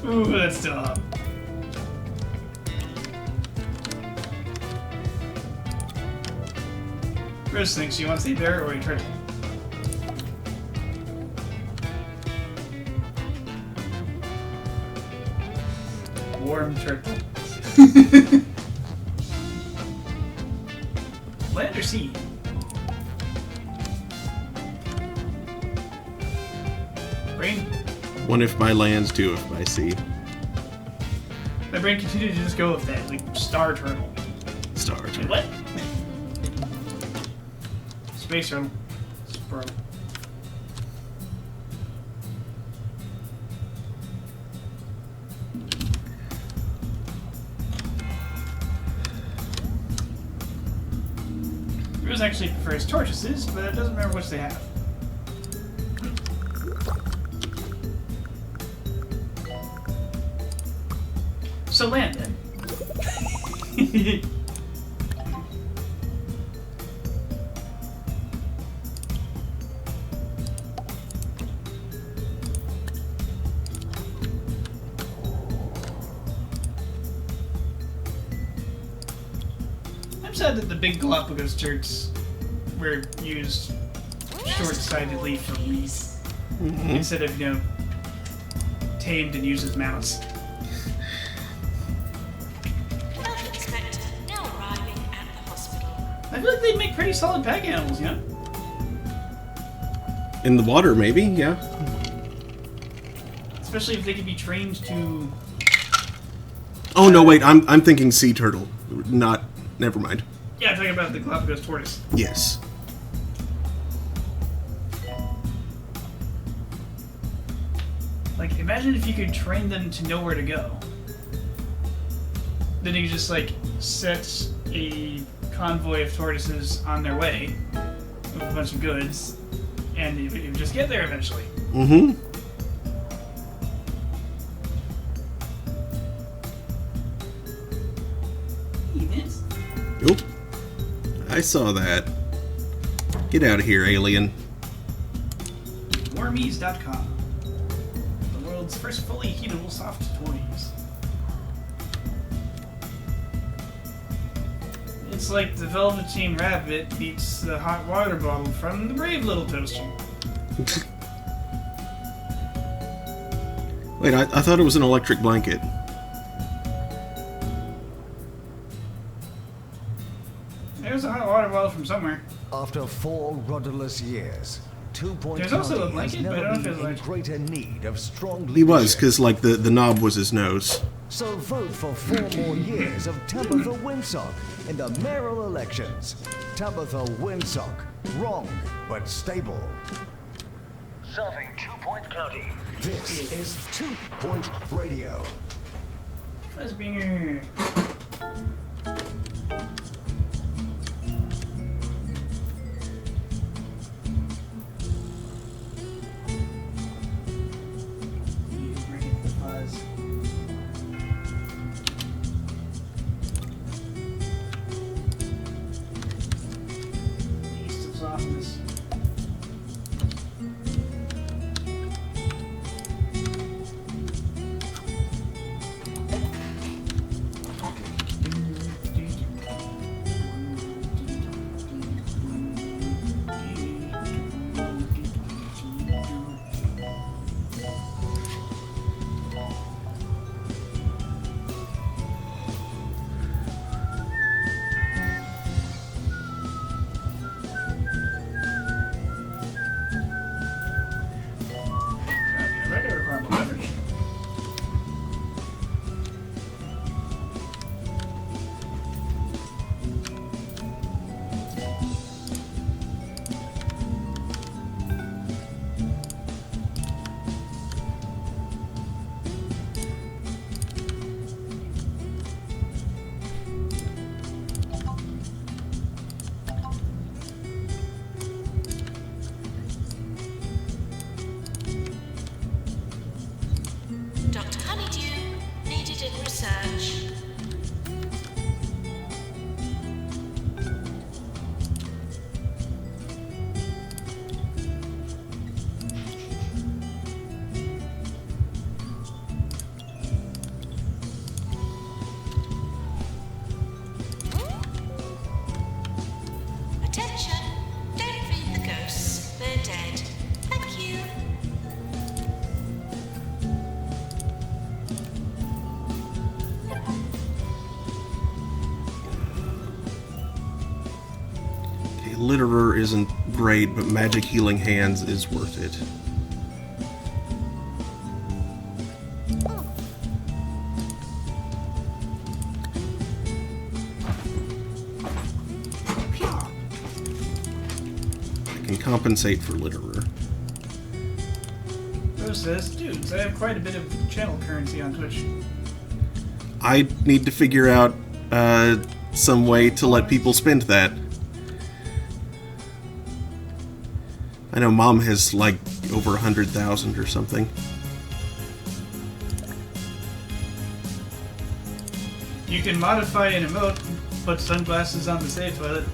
Ooh, that's dumb. First thing, so you want to stay there or you try to... Warm turtle. Land or sea? Brain? One if by land, two if by sea. My brain continued to just go with that, like star turtle. Star Wait, turtle. what? Space turtle. Squirrel. Bruce actually prefers tortoises, but it doesn't remember which they have. So land then. I'm sad that the big Galapagos turds were used short-sightedly for meat instead of, you know, tamed and used as mounts. Inspector now arriving at the hospital. I feel like they'd make pretty solid pack animals, you know? In the water, maybe, yeah. Especially if they could be trained to... Oh no, wait, I'm thinking sea turtle. Not, never mind. Yeah, I'm talking about the Galapagos tortoise. Yes. Like, imagine if you could train them to know where to go. Then you could just, like, set a convoy of tortoises on their way with a bunch of goods, and you would just get there eventually. Mm-hmm. Events? Oop. I saw that. Get out of here, alien. Wormies.com. The world's first fully heatable soft toys. It's like the Velveteen Rabbit beats the hot water bottle from the Brave Little Toaster. Wait, I thought it was an electric blanket. There's a hot water bottle from somewhere. After 4 rudderless years, Two Point There's also a County has blanket, but I never don't know if been it's in like- greater need of strong leadership. He was, because, like, the knob was his nose. So vote for 4 more years of Tabitha Windsock in the mayoral elections. Tabitha Windsock. Wrong, but stable. Serving 2 Point County. This is 2 Point Radio. Fuzzbinger. The fuzz. East of softness. Regular caramel beverage. Dr. Honeydew needed in research. Attention! Don't feed the ghosts. They're dead. Thank you. Okay, Litterer isn't great, but Magic Healing Hands is worth it. I can compensate for Litterer. Rose says, dudes, I have quite a bit of channel currency on Twitch. I need to figure out some way to let people spend that. I know Mom has like over 100,000 or something. You can modify an emote, put sunglasses on the safe toilet.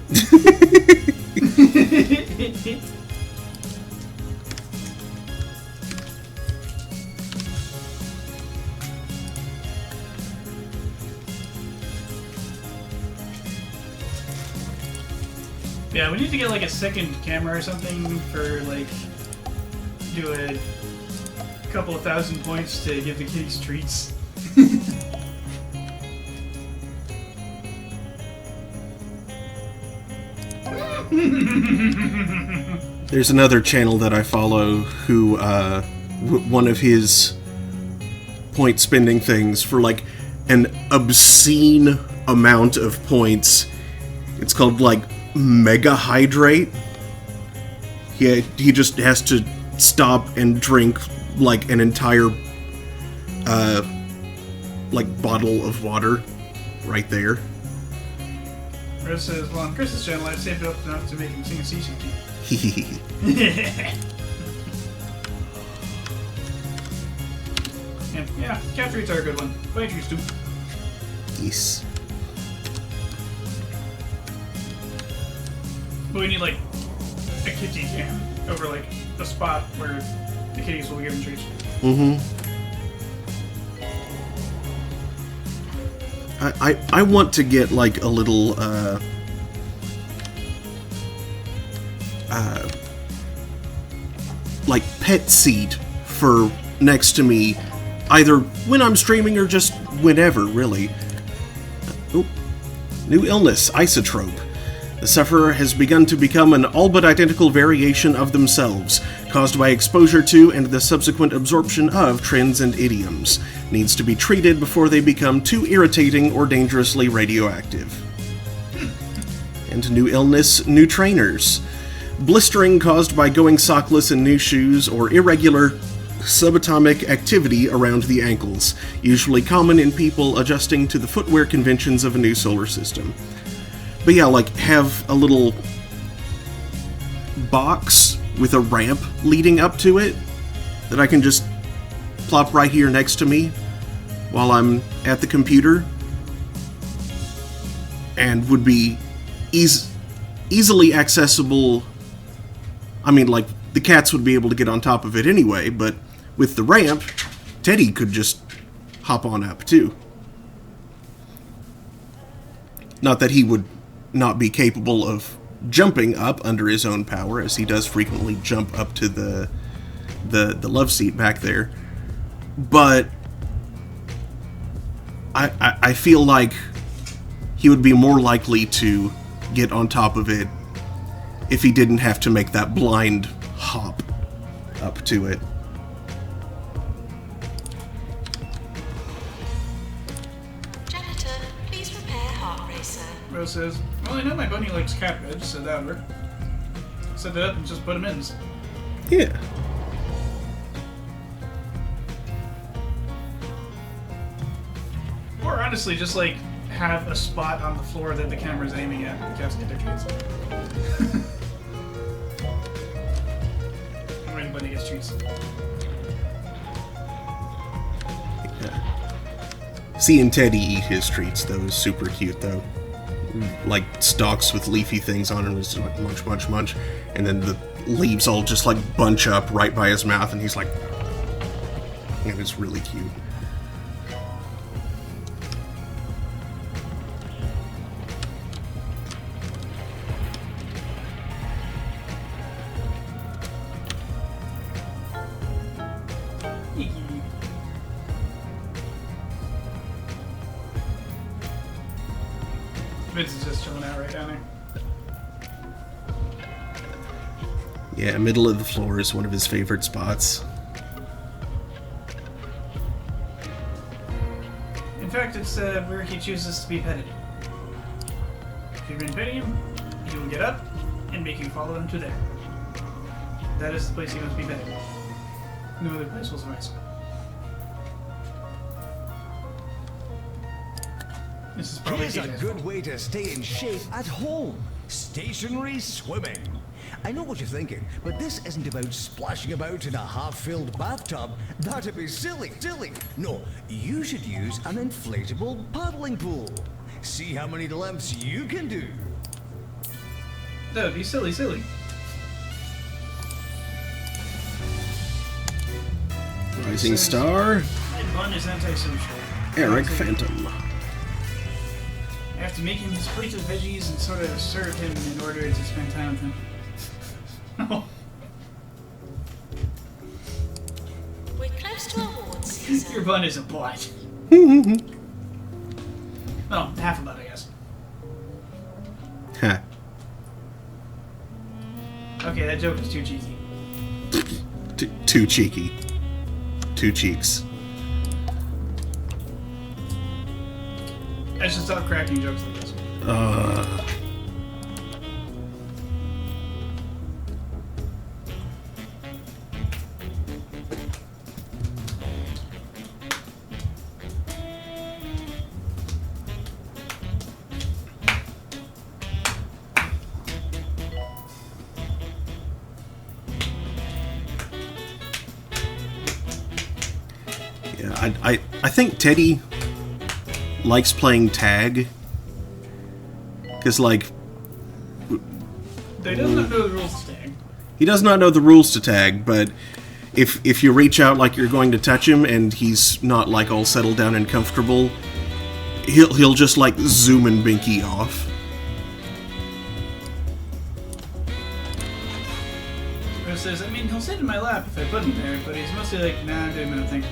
Yeah, we need to get like a second camera or something for like do a couple of thousand points to give the kitties treats. There's another channel that I follow who, one of his point spending things for like an obscene amount of points. It's called like Mega Hydrate. He just has to stop and drink like an entire, like bottle of water right there. Rose says, well, on Chris's channel, I've saved up enough to make him sing a sea shanty. And yeah, cat treats are a good one. Bunny treats too. Yes. But we need like a kitty cam over like a spot where the kitties will be given treats. I want to get like a little like pet seat for next to me, either when I'm streaming or just whenever, really. Oh, new illness, isotrope. The sufferer has begun to become an all but identical variation of themselves, caused by exposure to and the subsequent absorption of trends and idioms. Needs to be treated before they become too irritating or dangerously radioactive. And new illness, new trainers. Blistering caused by going sockless in new shoes or irregular subatomic activity around the ankles, usually common in people adjusting to the footwear conventions of a new solar system. But yeah, like, have a little box with a ramp leading up to it that I can just plop right here next to me while I'm at the computer, and would be easily accessible. I mean, like, the cats would be able to get on top of it anyway, but with the ramp, Teddy could just hop on up too. Not that he would not be capable of jumping up under his own power, as he does frequently jump up to the love seat back there. But I feel like he would be more likely to get on top of it if he didn't have to make that blind hop up to it. Janitor, please prepare heart racer. Rose says, well, I know my bunny likes cabbage, said Albert. Set it up and just put him in. Yeah. Or honestly, just like have a spot on the floor that the camera's aiming at and the cats get their treats. Or anybody gets treats. Seeing Teddy eat his treats, though, is super cute, though. Like, stalks with leafy things on him, is like munch, munch, munch, and then the leaves all just, like, bunch up right by his mouth, and he's like... And it's really cute. Vince is just chilling out right down there. Yeah, middle of the floor is one of his favorite spots. In fact, it's where he chooses to be petted. If you've been petting him, he will get up and make you follow him to there. That is the place he must be petted. No other place will suffice. This is probably Here's a good way to stay in shape at home. Stationary swimming. I know what you're thinking, but this isn't about splashing about in a half-filled bathtub. That'd be silly. No, you should use an inflatable paddling pool. See how many lengths you can do. That would be silly. Rising star, My bun is antisocial. Eric Phantom. I have to make him his plate of veggies and sort of serve him in order to spend time with him. We're close to awards season. Your bun isn't blind. Oh, half a bun, I guess. Ha. Okay, that joke is too cheesy. Too cheeky. Two cheeks. I should stop cracking jokes like this. Yeah, I think Teddy likes playing tag. Because, like... They does not know the rules to tag. He does not know the rules to tag, but if you reach out like you're going to touch him and he's not, like, all settled down and comfortable, he'll just, like, zoom and binky off. It says, I mean, he'll sit in my lap if I put him there, but he's mostly like, nah, I'm doing nothing.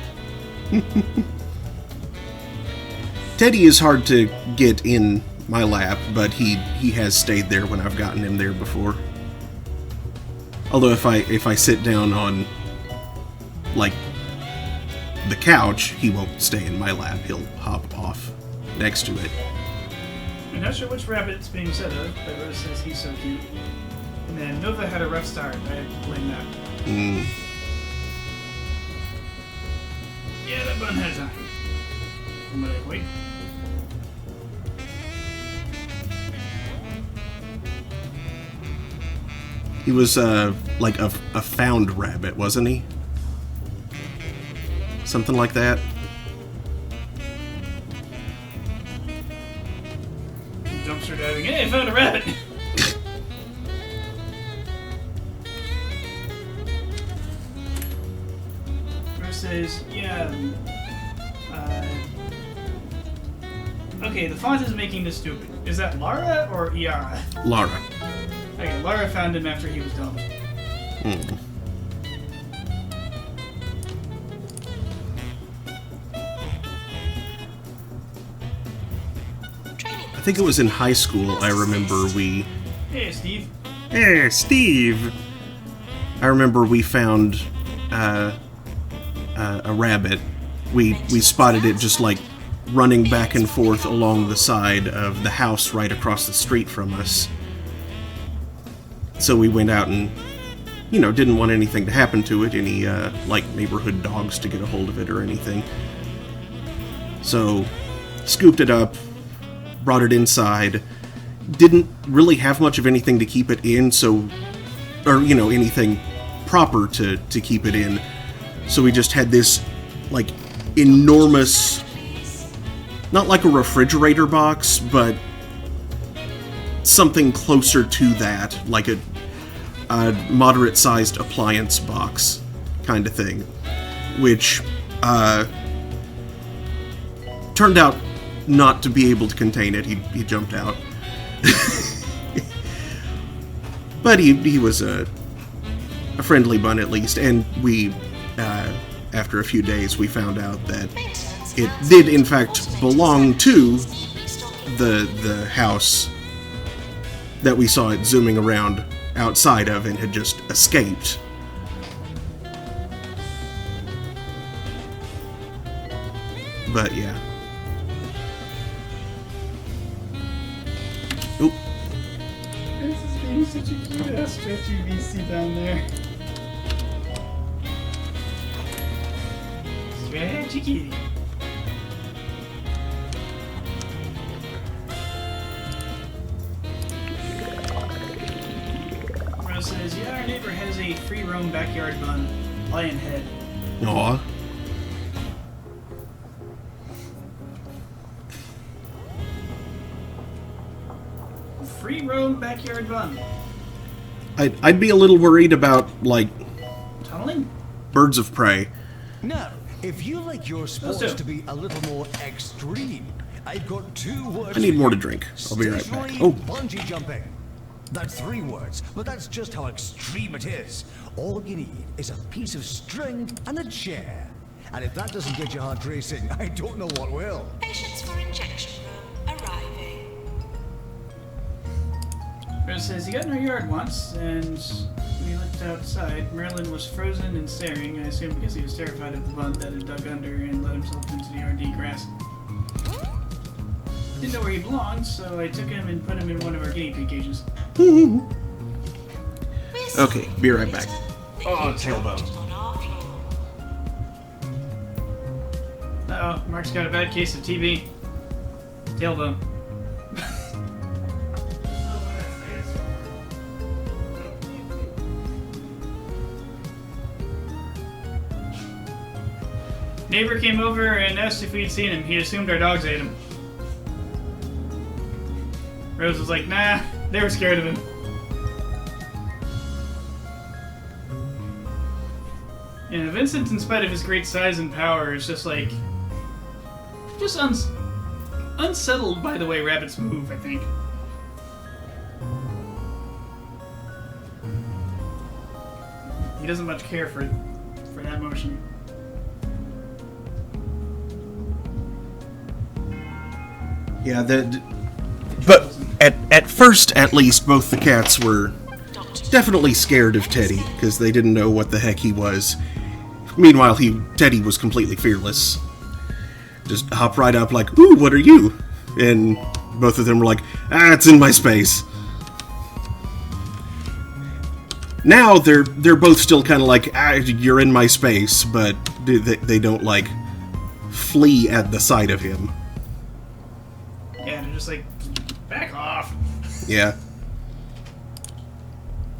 Teddy is hard to get in my lap, but he has stayed there when I've gotten him there before. Although if I sit down on, like, the couch, he won't stay in my lap. He'll hop off next to it. I'm not sure which rabbit it's being said of, but Rose says he's so cute. And then Nova had a rough start. I blame that. Yeah, that bun had time. I'm gonna wait. He was, like a found rabbit, wasn't he? Something like that. Dumpster diving. Hey, I found a rabbit! Rose says, yeah, okay, the font is making this stupid. Is that Lara or Iara? Lara. Okay, Lara found him after he was dumb. I think it was in high school, I remember we... Hey, Steve. Hey, Steve! I remember we found a rabbit. We spotted it just like running back and forth along the side of the house right across the street from us. So we went out and, you know, didn't want anything to happen to it, any, like, neighborhood dogs to get a hold of it or anything. So, scooped it up, brought it inside, didn't really have much of anything to keep it in, so, or, you know, anything proper to keep it in. So we just had this, like, enormous, not like a refrigerator box, but something closer to that, like a moderate-sized appliance box kind of thing, which turned out not to be able to contain it. He jumped out. But he was a friendly bun at least, and we, after a few days, we found out that it did in fact belong to the house that we saw it zooming around outside of and had just escaped. But yeah. Oop. This is being such a cute ass stretchy VC down there. Stretchy kitty. Rose says, yeah, our neighbor has a free roam backyard bun. Lion head. Aw. Free roam backyard bun. I'd be a little worried about, like, Tunneling? birds of prey. Now, if you like your sports to be a little more extreme, I've got 2 words. I need for more you. to drink. I'll be right back. Stationary Oh, bungee jumping. That's 3 words, but that's just how extreme it is. All you need is a piece of string and a chair. And if that doesn't get your heart racing, I don't know what will. Patients for injection room arriving. Rose says he got in our yard once, and we looked outside. Merlin was frozen and staring, I assume because he was terrified of the bun that had dug under and let himself into the RD grass. Didn't know where he belonged, so I took him and put him in one of our guinea pig cages. okay, be right back. Oh, tailbone. On our floor. Uh-oh, Mark's got a bad case of TB. Tailbone. Neighbor came over and asked if we'd seen him. He assumed our dogs ate him. Rose was like, nah, they were scared of him. Yeah, Vincent, in spite of his great size and power, is just like... just unsettled by the way rabbits move, I think. He doesn't much care for that motion. Yeah, But at first, at least, both the cats were definitely scared of Teddy, because they didn't know what the heck he was. Meanwhile, Teddy was completely fearless. Just hop right up like, "Ooh, what are you?" And both of them were like, "Ah, it's in my space." Now they're both still kind of like, "Ah, you're in my space," but they don't like flee at the sight of him. Yeah, they're just like, back off. Yeah.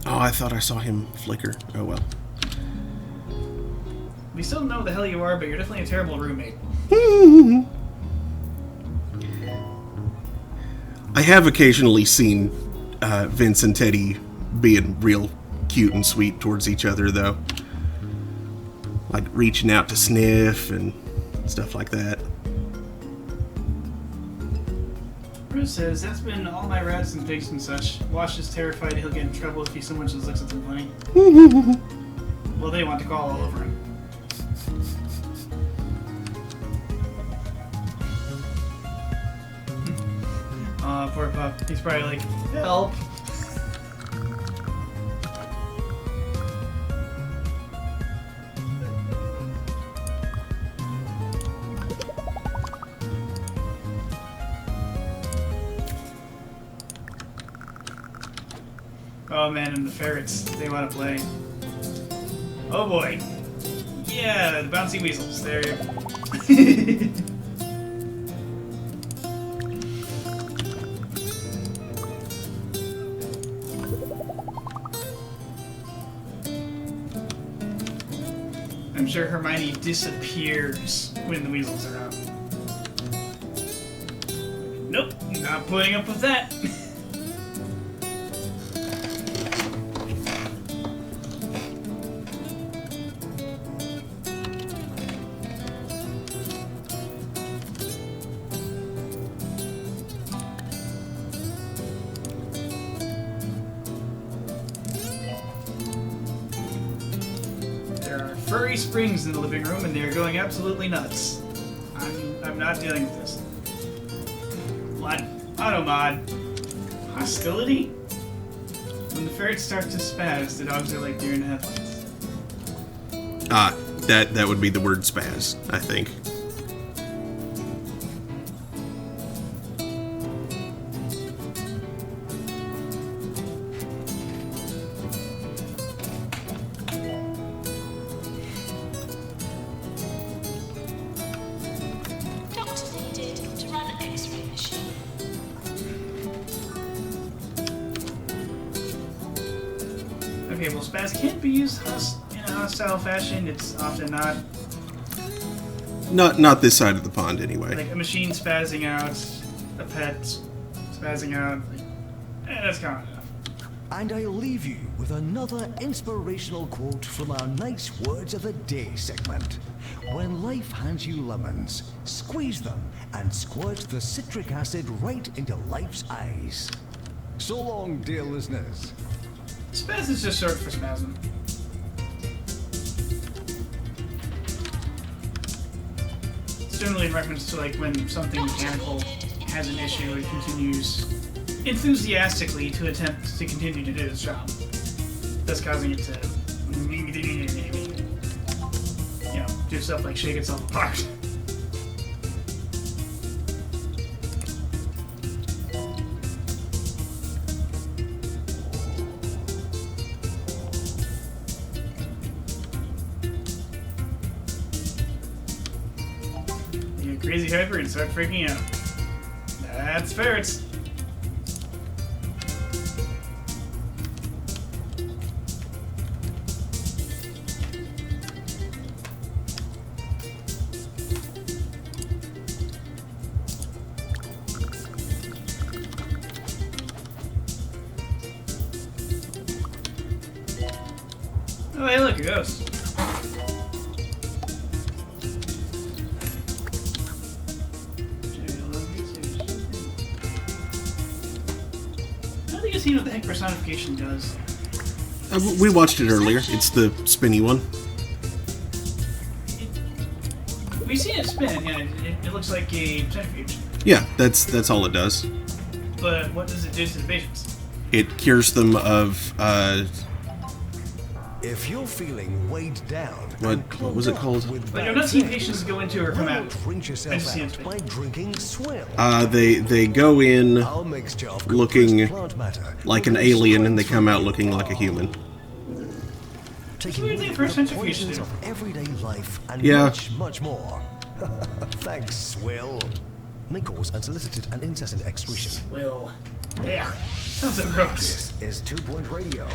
Oh, I thought I saw him flicker. Oh well. We still don't know what the hell you are, but you're definitely a terrible roommate. I have occasionally seen Vince and Teddy being real cute and sweet towards each other, though. Like reaching out to sniff and stuff like that. Bruce says, "That's been all my rats and pigs and such. Wash is terrified he'll get in trouble if someone just looks at them funny." Well, they want to call all over him. Aw, poor pup. He's probably like, "Help." Oh man, and the ferrets, they want to play. Oh boy. Yeah, the bouncy weasels. There you go. I'm sure Hermione disappears when the weasels are out. Nope, not putting up with that. Furry springs in the living room, and they are going absolutely nuts. I'm not dealing with this. Mod, automod, hostility. When the ferrets start to spaz, the dogs are like deer in the headlights. That would be the word spaz, I think. Okay, well, spaz can't be used in a hostile fashion. It's often not. Not this side of the pond, anyway. Like a machine spazzing out, a pet spazzing out. That's common enough. And I leave you with another inspirational quote from our Nice Words of the Day segment. When life hands you lemons, squeeze them and squirt the citric acid right into life's eyes. So long, dear listeners. Spaz is just short for spasm. It's generally in reference to like when something mechanical has an issue, it continues enthusiastically to attempt to continue to do its job, thus causing it to, do stuff like shake itself apart. You get crazy hyper and start freaking out. That's ferrets. Oh, hey, look, a ghost. I don't think I've seen what the heck personification does. We watched it earlier. It's the spinny one. We've seen it spin, yeah. It looks like a centrifuge. Yeah, that's all it does. But what does it do to the patients? It cures them of, If you're feeling weighed down, what was it called? Like, I've not seen patients go into or come why out. not rinse I just yourself see out it. by drinking Swill. They go in Our mixture of looking compressed plant matter like an will alien and they strengthen come out looking like a human. taking weird thing away for a the centrifuge to poisons do. of everyday life and Yeah. much, much more. Thanks, Swill. May cause unsolicited and incessant excretion. Well, yeah. Sounds so gross. This is 2 Point Radio.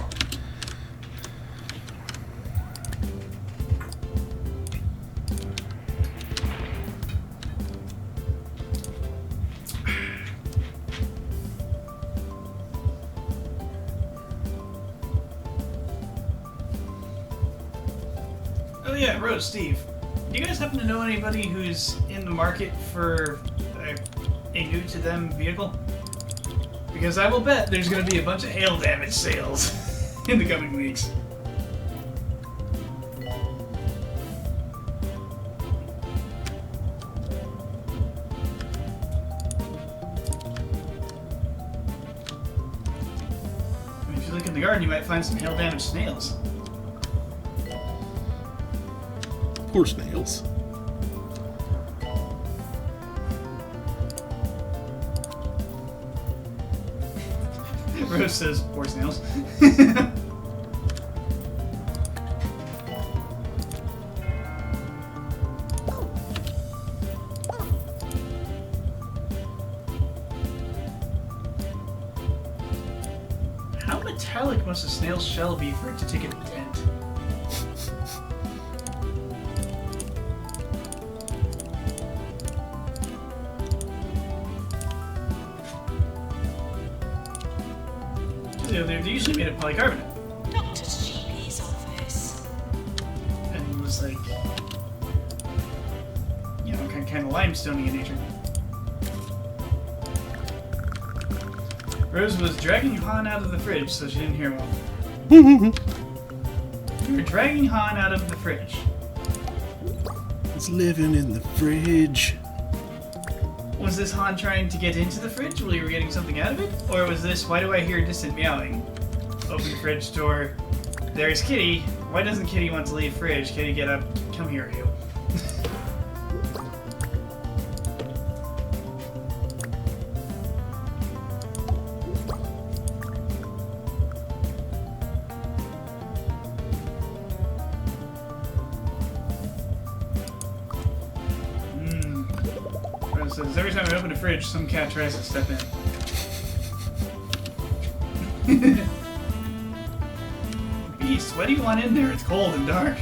Oh yeah, Rose, Steve. Do you guys happen to know anybody who's in the market for a new to them vehicle? Because I will bet there's going to be a bunch of hail damage sales in the coming weeks. I mean, if you look in the garden, you might find some hail damaged snails. Poor snails. Rose says, poor snails. How metallic must a snail's shell be for it to take a dent? They're usually made of polycarbonate. Doctor's GP's office. And it was like, you know, kind of limestoney in nature. Rose was dragging Han out of the fridge, so she didn't hear well. You were dragging Han out of the fridge. It's living in the fridge. Was this Han trying to get into the fridge while you were getting something out of it? Or was this, why do I hear distant meowing? Open the fridge door. There's Kitty. Why doesn't Kitty want to leave fridge? Kitty, get up. Come here, you. Rose says, every time I open a fridge, some cat tries to step in. Beast, why do you want in there? It's cold and dark.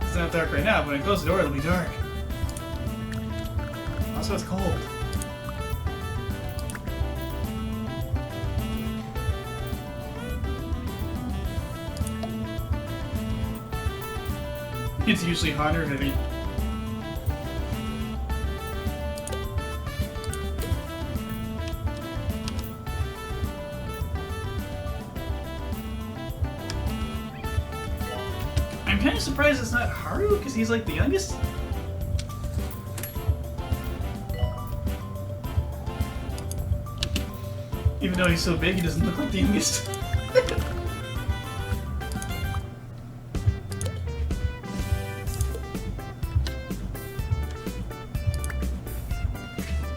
It's not dark right now, but when I close the door, it'll be dark. Also, it's cold. It's usually hotter than me. I'm kind of surprised it's not Haru, because he's like the youngest. Even though he's so big, he doesn't look like the youngest.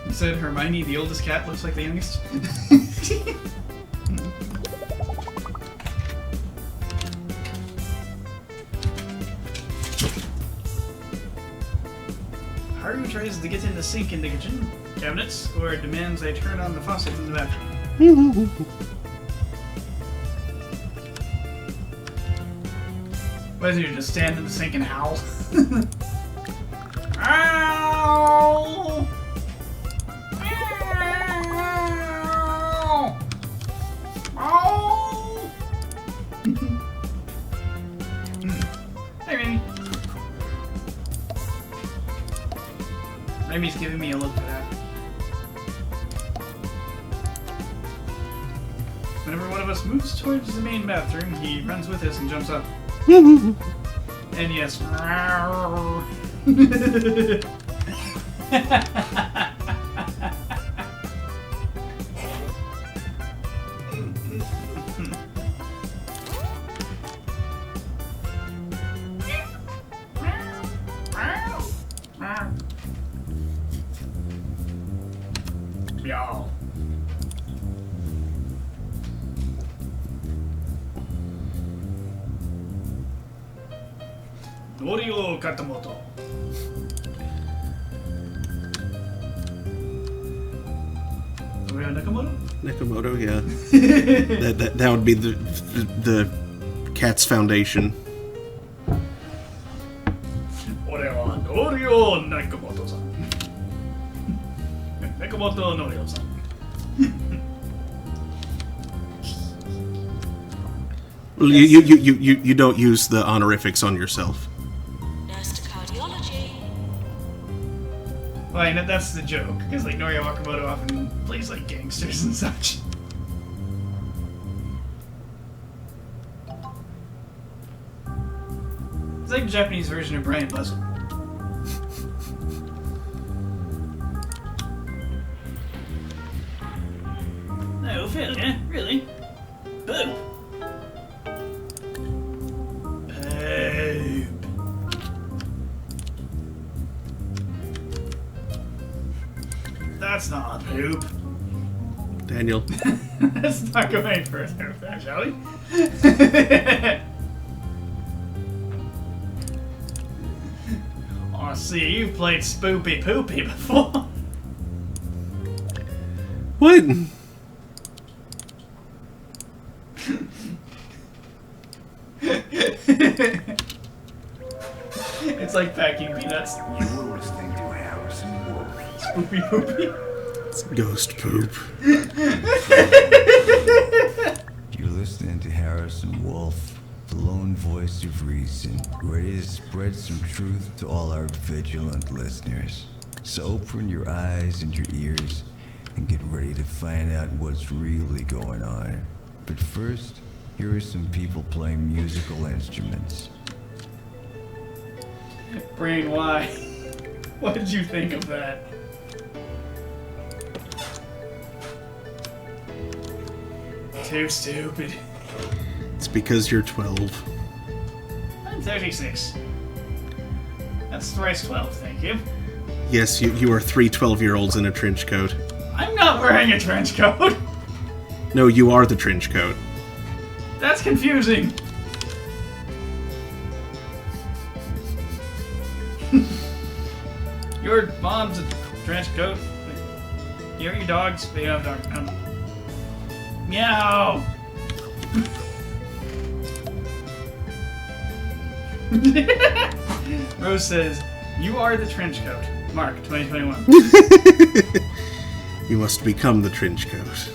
You said Hermione, the oldest cat, looks like the youngest? Haru tries to get in the sink in the kitchen cabinets, or demands I turn on the faucet in the bathroom. Why doesn't he just stand in the sink and howl? Ow! Ow! Ow! Hey, Remy. Remy's giving me a look for that. Whenever one of us moves towards the main bathroom, he runs with us and jumps up. And yes. Meow. Norio Katamoto. Norio Nakamoto? Nakamoto, yeah. that would be the Cat's Foundation. Norio Nakamoto-san. Nakamoto Norio-san. Well, you don't use the honorifics on yourself. Nurse to cardiology. Well, that's the joke, because like Norio Nakamoto often plays like gangsters and such. It's like the Japanese version of Brian Buzzard. No failure, really? Boop. Boop. That's not poop. Daniel. Let's not go any further with that, shall we? Oh, see, you've played Spoopy Poopy before. What? It's like packing peanuts. You're listening to Harrison Wolf. Spoopy Poopy. It's ghost poop. You're listening to Harrison Wolf, the lone voice of reason, ready to spread some truth to all our vigilant listeners. So open your eyes and your ears and get ready to find out what's really going on. But first, here are some people playing musical instruments. Brain, why? What did you think of that? Too stupid. It's because you're 12. I'm 36. That's thrice 12, thank you. Yes, you are three 12-year-olds in a trench coat. I'm not wearing a trench coat. No, you are the trench coat. That's confusing. Your mom's a trench coat. Your dogs, they have dog. Meow. Rose says, "You are the trench coat." Mark, 2021. You must become the trench coat.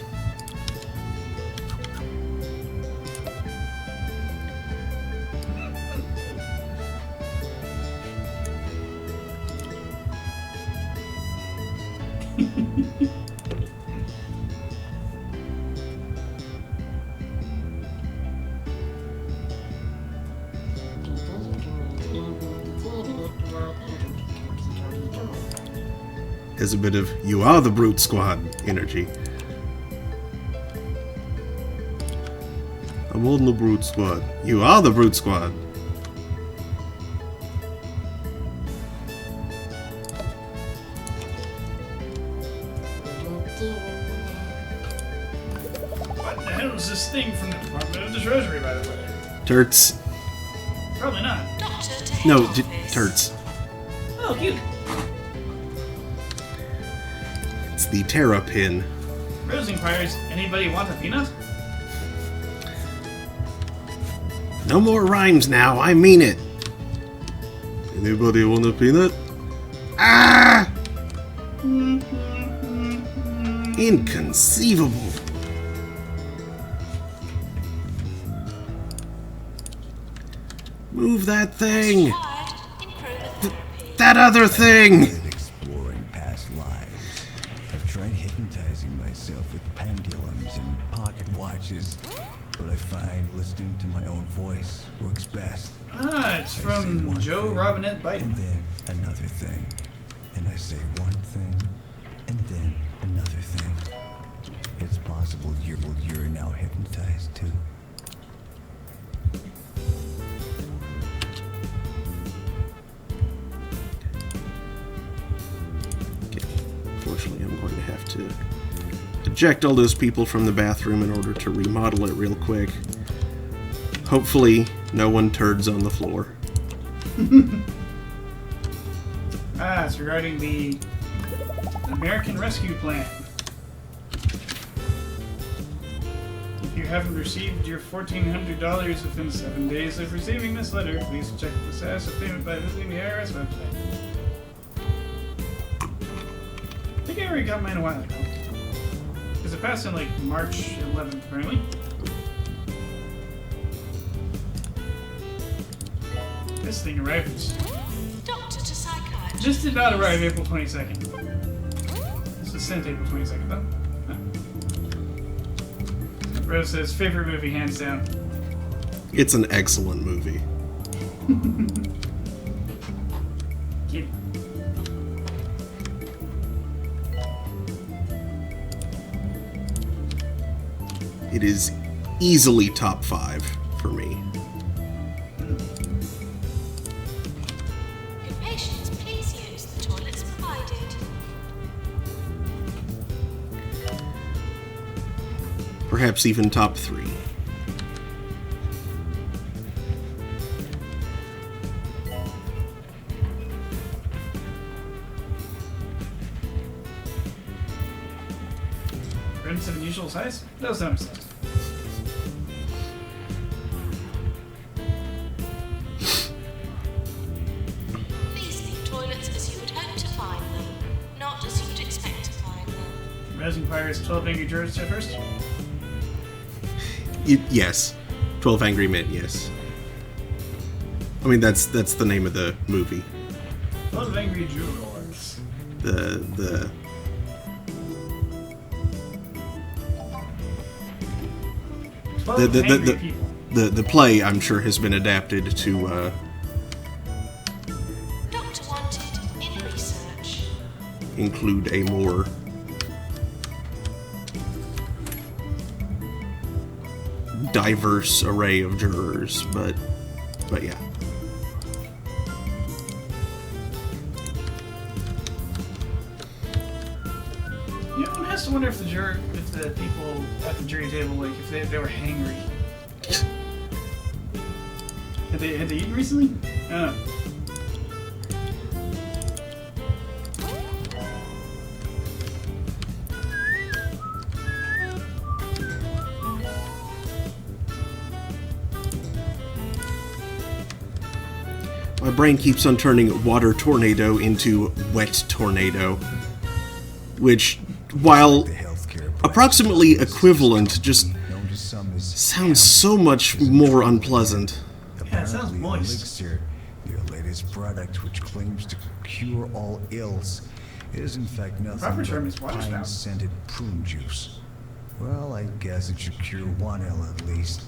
Has a bit of "you are the brute squad" energy. I'm on the brute squad. You are the brute squad. What the hell is this thing from the Department of the Treasury, by the way? Turts. Probably not. Doctor to head No, office. turts. Oh, cute. It's the Terra pin. Rose inquires, anybody want a peanut? No more rhymes now, I mean it. Anybody want a peanut? Ah! Inconceivable. Move that thing. Required in chromotherapy. That other thing. Exploring past lives. I've tried hypnotizing myself with pendulums and pocket watches, but I find listening to my own voice works best. Ah, it's I say from one Joe thing, Robinette and Biden. then another thing. And I say one thing, and then another thing. It's possible you're now hypnotized too. Okay. Unfortunately, I'm going to have to eject all those people from the bathroom in order to remodel it real quick. Hopefully, no one turds on the floor. It's regarding the American Rescue Plan. If you haven't received your $1,400 within 7 days of receiving this letter, please check the status of payment by visiting the IRS website. I think I already got mine a while ago. Because it passed in like March 11th, apparently. This thing arrived. Doctor to psychiatrist. Just did not arrive April 22nd. This was sent April 22nd, though. Rose says, favorite movie, hands down. It's an excellent movie. Keep. It is easily top 5 for me. Good patients, please use the toilets provided. Perhaps even top 3. Rims of unusual size? No, it's not understand. Please leave toilets as you would hope to find them, not as you would expect to find them. Res inquires 12 angry jurors at first. Yes. 12 Angry Men, yes. I mean, that's the name of the movie. 12 angry jurors. The 12 angry people. the play, I'm sure, has been adapted to Doctor wanted in research. include a more diverse array of jurors, but yeah. You know, one has to wonder if the people at the jury table, like, if they were hangry. Had they eaten recently? I don't know. My brain keeps on turning water tornado into wet tornado, which, while The healthcare approximately equivalent, just known to some as sounds so much more unpleasant. Yeah, it sounds apparently moist. Elixir, your latest product which claims to cure all ills, is in fact nothing proper term but is water spout. pine-scented prune juice. Well, I guess it should cure one ill at least.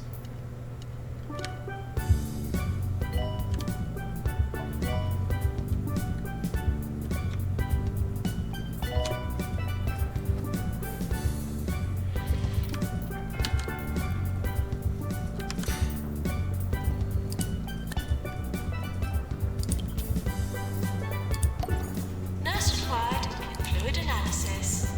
Nurse required fluid analysis.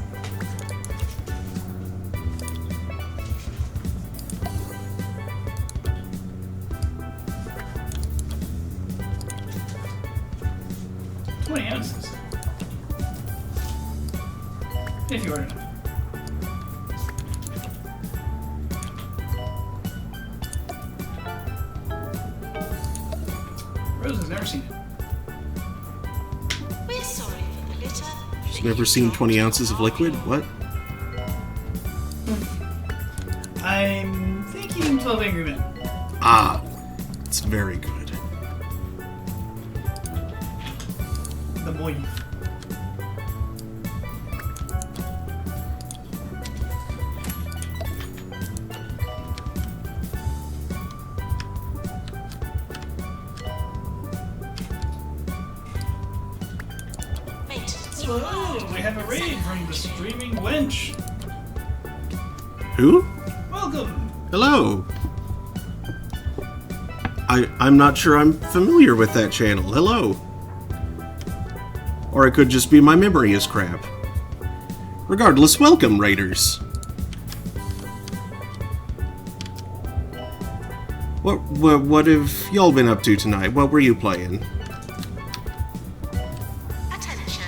$20 if you order enough. Rose has never seen it. We're sorry for the litter. She's never seen 20 ounces of liquid? What? I'm thinking 12 Angry Men. Ah, it's very good. The boy. Maintenance Whoa, required. we have a raid from the Streaming Wench. Who? Welcome. Hello. I'm not sure I'm familiar with that channel. Hello. Or it could just be my memory is crap. Regardless, welcome, Raiders. What have y'all been up to tonight? What were you playing? Attention.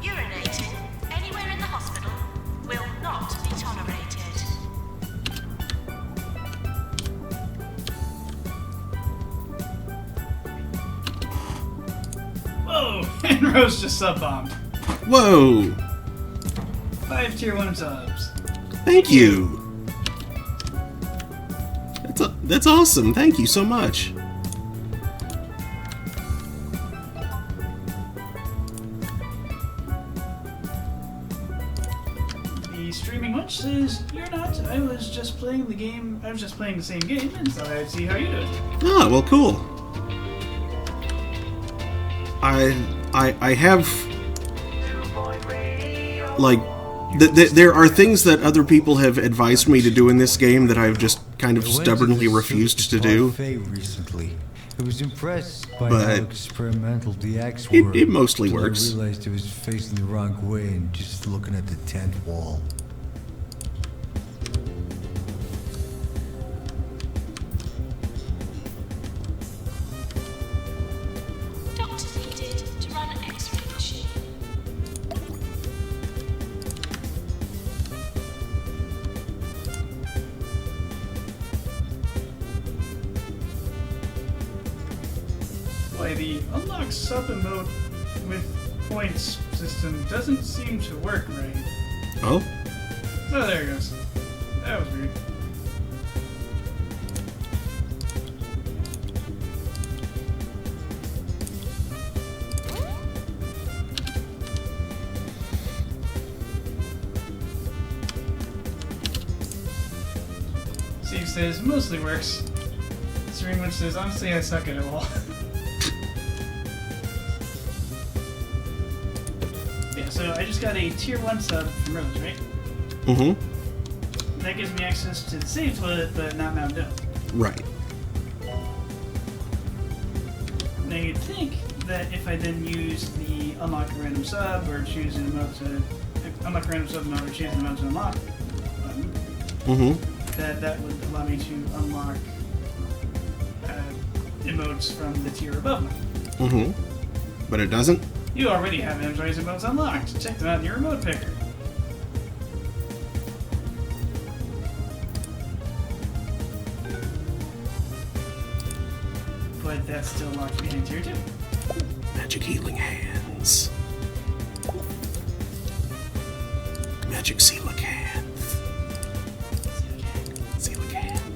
Urinating anywhere in the hospital will not be tolerated. Whoa! And Rose just sub-bombed. Whoa! 5 tier 1 subs. Thank you! That's awesome. Thank you so much. The streaming witch says, "You're not. I was just playing the game. I was just playing the same game and thought I'd see how you do it." Ah, well, cool. I have, like, there are things that other people have advised me to do in this game that I've just kind of stubbornly refused to do. Recently, I was impressed by But how experimental the acts were. it mostly till works. I realized I was facing the wrong way and just looking at the tent wall. Doctor needed to run an X-ray machine. Why the unlock sub emote with points system doesn't seem to work right. Oh? Oh, there it goes. That was weird. Steve says, mostly works. Serene says, honestly, I suck at it all. Yeah, so I just got a tier 1 sub from Rose, right? Mm-hmm. That gives me access to the save toilet, but not Mount Doe. Right. Now you'd think that if I then use the unlock a random sub or choose an emote to unlock a random sub in order to choose an emote to unlock button, Mm-hmm. that would allow me to unlock emotes from the tier above me. Mm-hmm. But it doesn't? You already have Energize emotes unlocked. Check them out in your remote picker. But that's still locked behind tier 2. Magic healing hands. Magic coelacanth. Coelacanth.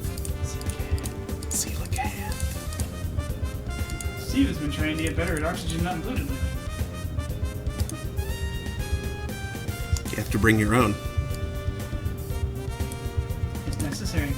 Steve has been trying to get better at oxygen not included lately. You have to bring your own. It's necessary.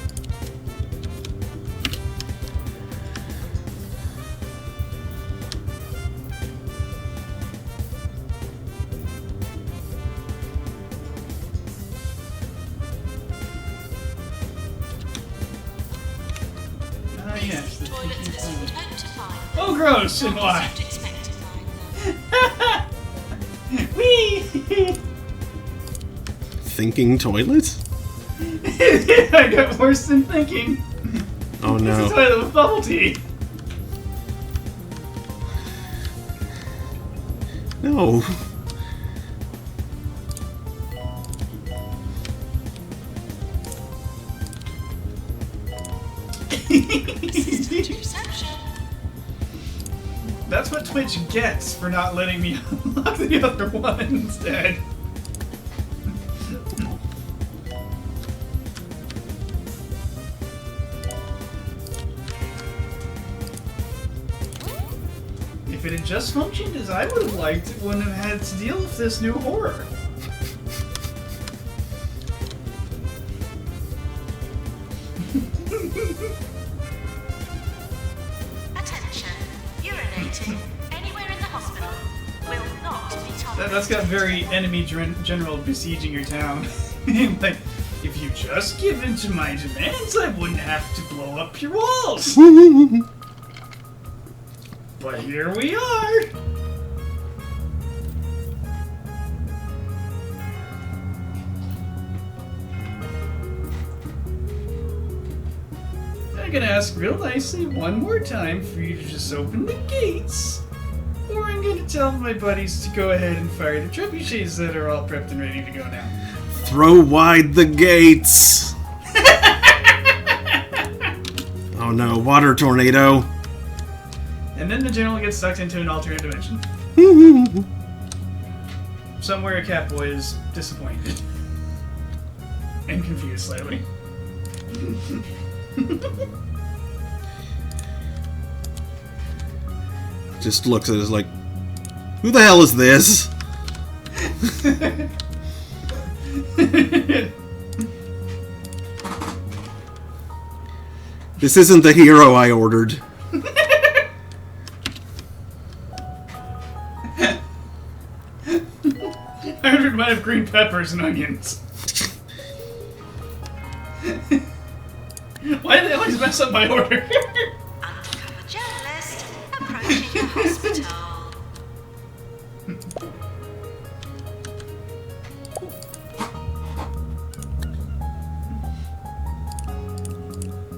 Ah, yes, the Toilets thinking as you would toilet. hope to find. Oh, gross! And Not why? as you'd expect to find them. Whee! Thinking toilet? I got worse than thinking. Oh It's a no. toilet with bubble tea. No. Reception. That's what Twitch gets for not letting me unlock the other one instead. If it had just functioned as I would have liked, it wouldn't have had to deal with this new horror. Attention. Urinating anywhere in the hospital will not be tolerated. That's got very enemy general besieging your town. Like, if you just give in to my demands, I wouldn't have to blow up your walls. But here we are. I'm gonna ask real nicely one more time for you to just open the gates, or I'm gonna tell my buddies to go ahead and fire the trebuchets that are all prepped and ready to go now. Throw wide the gates! Oh no, water tornado. And then the general gets sucked into an alternate dimension. Somewhere Catboy is disappointed. And confused slightly. Just looks at us like, who the hell is this? This isn't the hero I ordered. 100 might have green peppers and onions. Why do they always mess up my order? Undercover journalist approaching the hospital.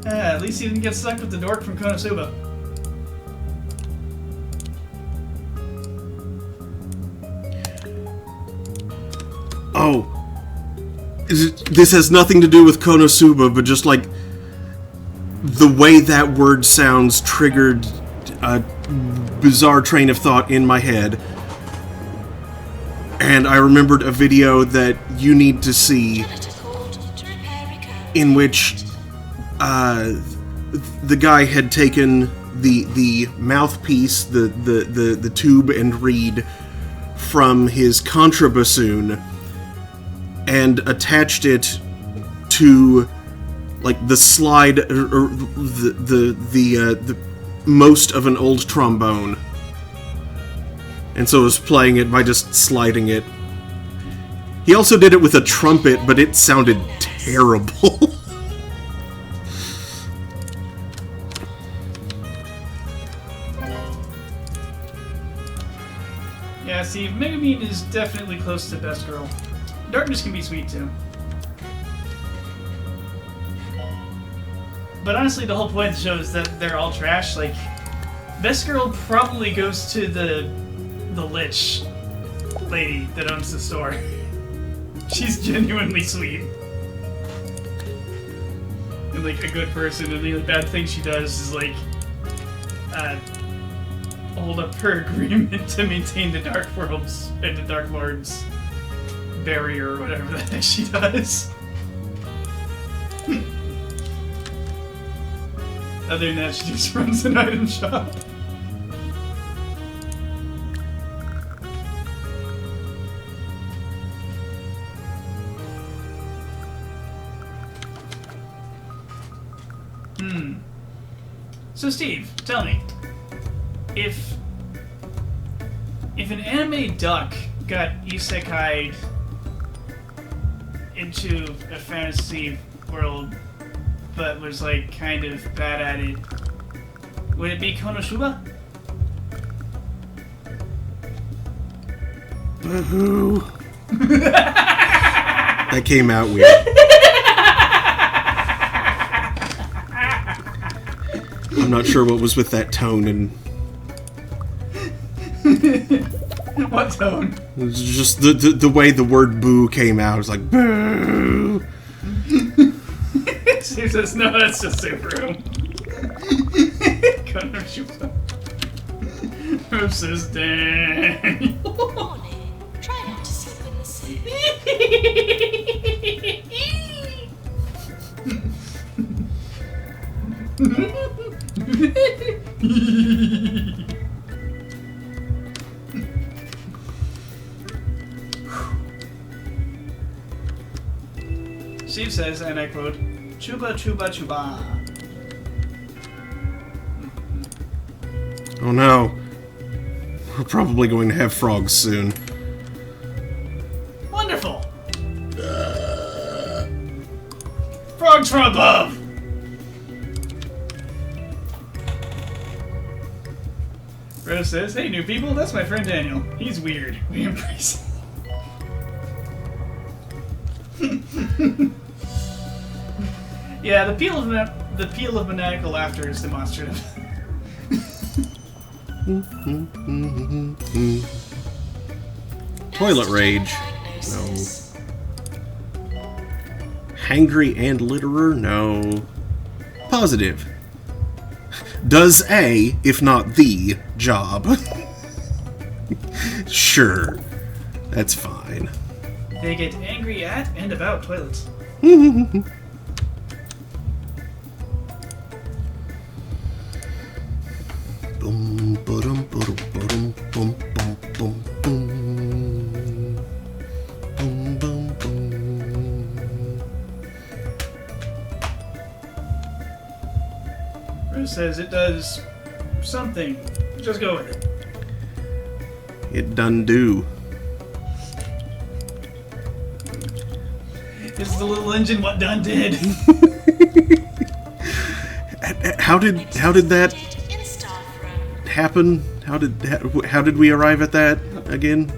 At least he didn't get stuck with the dork from Konosuba. Oh. This has nothing to do with Konosuba, but just like the way that word sounds triggered a bizarre train of thought in my head. And I remembered a video that you need to see in which the guy had taken the mouthpiece, the tube and reed from his contrabassoon and attached it to like the slide or the most of an old trombone, and so was playing it by just sliding it. He also did it with a trumpet, but it sounded terrible. Yeah, see, Megumin is definitely close to best girl. Darkness can be sweet too. But honestly, the whole point of the show is that they're all trash. Like, best girl probably goes to the lich lady that owns the store. She's genuinely sweet. And like a good person, and the only bad thing she does is like hold up her agreement to maintain the Dark Worlds and the Dark Lord's barrier or whatever the heck she does. Other than that, she just runs an item shop. So Steve, tell me, if an anime duck got isekai'd into a fantasy world but was like kind of bad at it, would it be Konosuba? Boo-hoo. That came out weird. I'm not sure what was with that tone and... What tone? It was just the way the word boo came out. It was like, boo! Steve says, no, that's just Subaru. Konosuba. Versus Daniel. Warning. Try not to slip in the Steve says, and I quote, "Chuba chuba chuba." Oh no. We're probably going to have frogs soon. Wonderful. Frogs from above. Rose says, "Hey, new people, that's my friend Daniel. He's weird. We embrace him." Yeah, the appeal of The peal of maniacal laughter is demonstrative. Toilet rage. No. Hangry and litterer? No. Positive. Does a, if not the, job. Sure. That's fine. They get angry at and about toilets. Boom, ba-dum, ba-dum, ba-dum, boom, boom, boom, boom. Boom, boom, boom. Bruce says it does something. Just go with it. It done do. It's the little engine what done did. How did that happen? How did we arrive at that again?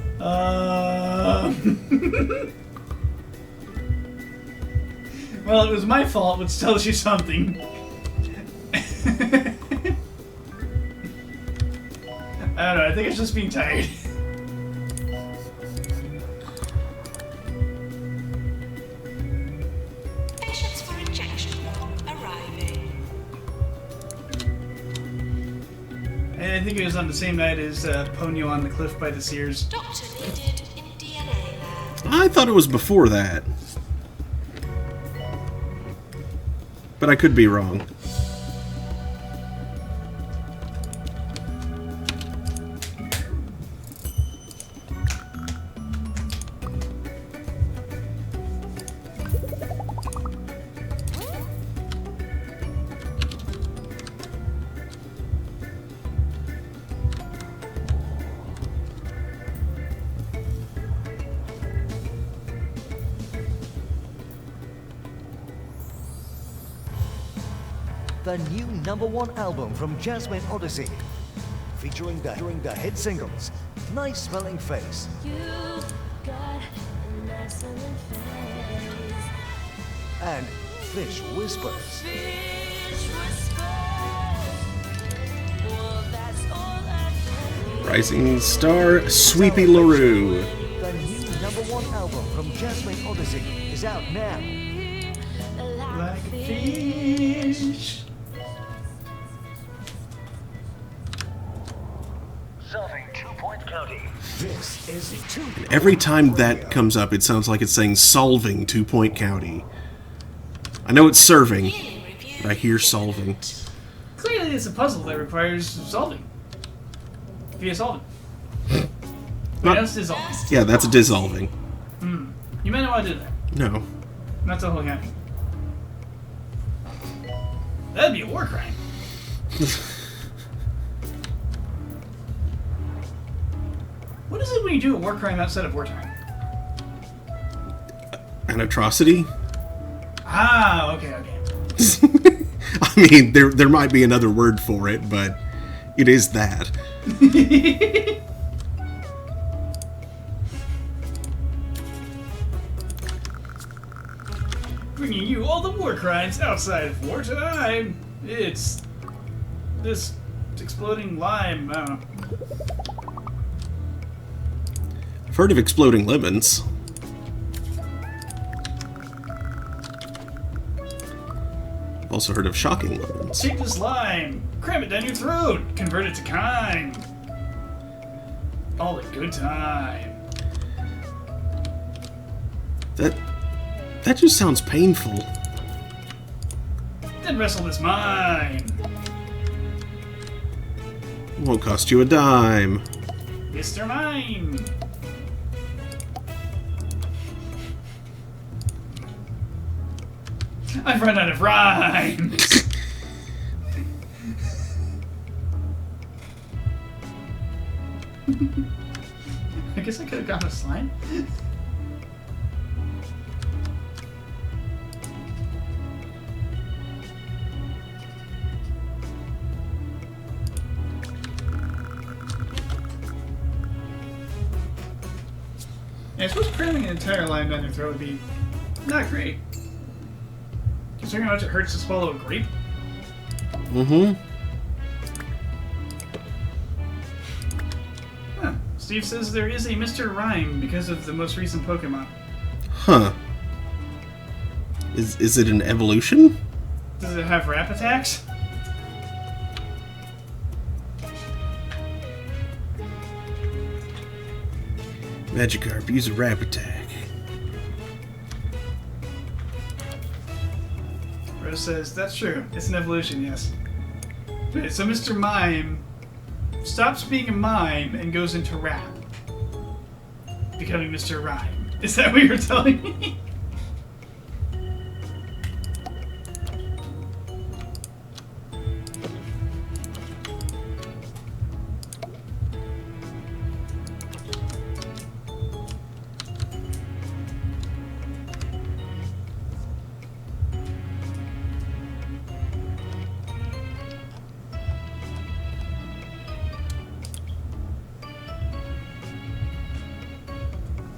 Well, it was my fault, which tells you something. I don't know, I think it's just being tired. Patients for injection arriving. And I think it was on the same night as Ponyo on the cliff by the Sears. Doctor needed in DNA lab. I thought it was before that. But I could be wrong. The new #1 album from Jasmine Odyssey, featuring the hit singles Nice Smelling Face You got a nice smelling face. and Fish Whispers. Fish whispers. Well, that's all I can do. Rising Star, Sweepy LaRue. The new #1 album from Jasmine Odyssey is out now. Like a fish. Solving 2-Point County. This is 2 Every time that comes up, it sounds like it's saying solving 2-Point County. I know it's serving, but I hear solving. Clearly it's a puzzle that requires solving. Via solving. Wait, Not- that's dissolving. Yeah, that's a dissolving. You might not want to do that. No. Not the whole county. That'd be a war crime. What is it when you do a war crime outside of wartime? An atrocity? Ah, okay, okay. I mean, there might be another word for it, but it is that. Bringing you all the war crimes outside of wartime. It's this exploding lime. I don't know. I've heard of exploding lemons. I've also heard of shocking lemons. Take this lime, cram it down your throat, convert it to kind. All a good time. That just sounds painful. Then wrestle this mine. Won't cost you a dime. Mr. Mine. I've run out of rhymes. I guess I could have gotten a slime. Yeah, I suppose cramming an entire lime down your throat would be not great. Considering how much it hurts to swallow a grape. Mm-hmm. Huh. Steve says there is a Mr. Rhyme because of the most recent Pokemon. Huh. Is it an evolution? Does it have rap attacks? Magikarp, use a rap attack. Rose says, that's true. It's an evolution, yes. Okay, so Mr. Mime stops being a mime and goes into rap. Becoming Mr. Rhyme. Is that what you're telling me?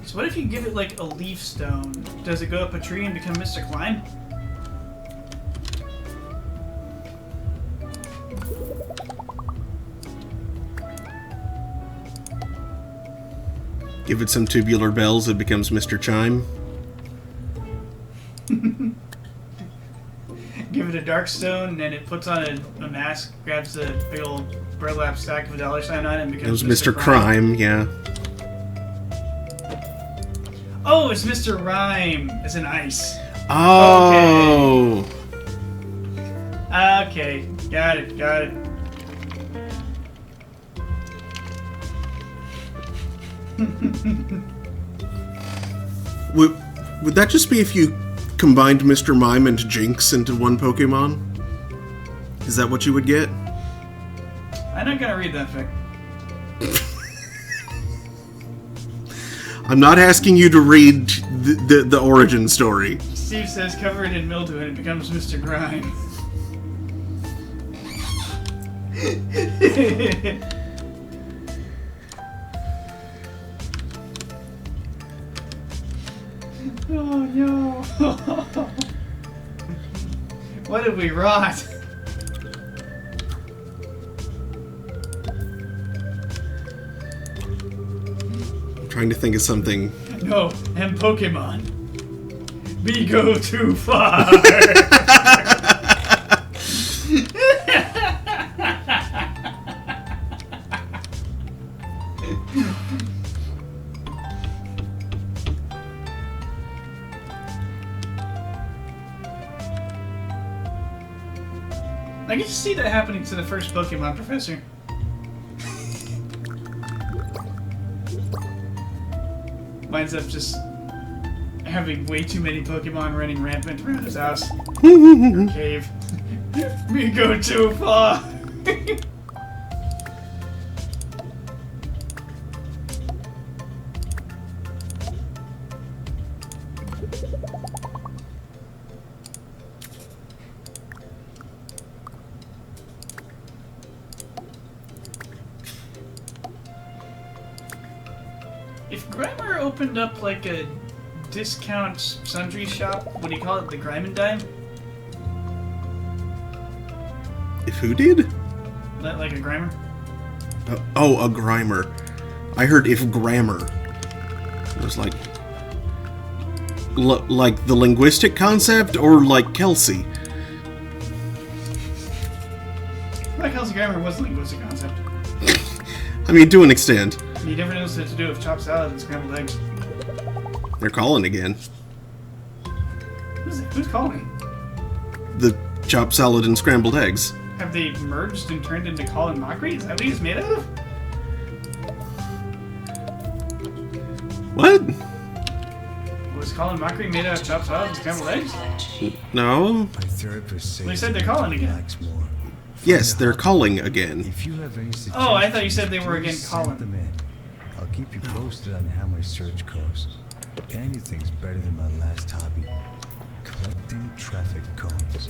So what if you give it like a leaf stone? Does it go up a tree and become Mr. Climb? Give it some tubular bells, it becomes Mr. Chime. Give it a dark stone and it puts on a mask, grabs a big old burlap sack of a $sign on it and It becomes was Mr. Crime, yeah. Oh, it's Mr. Rhyme. It's an ice. Oh! Okay. Got it. Got it. Would that just be if you combined Mr. Mime and Jinx into one Pokemon? Is that what you would get? I'm not gonna read that fic. I'm not asking you to read the origin story. Steve says cover it in mildew and it becomes Mr. Grime. Oh no. What did we rot? I'm trying to think of something. No, and Pokemon. We go too far. I can see that happening to the first Pokemon professor. Winds up just having way too many Pokemon running rampant around his house. Or cave. We go too far. If Grimer opened up like a discount sundry shop, would he call it the Grime and Dime? If who did? Like a Grimer? Oh, a Grimer. I heard if grammar. It was like... like the linguistic concept, or like Kelsey? Like Kelsey Grammer was a linguistic concept. I mean, to an extent. He never knows what to do with chopped salad and scrambled eggs. They're calling again. Who's calling? The chopped salad and scrambled eggs. Have they merged and turned into Colin Mockery? Is that what he's made out of? What? Was Colin Mockery made out of chopped salad and scrambled eggs? No? My therapist says Well, you said they're calling again. relax more. Yes, they're calling again. If you have any Oh, I thought you said they were again suggestions, calling. send them in. I'll keep you posted on how my search goes. Anything's better than my last hobby, collecting traffic cones.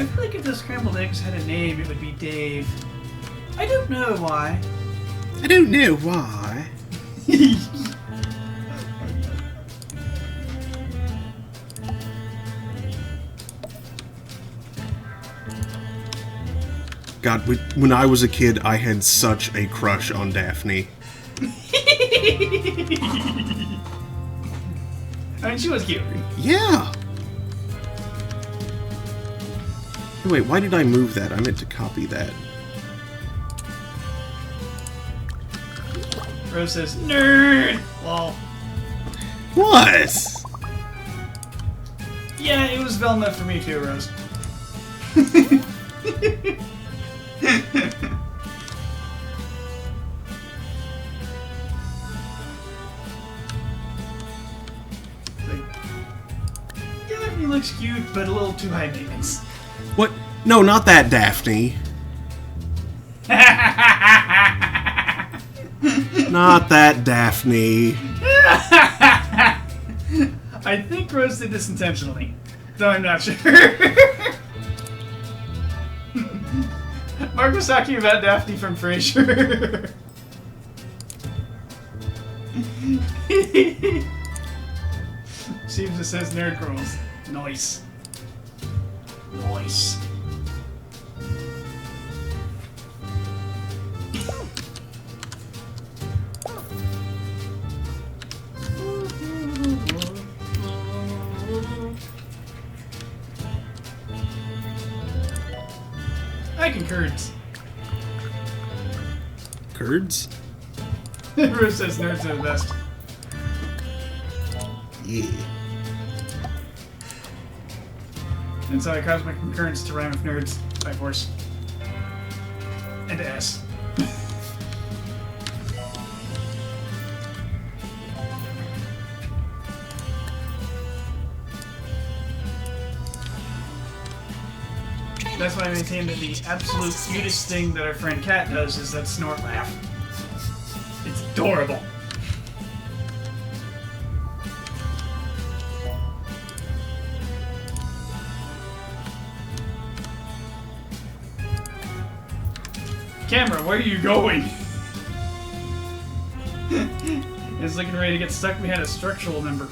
I feel like if the scrambled eggs had a name, it would be Dave. I don't know why. I don't know why. God, when I was a kid, I had such a crush on Daphne. I mean, she was cute. Yeah! Wait, why did I move that? I meant to copy that. Rose says, nerd! Lol. What? Yeah, it was Velma for me too, Rose. Daphne looks cute, but a little too high maintenance. What? No, not that Daphne. Not that Daphne. I think Rose did this intentionally, though I'm not sure. Mark was talking about Daphne from Frasier. Seems it says nerd girls. Nice. Nice. I concurs. Curds? Rose says nerds are the best. Yeah. And so I caused my concurrence to rhyme with nerds by force. And ass. That's why I maintain that the absolute cutest thing that our friend Kat does is that snort laugh. It's adorable. Camera, where are you going? It's looking ready to get stuck behind a structural member.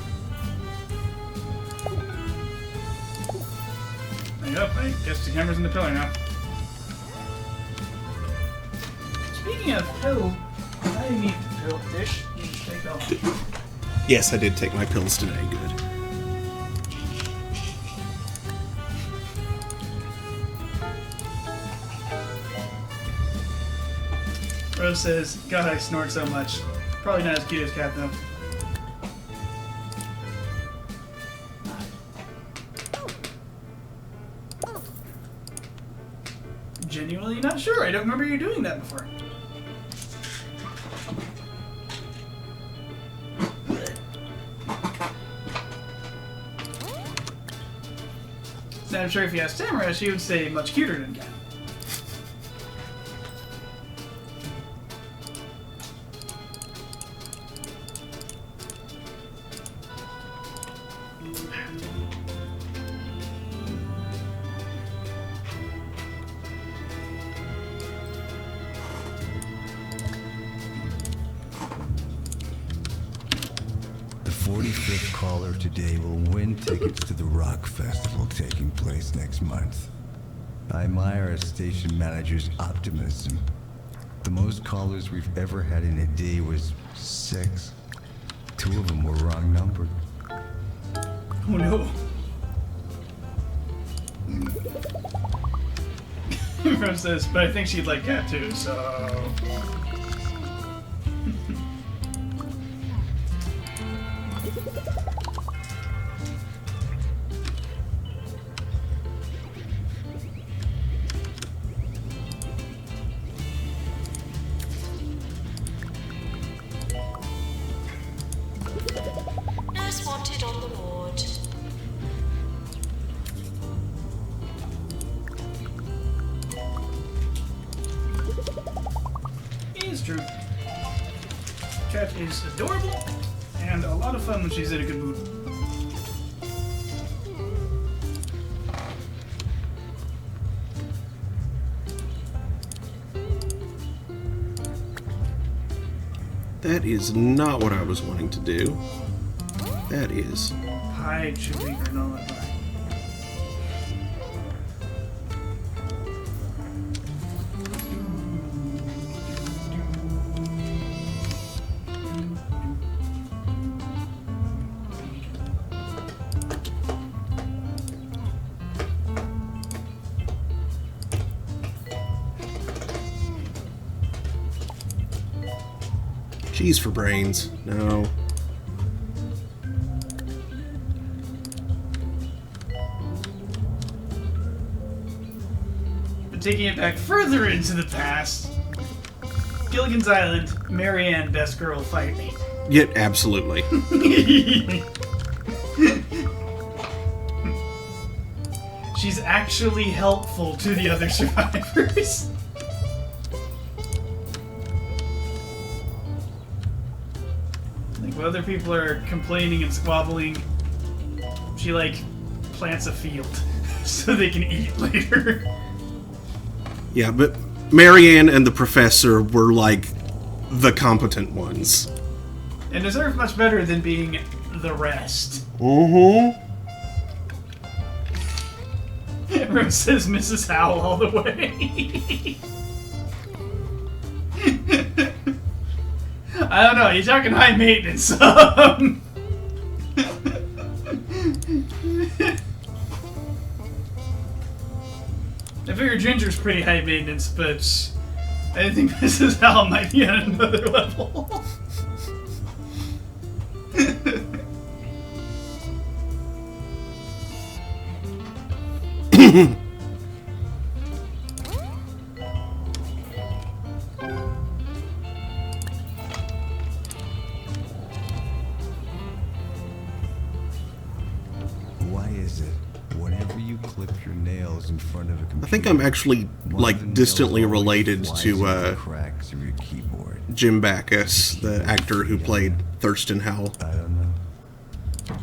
Yep, I guess the camera's in the pillar now. Speaking of pill, I need the pill dish. You need to take off. Yes, I did take my pills today. Good. Rose says, God, I snort so much. Probably not as cute as Kat, though. Genuinely not sure. I don't remember you doing that before. Now, I'm sure if you asked Tamara, she would say much cuter than Kat. The 45th caller today will win tickets to the Rock Festival taking place next month. I admire our station manager's optimism. The most callers we've ever had in a day was 6. 2 of them were wrong numbered. Oh no. Rose says, but I think she'd like Kat too, so... Nurse wanted on the ward. It is true. Kat is adorable and a lot of fun when she's in a good mood. That is not what I was wanting to do. That is... Hide should be granola bar. Cheese for brains. No. But taking it back further into the past, Gilligan's Island, Marianne, best girl, fight me. Yet, absolutely. She's actually helpful to the other survivors. Like, while other people are complaining and squabbling, she, like, plants a field so they can eat later. Yeah, but Marianne and the professor were, like, the competent ones. And deserve much better than being the rest. Mm-hmm. Everyone says Mrs. Howell all the way. I don't know, you're talking high maintenance. I figure Ginger's pretty high maintenance, but I think Mrs. Howell might be on another level. Why is it whenever you clip your nails in front of a computer, I think I'm actually, like, distantly related to, cracks of your keyboard? Jim Backus, the actor who played Thurston Howell. I don't know.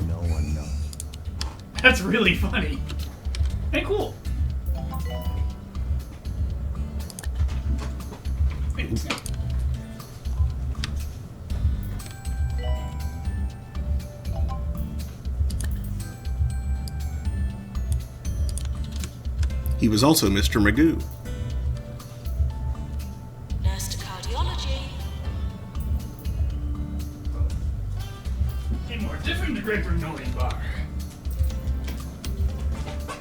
No one knows. That's really funny. And cool. He was also Mr. Magoo. Nurse to cardiology. A more different grape granola bar.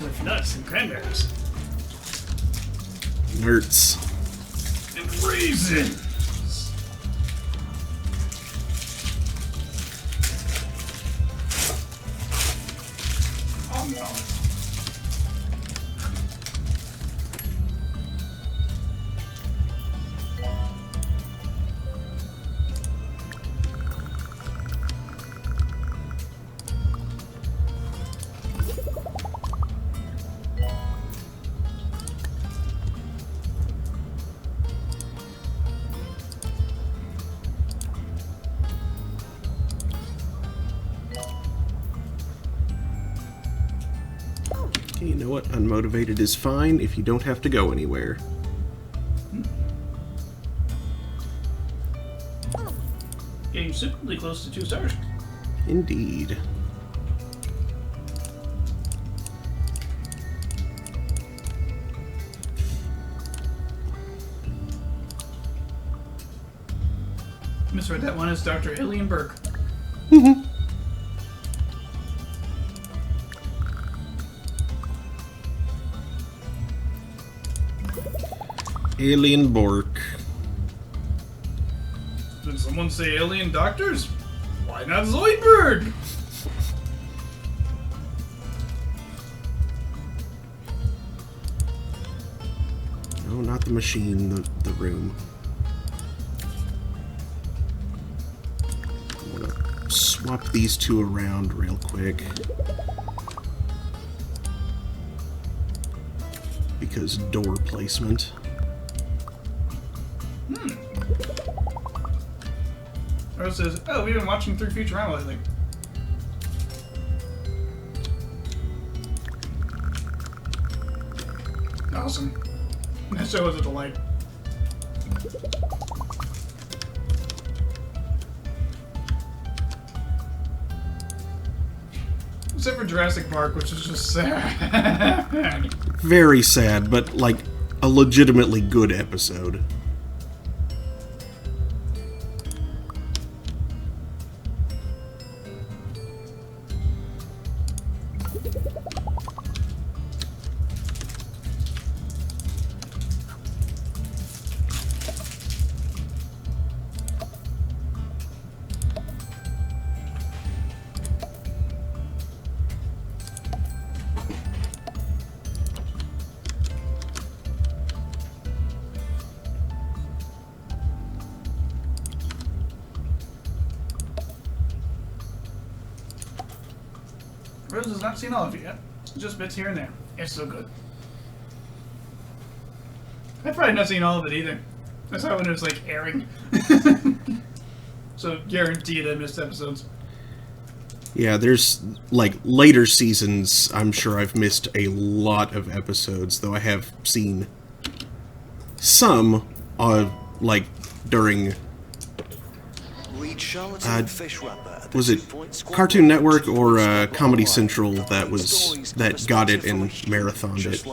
With nuts and cranberries. Nerds. And raisins. Oh no. You know what? Unmotivated is fine if you don't have to go anywhere. Getting superly close to 2 stars. Indeed. Misread that one as Dr. Alien Burke. Alien Bork. Did someone say alien doctors? Why not Zoidberg? No, not the machine, the room. I'm gonna swap these two around real quick. Because door placement. Or it says, oh, we've been watching through Futurama lately. Awesome. That show was a delight. Except for Jurassic Park, which is just sad. Very sad, but like a legitimately good episode. Rose has not seen all of it yet. Just bits here and there. It's so good. I've probably not seen all of it either. I saw it when it was like airing. So guaranteed I missed episodes. Yeah, there's like later seasons, I'm sure I've missed a lot of episodes, though I have seen some like during was it Cartoon Network or Comedy Central that got it and marathoned it?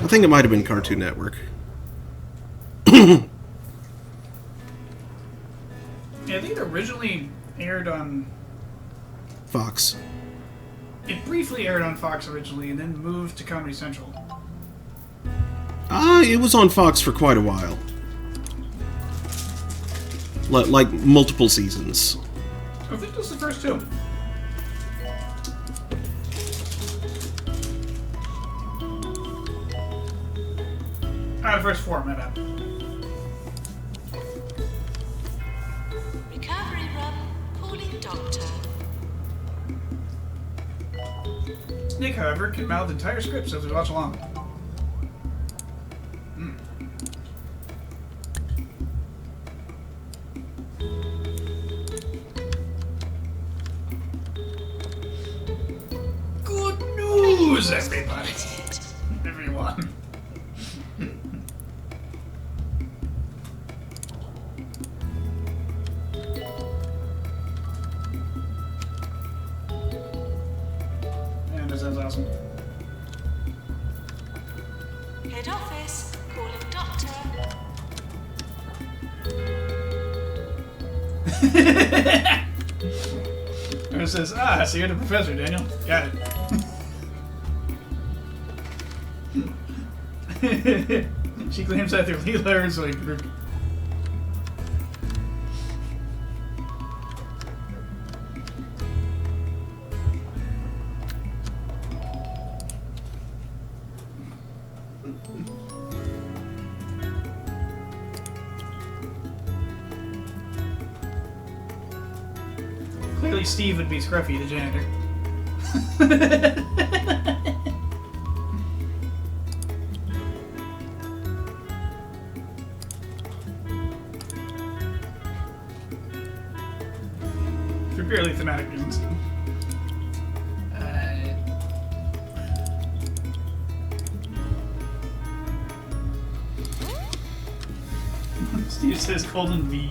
I think it might have been Cartoon Network. Yeah, I think it originally aired on Fox. It briefly aired on Fox originally, and then moved to Comedy Central. It was on Fox for quite a while. Like multiple seasons. I think this is the first two. The first four, my bad. Recovery rub, calling doctor. Nick, however, can mouth entire scripts as we watch along. Good news, everybody! Everyone. And this sounds awesome. Head office, calling doctor. And it says, so you're the professor, Daniel. Got it. She claims that they're Leela Herzog group. Clearly Steve would be Scruffy, the janitor. For purely thematic reasons. Steve says Colton V.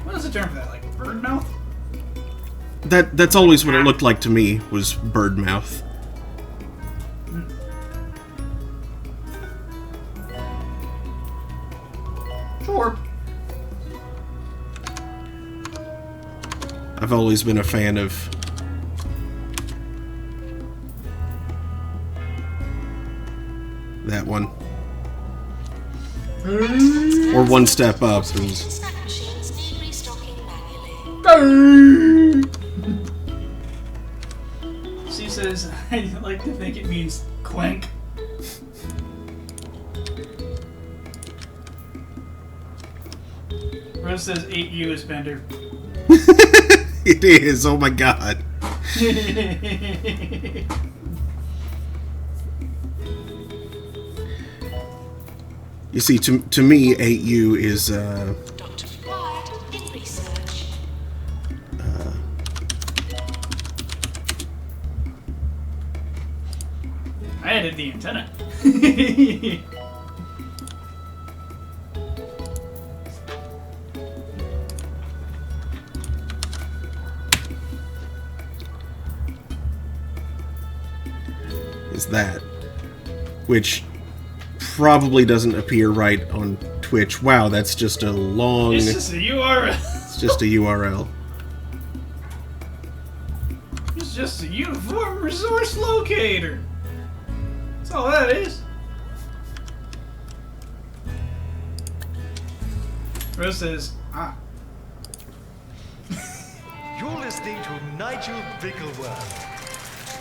What is the term for that? Like bird mouth? That's always what it looked like to me, was bird mouth. Sure. I've always been a fan of that one. Or One Step Up. Snack machines need restocking manually. She says, I like to think it means clank. Rose says 8U is Bender. It is, oh my god. You see, to me, 8U is, Doctor required in research. I added the antenna. is that. Which probably doesn't appear right on Twitch. Wow, that's just a long... It's just a URL. It's just a URL. It's just a uniform resource locator. That's all that is. Rose says, ah. You're listening to Nigel Bickleworth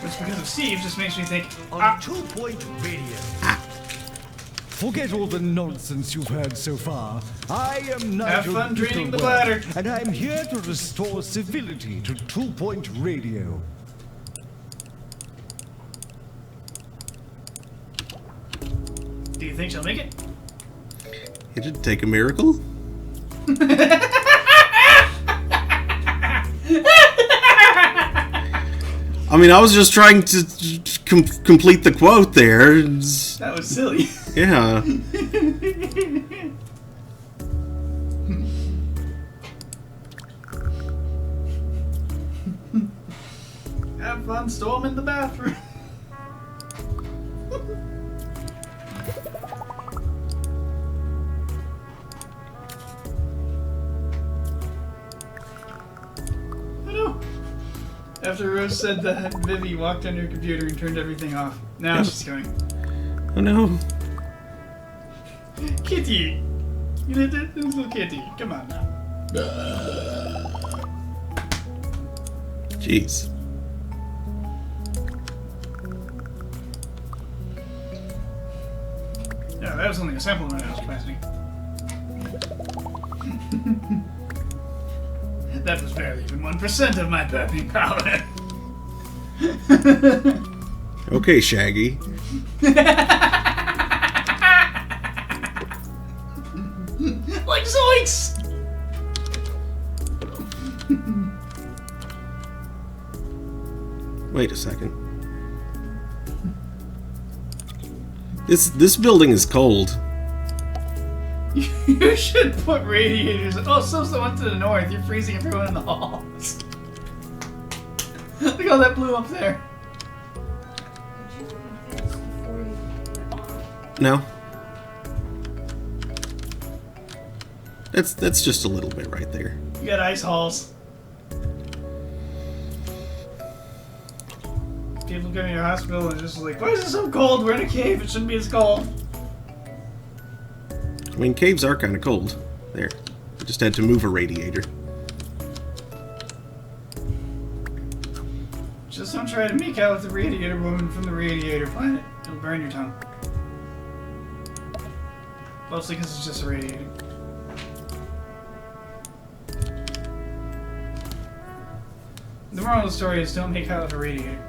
Which, because of Steve, just makes me think, on 2 Point Radio. Forget all the nonsense you've heard so far. I am Have Nigel fun draining the Bickleworth, bladder. and I'm here to restore civility to 2 Point Radio. do you think she'll make it? It'd take a miracle? I mean, I was just trying to complete the quote there. That was silly. Yeah. Have fun storming the bathroom. I know. After Rose said that, Vivi walked on her computer and turned everything off. Now she's going, Oh no. Kitty! You know that little kitty. Come on now. Jeez. Yeah, that was only a sample of my house capacity. That was barely even 1% of my burping power. Okay, Shaggy. Like zoinks! Wait a second. This building is cold. You should put radiators. Oh, so's the one to the north. You're freezing everyone in the halls. Look at all that blue up there. No. That's just a little bit right there. You got ice halls. People go to your hospital and just like, why is it so cold? We're in a cave. It shouldn't be as cold. I mean, caves are kind of cold. There. I just had to move a radiator. Just don't try to make out with the radiator woman from the radiator planet. It'll burn your tongue. Mostly because it's just a radiator. The moral of the story is don't make out with a radiator.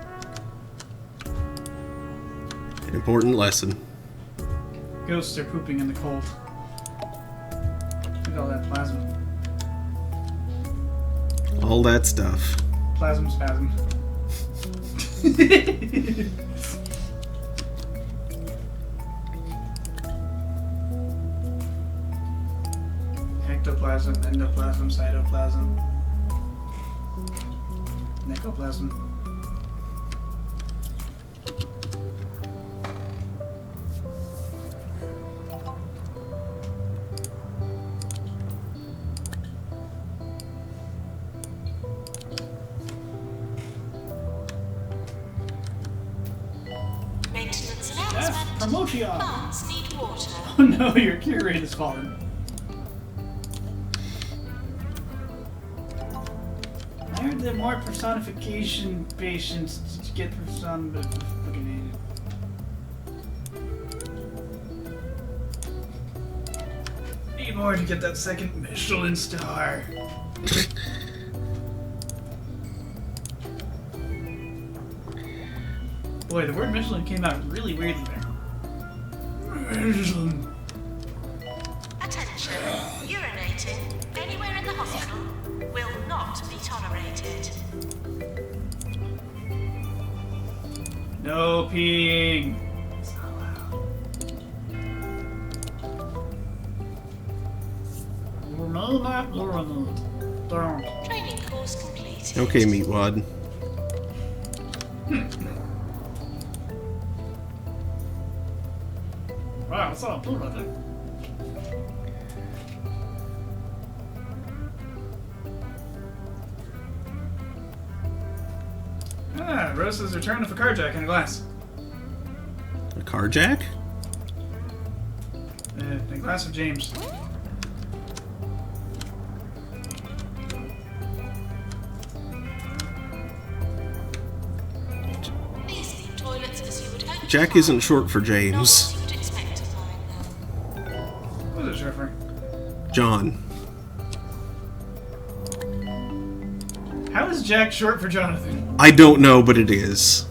An important lesson. Ghosts are pooping in the cold. Look at all that plasma. All that stuff. Plasma spasm. Ectoplasm, endoplasm, cytoplasm, necroplasm. Maintenance Yes, announcement. promotion! Plants need water. Oh no, your cure rate has fallen. I heard that more personification patients get personificated. Need more to get that second Michelin star. Boy, the word Michelin came out really weirdly there. Michelin. Attention. Urinating anywhere in the hospital will not be tolerated. No peeing. It's not allowed. No, not urinate. Don't. Training course completed. Okay, Meatwad. wow, it's all blue right there. Ah, Rose says return of a carjack in a glass. A carjack? A glass of James. These leave toilets as you would hope. Jack isn't short for Not James. as you would expect to find them. What is it short for? John. How is Jack short for Jonathan? I don't know, but it is.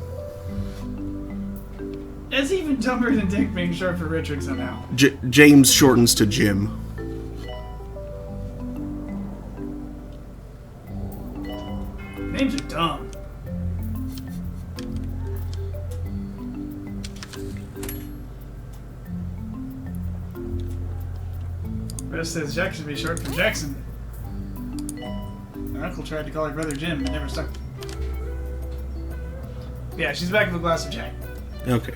It's even dumber than Dick being short for Richard somehow. James shortens to Jim. Names are dumb. Rose says Jack should be short for Jackson. My uncle tried to call her brother Jim, but never stuck. Yeah, she's back with a glass of Jack. Okay.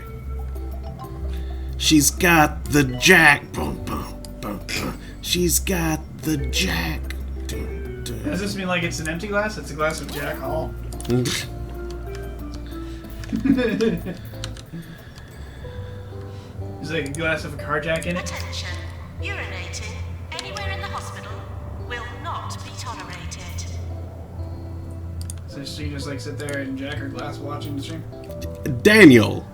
She's got the Jack. Bum, bum, bum, bum. She's got the Jack. Dun, dun. Does this mean like it's an empty glass? It's a glass of Jack Hall. There's like a glass of a carjack in it. Attention. Urinating anywhere in the hospital will not be tolerated. So she just like sit there and jack her glass watching the stream. Daniel.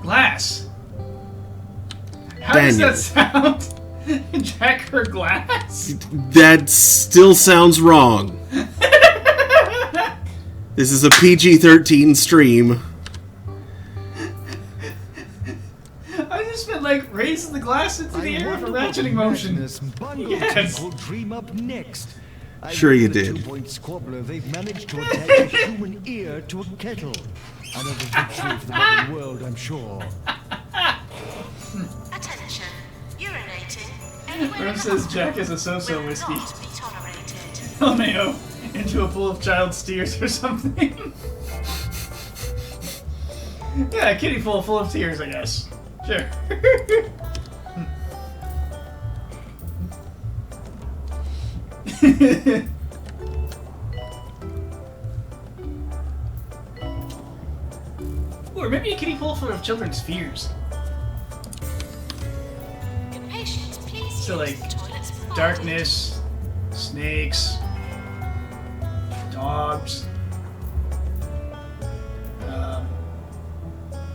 Glass. How Daniel. does that sound? Jack her glass? That still sounds wrong. This is a PG-13 stream. I just meant like raise the glass into the air for ratcheting motion. Yes. People dream up next. Sure you The did. 2-point squabbler, they've managed to attach a human ear to a kettle. Another victory for the modern world, I'm sure. Attention. Urinating anywhere in Rose the says hospital Jack is a so-so will whiskey. not be tolerated. LMAO into a pool of child steers or something. Yeah, a kiddie pool full of tears, I guess. Sure. Or maybe a kiddie pool full of children's fears. Can patients please So, use like, the toilets provided? Darkness, snakes, dogs,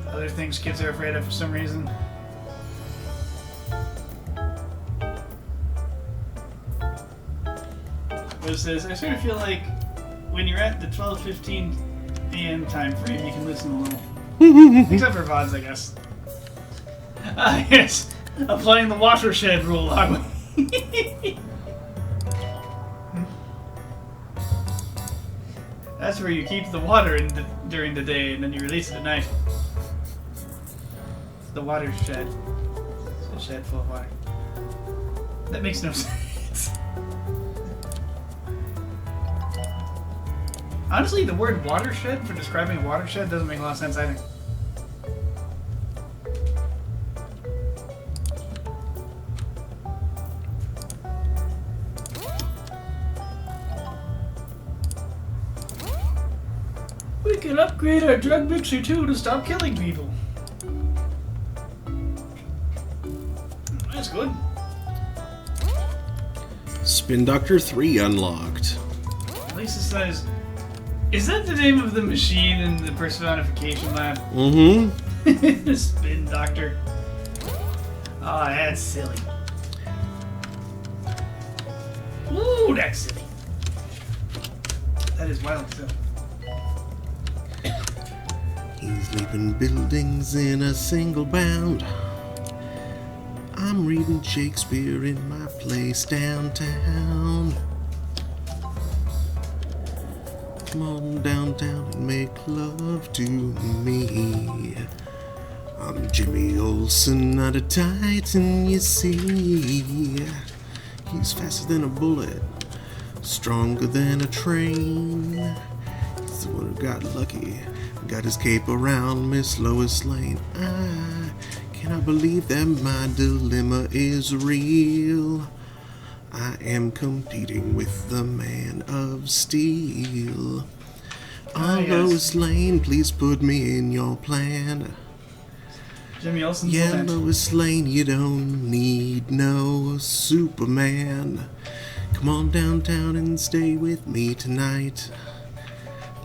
other things kids are afraid of for some reason. What it says, I sort of feel like when you're at the 12:15 p.m. time frame, you can listen a little. Except for VODs, I guess. Ah, yes. Applying the watershed rule, are we? That's where you keep the water during the day and then you release it at night. It's the watershed. It's a shed full of water. That makes no sense. Honestly, the word watershed for describing a watershed doesn't make a lot of sense either. We can upgrade our drug mixer too to stop killing people. That's good. Spin Doctor 3 unlocked. At least it says, is that the name of the machine in the personification lab? Mm-hmm. The Spin Doctor. Oh, that's silly. Ooh, that's silly. That is wild silly. He's leaping buildings in a single bound. I'm reading Shakespeare in my place downtown. Come on downtown and make love to me. I'm Jimmy Olsen, not a Titan, you see. He's faster than a bullet, stronger than a train. He's the one who got lucky, got his cape around Miss Lois Lane. I Cannot believe that my dilemma is real. I am competing with the Man of Steel. Ah, yes. Lois Lane, please put me in your plan. Jimmy Olsen's Yeah, Lament. Lois Lane, you don't need no Superman. Come on downtown and stay with me tonight.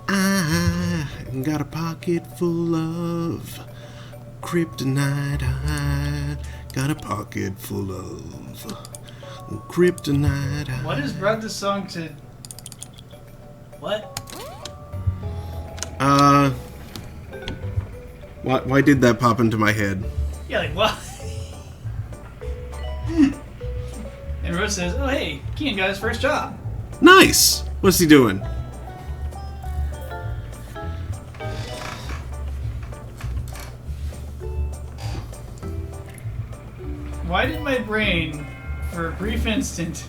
I got a pocket full of kryptonite. I got a pocket full of kryptonite. What has brought this song to... What? Why did that pop into my head? Yeah, like, what? And Rose says, oh, hey, Kean got his first job. Nice! What's he doing? Why did my brain, for a brief instant,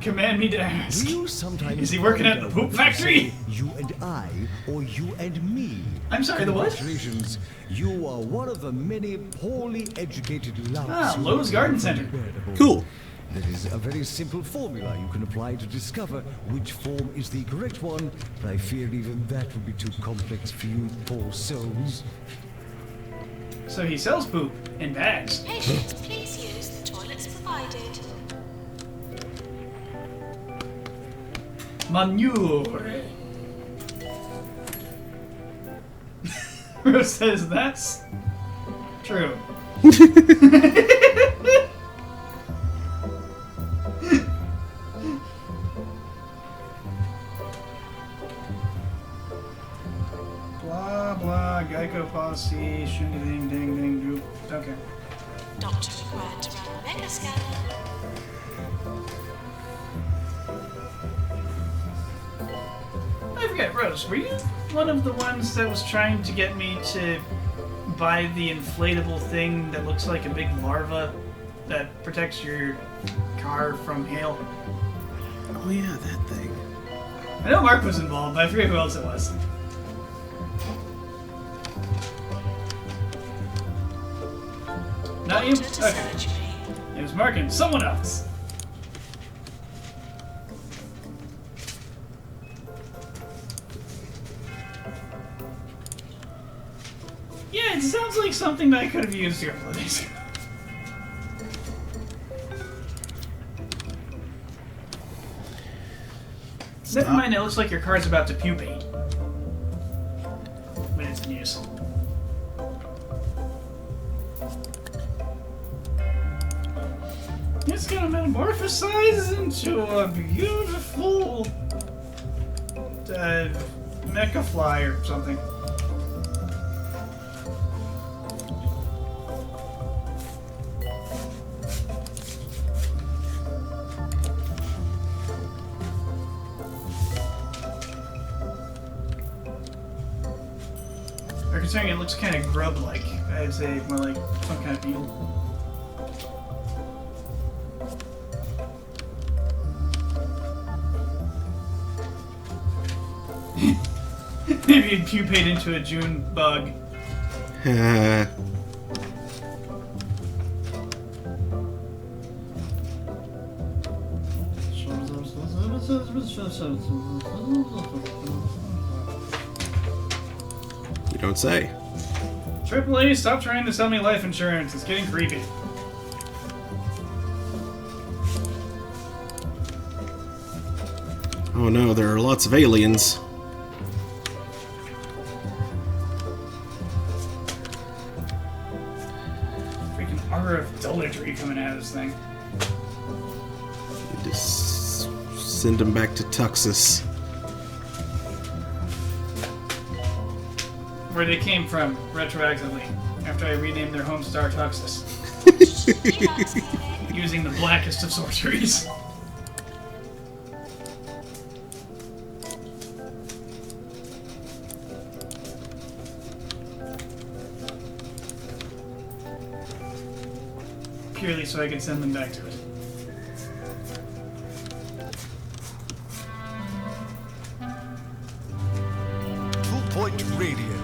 command me to ask, Do you sometimes is he working at the wonder poop whether to factory? say you and I, or you and me? I'm sorry, the what? Congratulations, you are one of the many poorly educated louts. Ah, who Lowe's are Garden Center. unbearable. Cool. There is a very simple formula you can apply to discover which form is the correct one, but I fear even that would be too complex for you poor souls. So he sells poop in bags. Patients, please use the toilets provided. Manure. Rose says that's true. Blah blah, Geico policy, shing ding ding ding doop. Okay. Doctor required to run a mega scan. I forget, Rose, were you one of the ones that was trying to get me to buy the inflatable thing that looks like a big larva that protects your car from hail? Oh yeah, that thing. I know Mark was involved, but I forget who else it was. Not you? Doctor to Okay. surgery. It was Mark and someone else. Yeah, it sounds like something that I could have used a couple of days ago. Never mind, it looks like your car's about to pupate. When it's in use. It's gonna metamorphosize into a beautiful mecha fly or something. Or considering it looks kind of grub-like, I'd say more like some kind of beetle. Maybe you'd pupate into a June bug. You don't say. AAA, stop trying to sell me life insurance. It's getting creepy. Oh no, there are lots of aliens. Freaking Aura of Dulledry coming out of this thing. You just send them back to Tuxus. Where they came from, retroactively, after I renamed their home star Tuxus. Using the blackest of sorceries. Purely so I could send them back to it. Full Point Radio.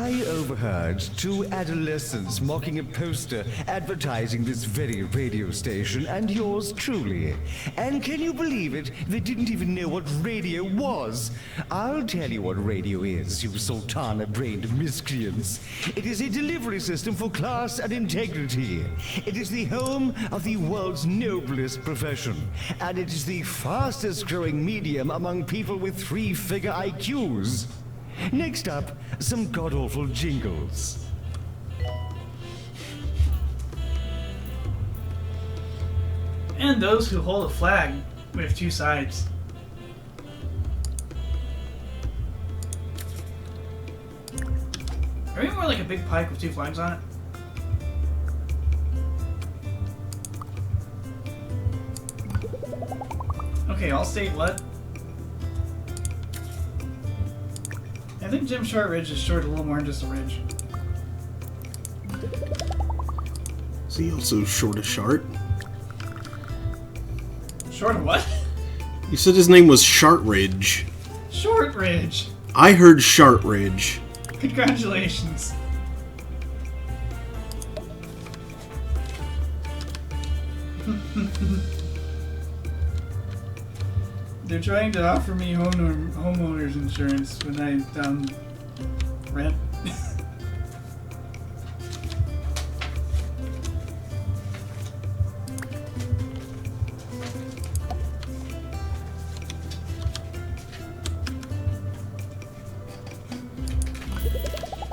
I overheard two adolescents mocking a poster advertising this very radio station and yours truly. And can you believe it? They didn't even know what radio was. I'll tell you what radio is, you sultana-brained miscreants. It is a delivery system for class and integrity. It is the home of the world's noblest profession. And it is the fastest-growing medium among people with three-figure IQs. Next up, some god-awful jingles. And those who hold a flag with two sides. Are we more like a big pike with two flags on it? Okay, Allstate what? I think Jim Shortridge is short a little more than just a ridge. Is he also short of Shart? Short of what? You said his name was Shartridge. Shortridge! I heard Shartridge. Congratulations. They're trying to offer me homeowners insurance when I rent.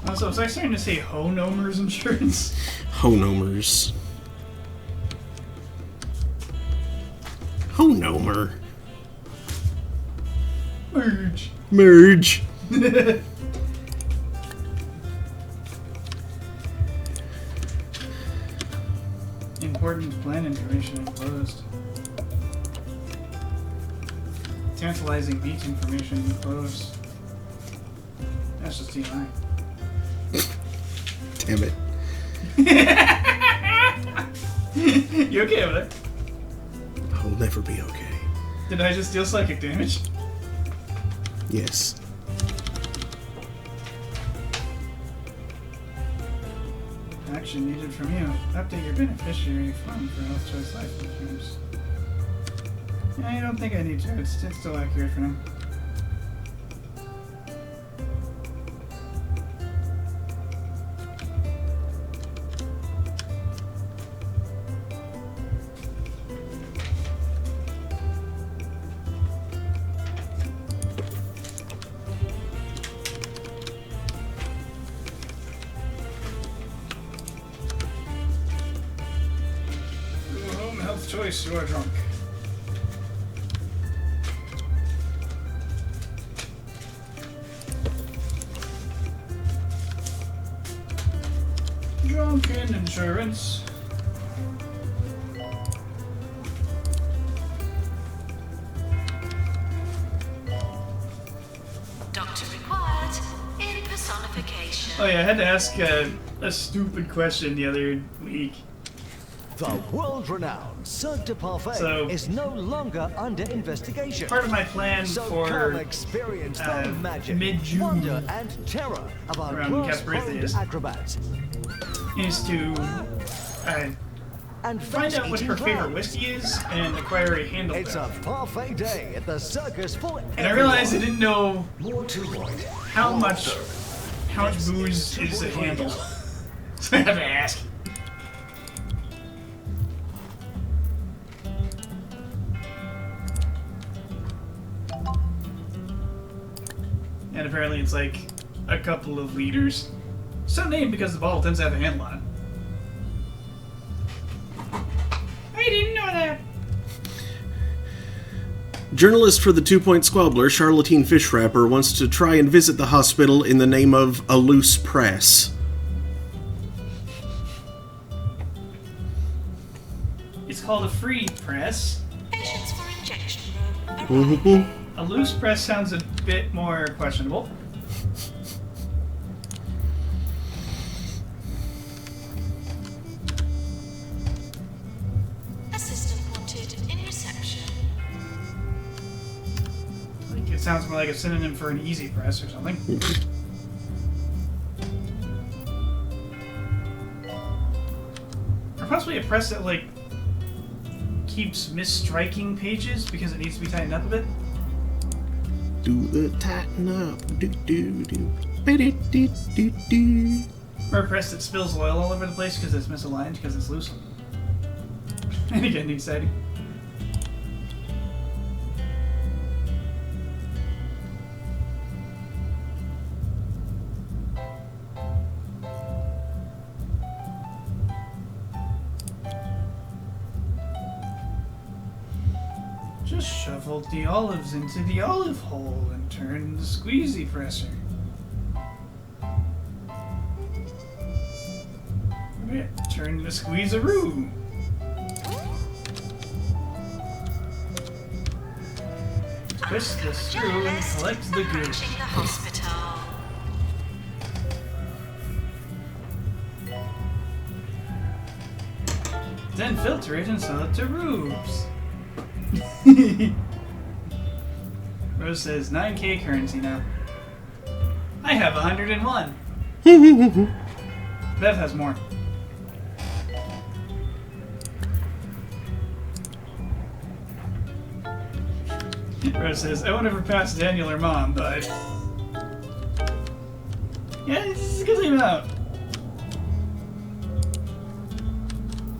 Also, was I starting to say homeowners insurance? Honomers. Honomer. Merge. Merge. Important plan information enclosed. Tantalizing beach information enclosed. That's just TMI. Damn it. You okay over there? I'll never be okay. Did I just deal psychic damage? Yes. Action needed from you. Update your beneficiary fund for Health Choice Life Insurance. Yeah, I don't think I need to. It's still accurate for now. Choice, you are drunk. Drunken insurance. Doctor required in personification. Oh yeah, I had to ask a stupid question the other week. The world-renowned Cirque du Parfait is no longer under investigation. Part of my plan for experience the magic, mid-June, wonder, and terror of our around Cat's birthday acrobats. Is to find out what her favorite whiskey is and acquire a handle. It's a parfait day at the circus for and I realized I didn't know how much booze is a handle. So I had to ask. And apparently it's like a couple of liters. So named because the bottle tends to have a handle on it. I didn't know that. Journalist for the 2 Point Squabbler, Charlatine Fishwrapper, wants to try and visit the hospital in the name of a loose press. It's called a free press. Patients for injection room. A loose press sounds a bit more questionable. Assistant wanted in reception. I think it sounds more like a synonym for an easy press or something. possibly a press that, like, keeps misstriking pages because it needs to be tightened up a bit? Do the tighten up. Do do do. Ba-do-do-do-do. Or a press that spills oil all over the place because it's misaligned because it's loose. And again, exciting. Just shoveled the olives into the olive hole and turned the squeezy presser. Yeah, turn the squeezeroo. Twist the screw and collect the goo. Approaching the hospital. Then filter it and sell it to Rubes. Rose says 9k currency now. I have 101. Bev has more. Rose says, I won't ever pass Daniel or Mom, but... Yeah, this is a good thing out.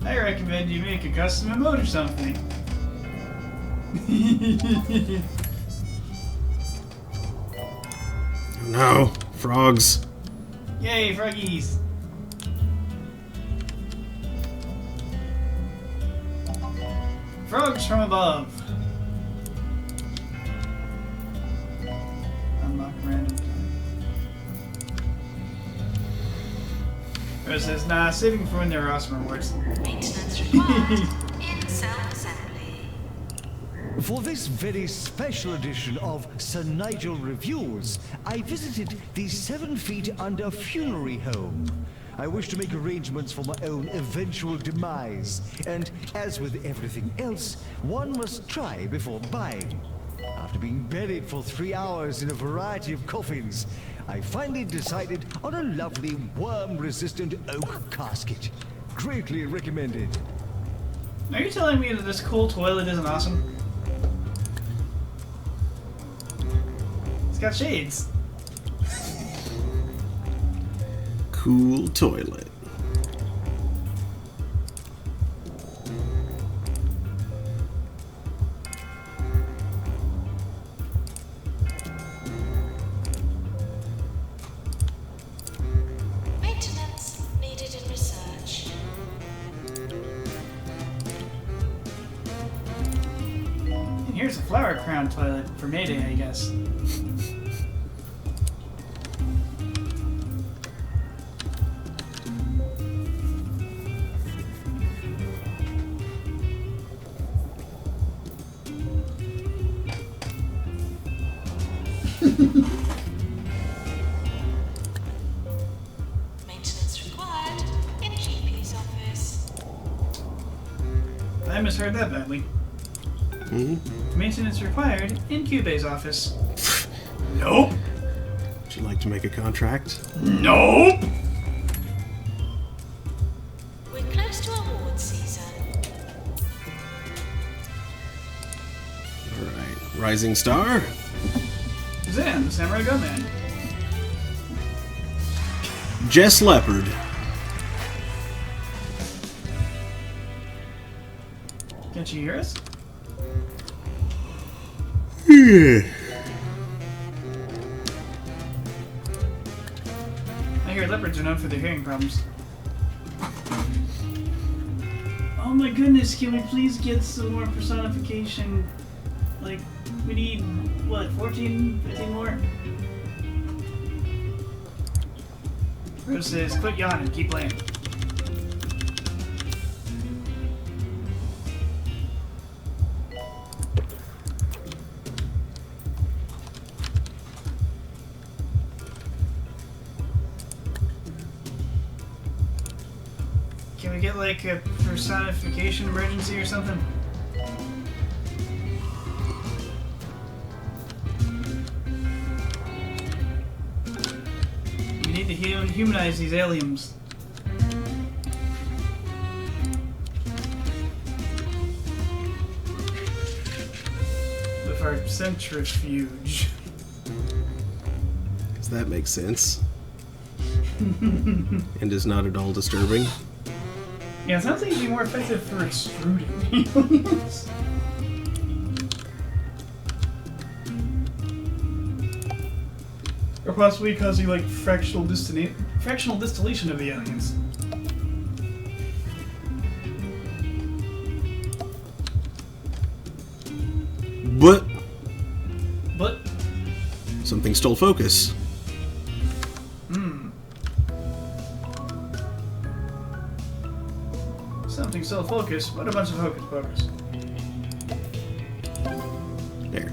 I recommend you make a custom emote or something. No, frogs. Yay, froggies! Frogs from above. Unlock random time. Rose says, nah, saving for when there are awesome rewards. Maintenance required. In self-assembly. For this very special edition of Sir Nigel Reviews, I visited the 7 Feet Under Funerary Home. I wish to make arrangements for my own eventual demise, and as with everything else, one must try before buying. After being buried for 3 hours in a variety of coffins, I finally decided on a lovely worm-resistant oak casket. Greatly recommended. Are you telling me that this cool toilet isn't awesome? It's got shades. Cool toilet. Maintenance needed in research. And here's a flower crown toilet for Mayday, I guess. Maintenance required in GP's office. I misheard that badly. Maintenance required in Cube's office. Nope. Would you like to make a contract? Nope. We're close to award season. Alright. Rising Star? Zan, the Samurai Gunman. Jess Leopard. Can't you hear us? Yeah. I hear leopards are known for their hearing problems. Oh my goodness, can we please get some more personification? Like, we need, what, 14, 15 more? Rose says, quit yawning, keep playing. Can we get like a personification emergency or something? We need to humanize these aliens. our centrifuge. Does that make sense? And is not at all disturbing. Yeah, it sounds like it'd be more effective for extruding aliens. Or possibly causing like fractional distillation of the aliens. But something stole focus. Something stole focus. What a bunch of hocus pocus. There.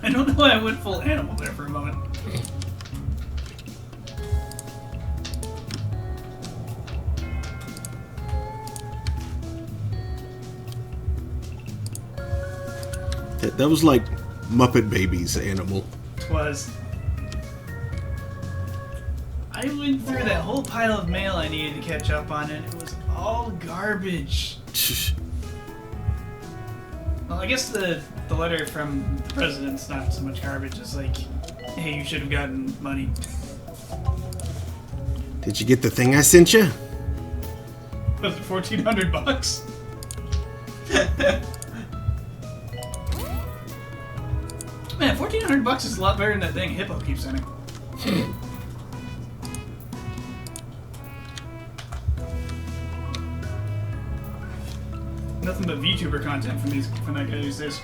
I don't know why I went full animal there for a moment. That was like Muppet Babies animal. Was. I went through that whole pile of mail I needed to catch up on, and it was all garbage. Well, I guess the letter from the president's not so much garbage. It's like, hey, you should have gotten money. Did you get the thing I sent you? Was it $1,400? Man, $1,400 is a lot better than that thing Hippo keeps sending. Nothing but VTuber content from that guy these days.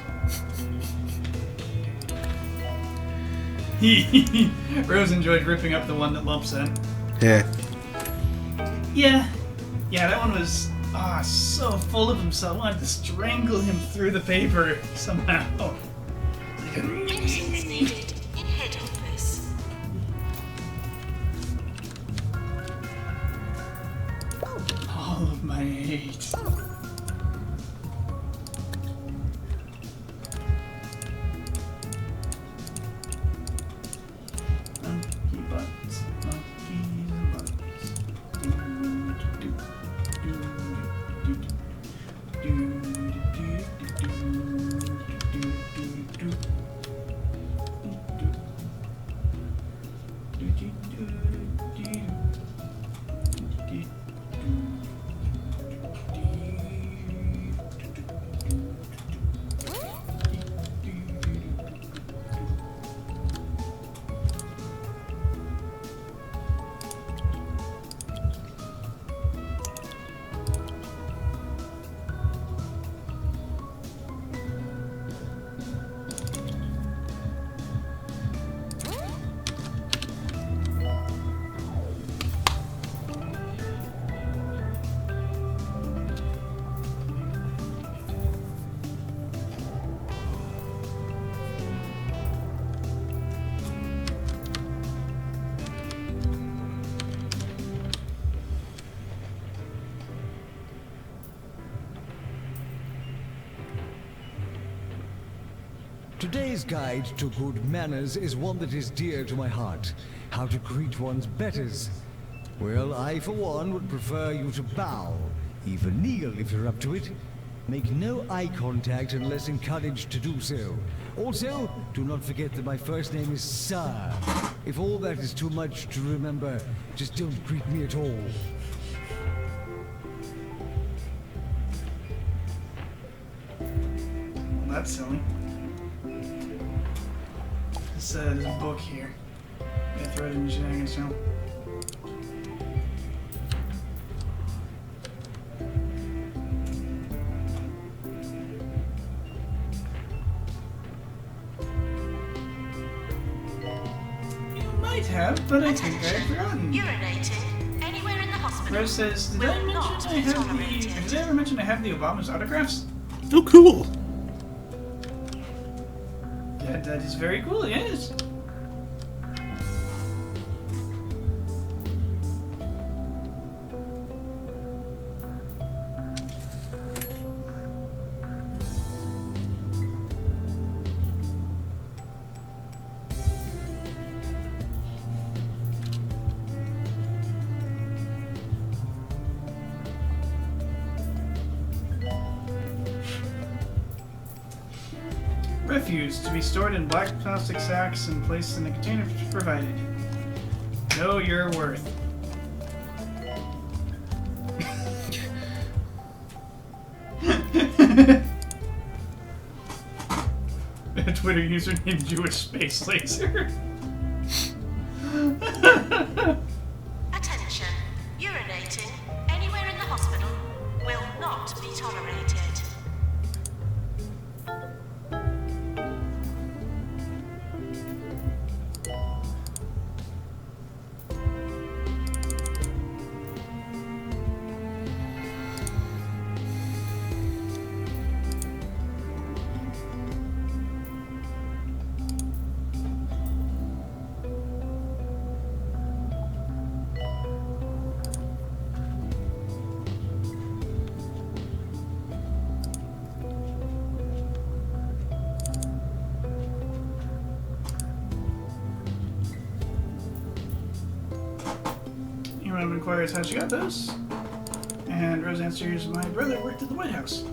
Rose enjoyed ripping up the one that Lump sent. Yeah. Yeah, that one was so full of himself. I wanted to strangle him through the paper somehow. Medicines needed in head office. All of my hate. Monkey butts, monkeys butts. Today's guide to good manners is one that is dear to my heart. How to greet one's betters. Well, I for one would prefer you to bow, even kneel if you're up to it. Make no eye contact unless encouraged to do so. Also, do not forget that my first name is Sir. If all that is too much to remember, just don't greet me at all. Well, that's silly. There's a book here. Yeah, throw it in the shenanigans now. You might have, but I think I've forgotten. Urinating anywhere in the hospital. Rose says, did I ever mention I have the Obama's autographs? Oh, cool. That is very cool, yes. refuse to be stored in black plastic sacks and placed in the container provided. Know your worth. A Twitter username Jewish Space Laser. Attention. Urinating anywhere in the hospital will not be tolerated. Iran inquires how she got those. And Rose answers, my brother worked at the White House.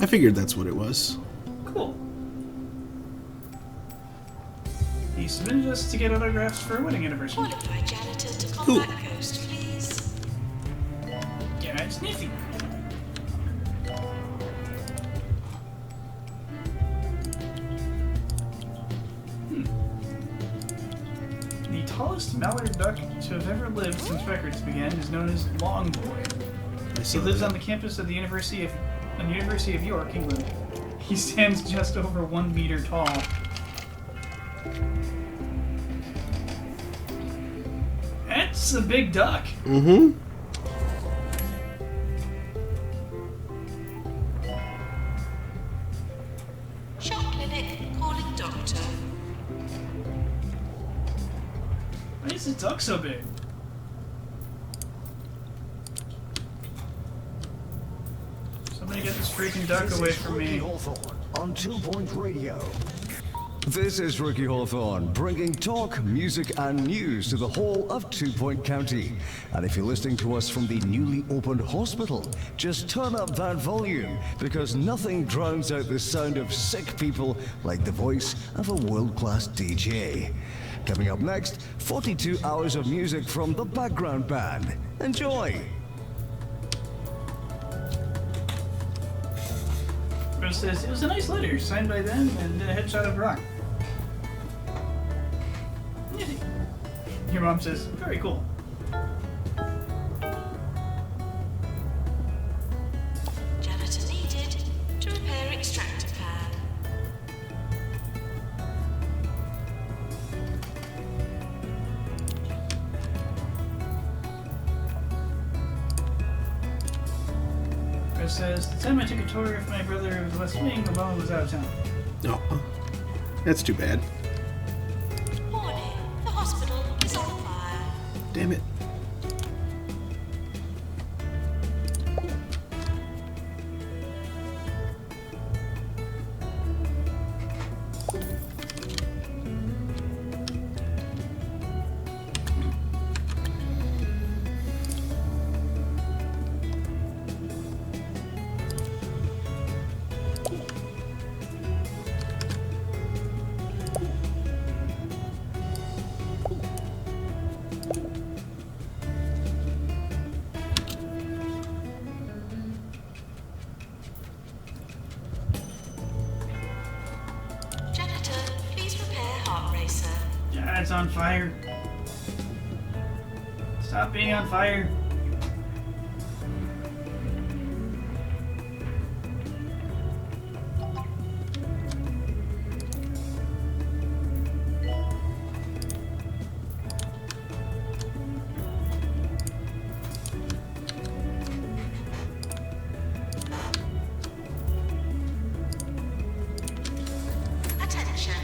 I figured that's what it was. Cool. He submitted us to get autographs for a wedding anniversary. Qualified janitor to Cool. combat ghost, please. Yeah, it's nifty. The tallest mallard duck to have ever lived since records began is known as Long Boy. I He saw lives that. on the campus of the University of York, England. He stands just over 1 meter tall. That's a big duck. Mm-hmm. Shop clinic calling doctor. Why is the duck so big? Somebody get this freaking duck away from me. Hawthorne on 2 Point Radio. This is Ricky Hawthorne, bringing talk, music, and news to the whole of 2 Point County. And if you're listening to us from the newly opened hospital, just turn up that volume, because nothing drowns out the sound of sick people like the voice of a world-class DJ. Coming up next, 42 hours of music from the background band. Enjoy! Rose says, it was a nice letter, signed by them, and a headshot of Rock. Your mom says, very cool. Janitor needed to repair extractor pan. Rose says, the time I took a tour of my brother of the West Wing, the mom was out of town. Oh, that's too bad. Warning, the hospital is on fire. Damn it. Janitor, please repair heart racer. Yeah, it's on fire. Stop being on fire. Attention,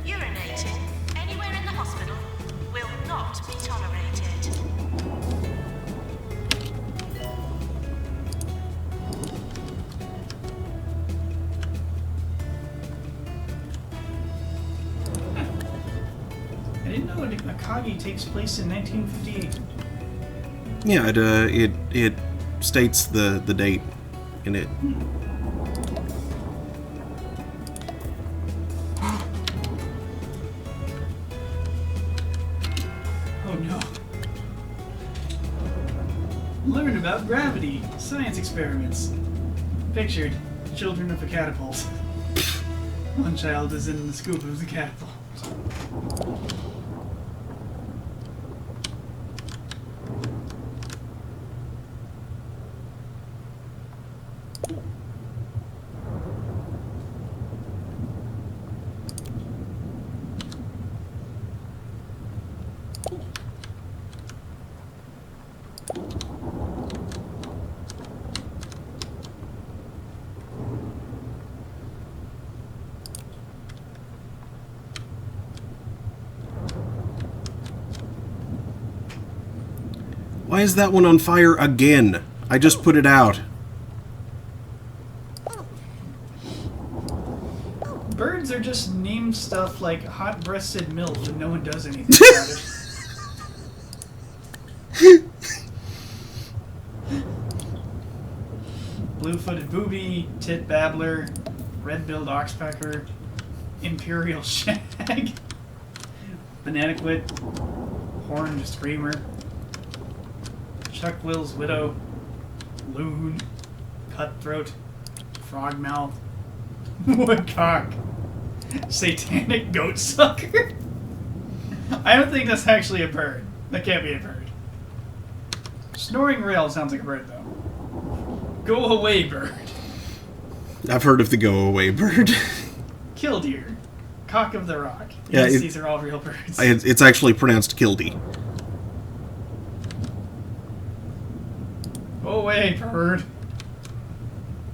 urinating anywhere in the hospital will not be tolerated. I didn't know Akagi takes place in 1958. Yeah, it states the date in it. about gravity. Science experiments. Pictured. Children of a catapult. One child is in the scoop of the catapult. Why is that one on fire again? I just put it out. Birds are just named stuff like hot-breasted MILF and no one does anything about it. Blue-footed booby, tit babbler, red-billed oxpecker, imperial shag, bananaquit, horned screamer, Chuck Will's widow, loon, cutthroat, frogmouth, woodcock, satanic goat sucker. I don't think that's actually a bird. That can't be a bird. Snoring rail sounds like a bird, though. Go away, bird. I've heard of the go-away bird. Killdeer. Cock of the rock. Yeah, Yes, these are all real birds. It's actually pronounced Kildee. Go away, bird.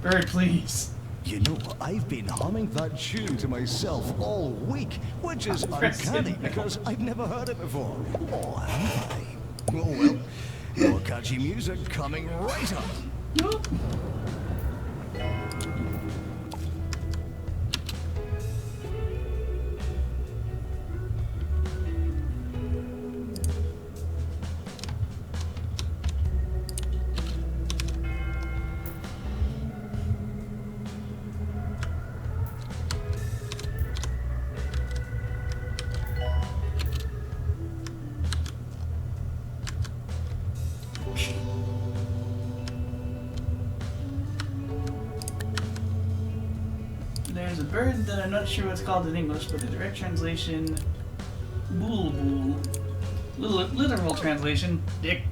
Bird, please. You know, I've been humming that tune to myself all week, which is uncanny because I've never heard it before. Or have I? Oh well, more catchy music coming right up. Nope. There's a bird that I'm not sure what's called in English, but the direct translation, bulbul. Literal translation, dick.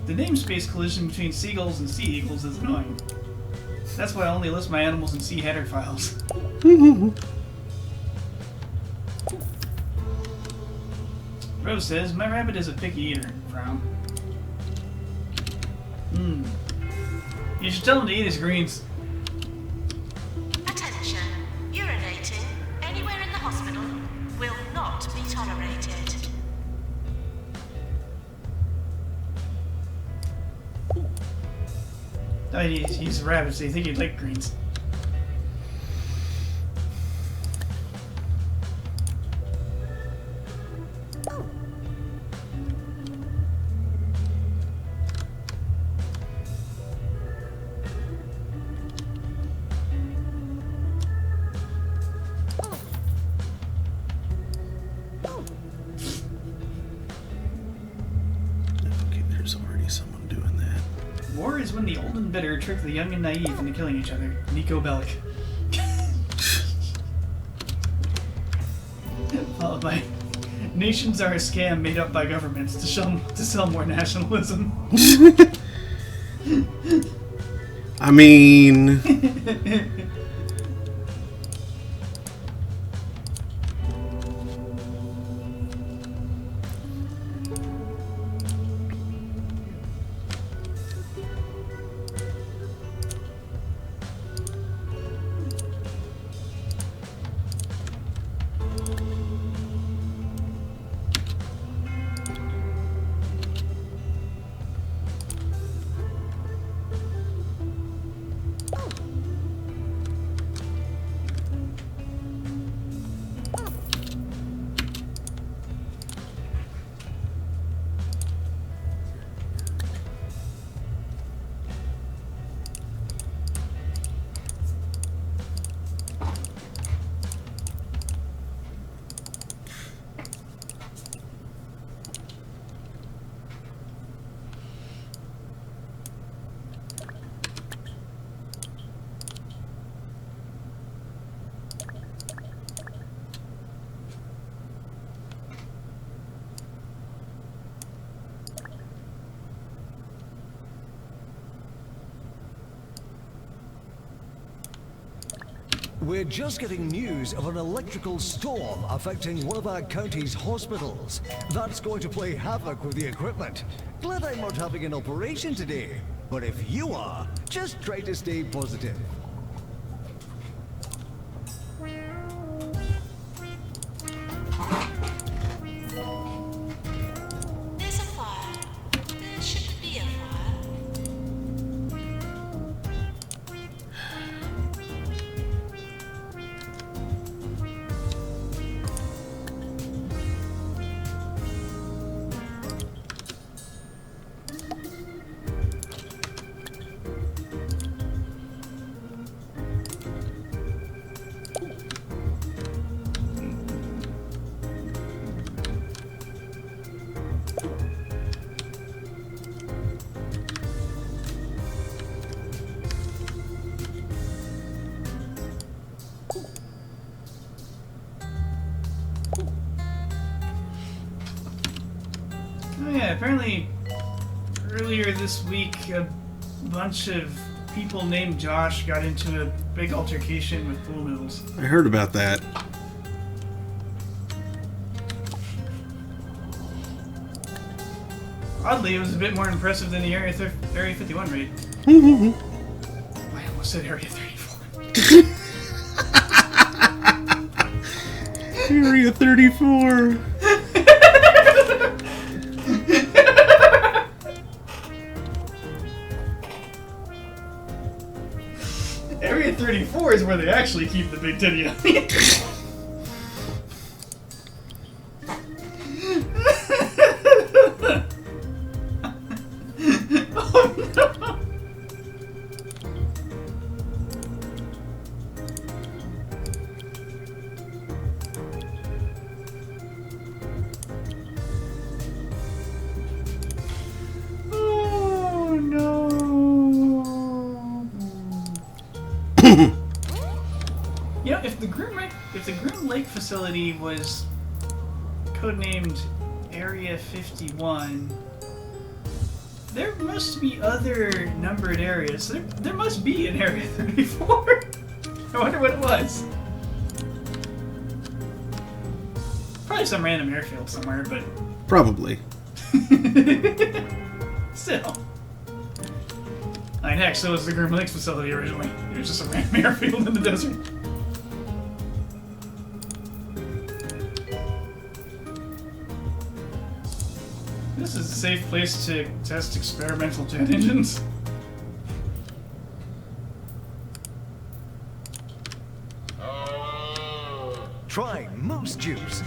The namespace collision between seagulls and sea eagles is annoying. That's why I only list my animals in sea header files. Rose says, my rabbit is a picky eater. Frown. You should tell him to eat his greens. Attention. Urinating anywhere in the hospital will not be tolerated. Oh, he's a rabbit, so you think he'd like greens. Okay, there's already someone doing that. War is when the old and bitter trick the young and naive into killing each other. Nico Bellic. Followed by nations are a scam made up by governments to sell more nationalism. I mean... We're just getting news of an electrical storm affecting one of our county's hospitals. That's going to play havoc with the equipment. Glad I'm not having an operation today. But if you are, just try to stay positive. There's a fire. There shouldn't be a fire. Oh yeah, apparently earlier this week a bunch of people named Josh got into a big altercation with Pool Mills. I heard about that. Oddly, it was a bit more impressive than the Area 51 raid. I almost said Area 34. Area 34. Area 34 is where they actually keep the big titty on me. Oh no! Oh no! You know, if the Groom Lake facility was codenamed Area 51, there must be other numbered areas. There must be an Area 34. I wonder what it was. Probably some random airfield somewhere, but Probably. still. I mean, heck, so was the Groom Lakes facility originally. It was just a random airfield in the desert. This is a safe place to test experimental jet engines. Try Moose Juice.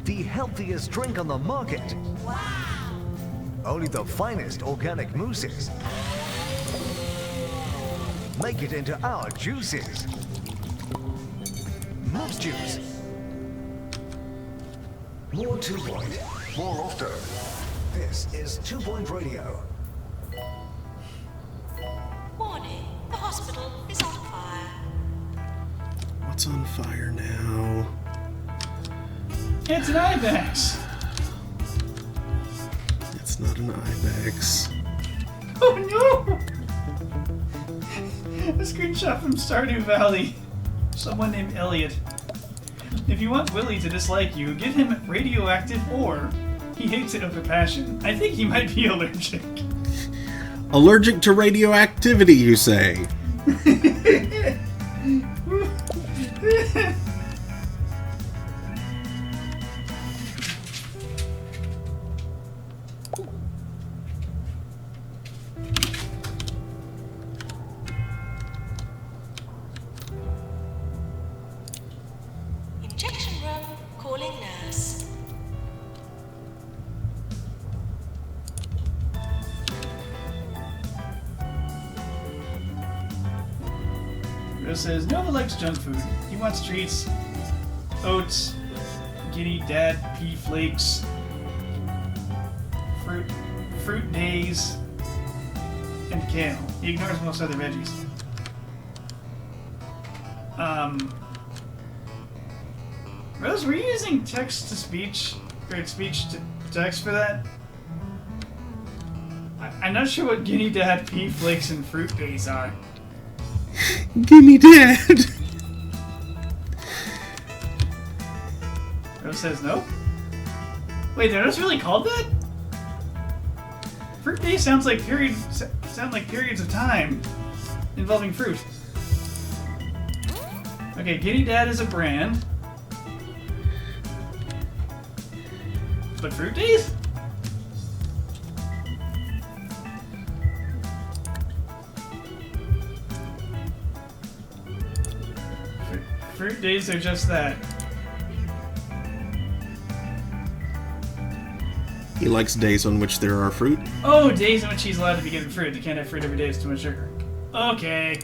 The healthiest drink on the market. Only the finest organic mooses. Make it into our juices. Moose Juice. More 2 Point, more often. This is 2 Point Radio. Warning, the hospital is on fire. What's on fire now? It's an IBEX! It's not an ibex. Oh no! A screenshot from Stardew Valley. Someone named Elliot. If you want Willie to dislike you, give him radioactive ore. He hates it with a passion. I think he might be allergic. Allergic to radioactivity, you say? Injection room, calling nurse. Rose says, Nova likes junk food. He wants treats, oats, Giddy Dad pea flakes, fruit days, and kale. He ignores most other veggies. Rose, were you using text to speech or speech to text for that? I'm not sure what Guinea Dad pea flakes and fruit days are. Gimme Dad! Rose says no? Wait, they're just really called that? Fruit days sound like periods of time involving fruit. Okay, Giddy Dad is a brand. But fruit days? Fruit days are just that. He likes days on which there are fruit. Oh, days in which he's allowed to be given fruit. You can't have fruit every day, it's too much sugar. Okay.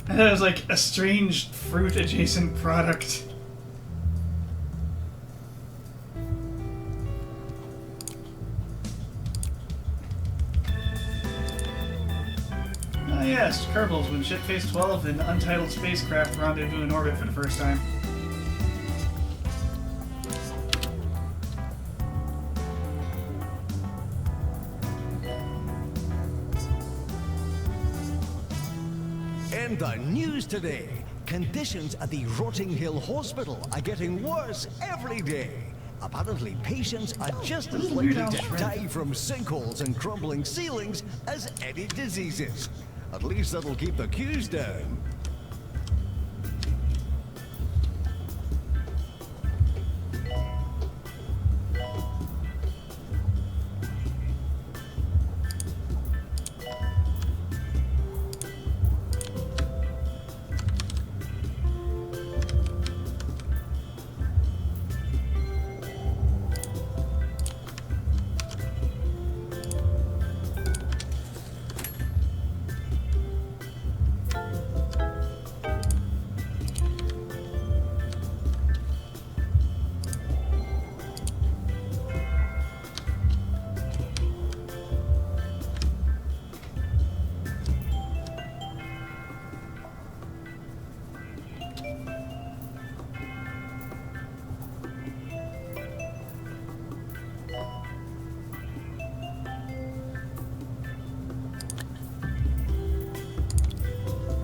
I thought it was like a strange fruit-adjacent product. Ah yes, Kerbals, when ship Phase 12 and untitled spacecraft rendezvous in orbit for the first time. And the news today. Conditions at the Rotting Hill Hospital are getting worse every day. Apparently, patients are just as likely to die from sinkholes and crumbling ceilings as any diseases. At least that'll keep the queues down.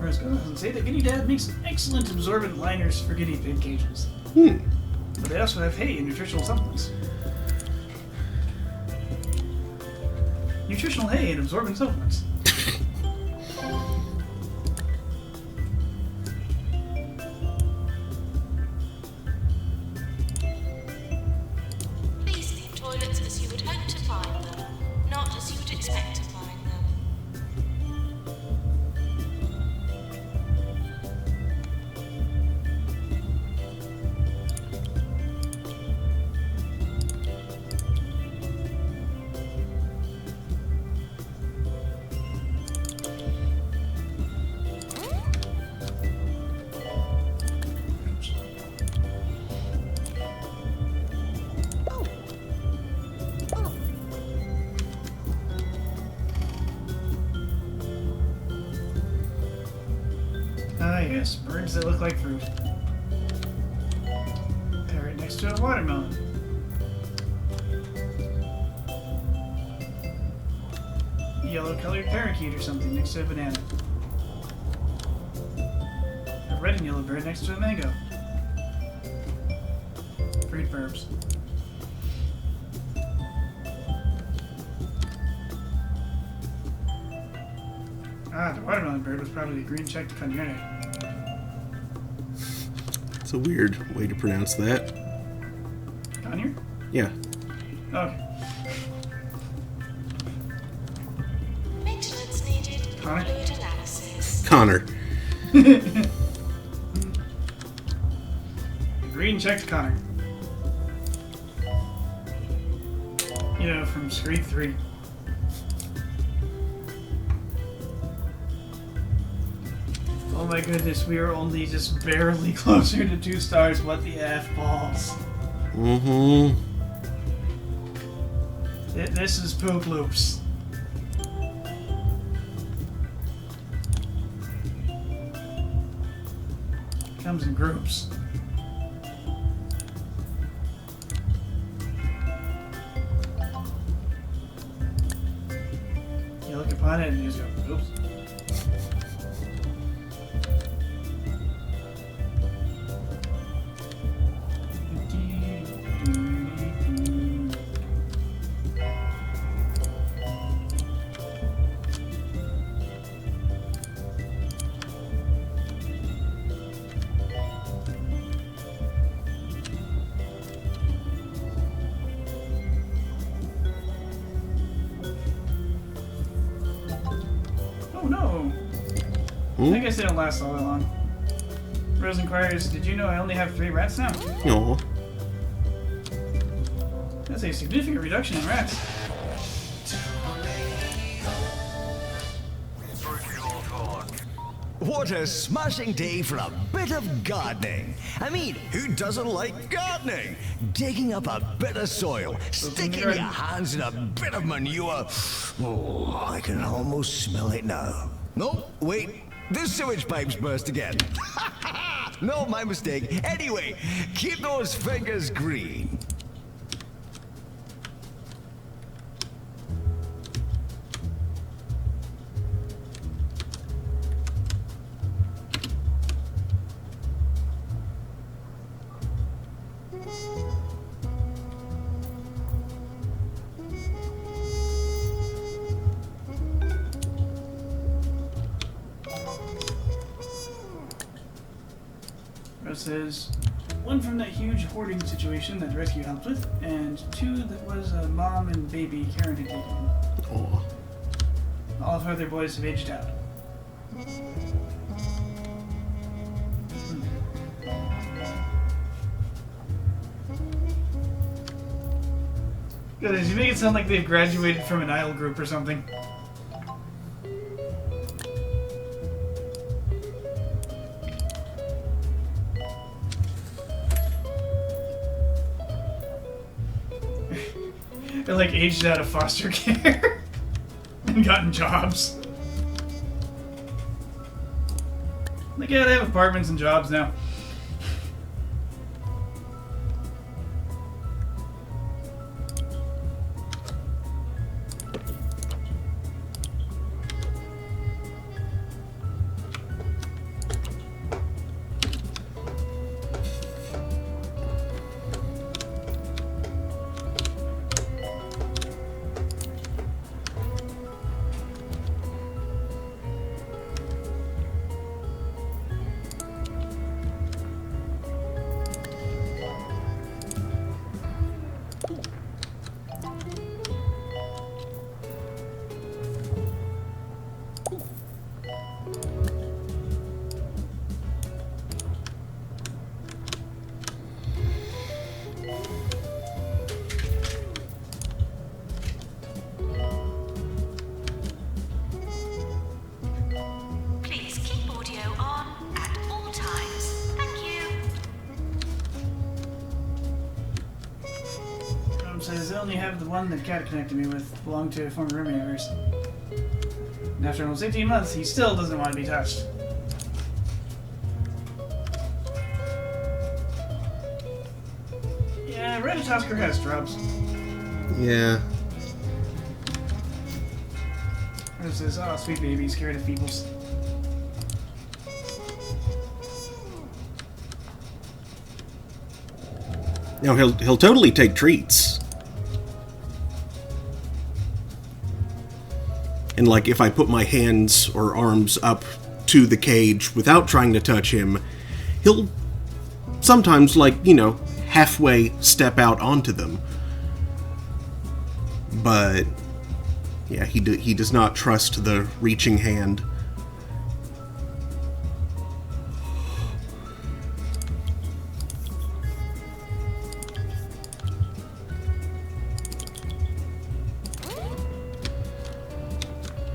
Rose goes on to say that Giddy Dad makes excellent absorbent liners for guinea pig cages. Hmm. But they also have hay and nutritional supplements. Nutritional hay and absorbent supplements. These seem toilets as you would hope to find them, not as you would expect to find them. Ah yes, birds that look like fruit. They're right next to a watermelon. Yellow-colored parakeet or something next to a banana. A red and yellow bird next to a mango. Fruit verbs. Ah, the watermelon bird was probably a green-checked conure. It's a weird way to pronounce that. Conure? Yeah. Okay. Maintenance needed. Connor? Fluid analysis. Connor. Green-checked Connor. You know, from Screed 3. Oh my goodness, we are only just barely closer to 2 stars. What the F balls? Mm-hmm. This is poop loops. Comes in groups. upon it, and you just go, oops. Oh no! I guess they don't last all that long. Rose inquires, did you know I only have 3 rats now? Aw. That's a significant reduction in rats. What a smashing day for a bit of gardening. I mean, who doesn't like gardening? Digging up a bit of soil, sticking your hands in a bit of manure. Oh, I can almost smell it now. No, wait, the sewage pipes burst again. No, my mistake. Anyway, keep those fingers green. Rose says, 1 from that huge hoarding situation that the rescue helped with, and 2 that was a mom and baby Karen had taken. Aw. All of her other boys have aged out. Goodness, you make it sound like they've graduated from an idol group or something. They're like aged out of foster care and gotten jobs. Like, yeah, they have apartments and jobs now. Please keep audio on at all times. Thank you. Rome says they only have the one that Cat connected me with, belonged to a former roommate of hers. And after almost 18 months, he still doesn't want to be touched. Yeah, Ratatosker has drugs. Yeah. Rome says, oh, sweet baby, scared of Feebles. Now he'll totally take treats. And like if I put my hands or arms up to the cage without trying to touch him, he'll sometimes, like, you know, halfway step out onto them. But yeah, he does not trust the reaching hand.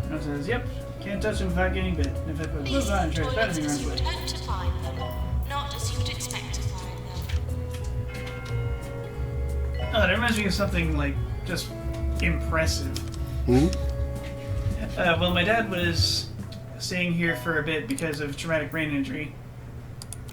Rome says, yep, can't touch him without getting bit. And if I put gloves on and try to pet him, he runs away. Hope to find them, not as you'd expect to find them. Oh, that reminds me of something, like, just impressive. Well, my dad was staying here for a bit because of traumatic brain injury.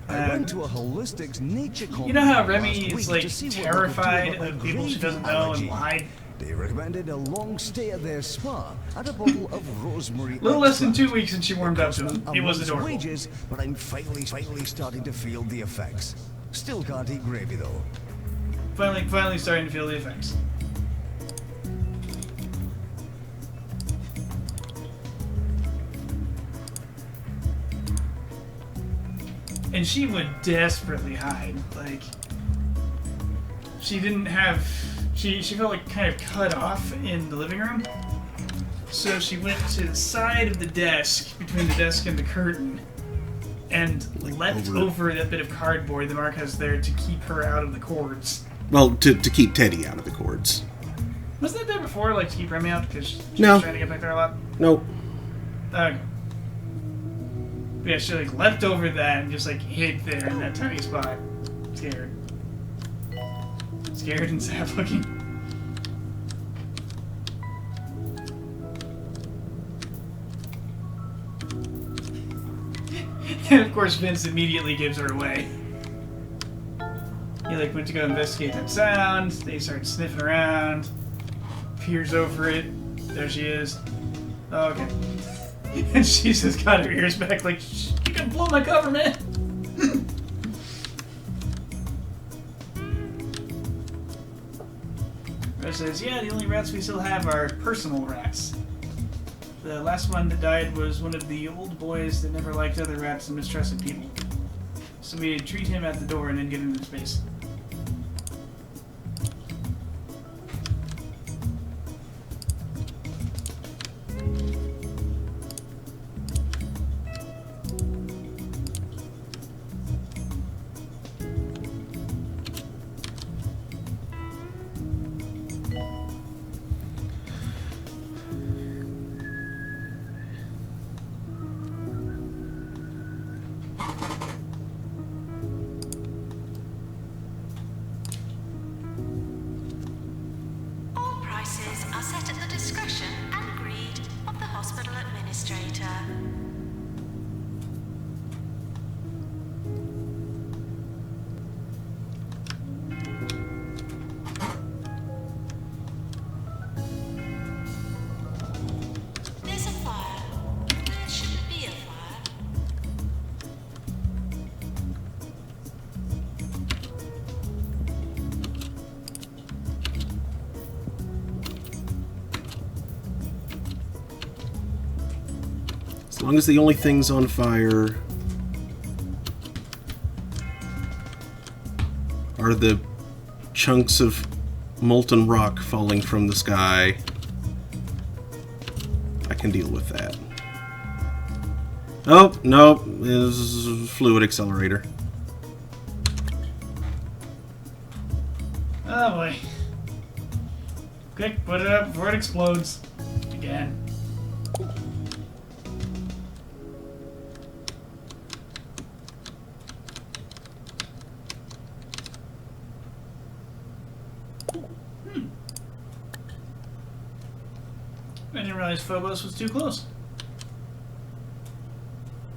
I went to a holistics nature conference. You know how Remy last is, week like, to see what we could do terrified about my of people she gravy doesn't know allergy. and lied? They recommended a long stay at their spa and a bottle of rosemary. Little less than extract. 2 weeks and she warmed up to him. A It was month's adorable. wages, but I'm finally starting to feel the effects. Still can't eat gravy though. Finally starting to feel the effects. And she would desperately hide. Like, she didn't have... She felt like kind of cut off in the living room. So she went to the side of the desk, between the desk and the curtain, and leapt over that bit of cardboard that Mark has there to keep her out of the cords. Well, to keep Teddy out of the cords. Wasn't that there before, like, to keep Remy out because she No. was trying to get back there a lot? Nope. Okay. But yeah, she, like, leapt over that and just, like, hid there in that tiny spot. Scared. Scared and sad looking. And of course Vince immediately gives her away. He like went to go investigate that sound, they start sniffing around, peers over it, there she is. Oh, okay. And she's just got her ears back like, "Shh, you can blow my cover, man!" Rose says, yeah, the only rats we still have are personal rats. The last one that died was one of the old boys that never liked other rats and mistrusted people. So we treat him at the door and then get into space. All prices are set at the discretion and greed of the hospital administrator. There's a fire. There shouldn't be a fire. As long as the only things on fire are the chunks of molten rock falling from the sky, I can deal with that. Oh, no, this is fluid accelerator. Oh boy. Quick, put it up before it explodes. Again. I didn't realize Phobos was too close.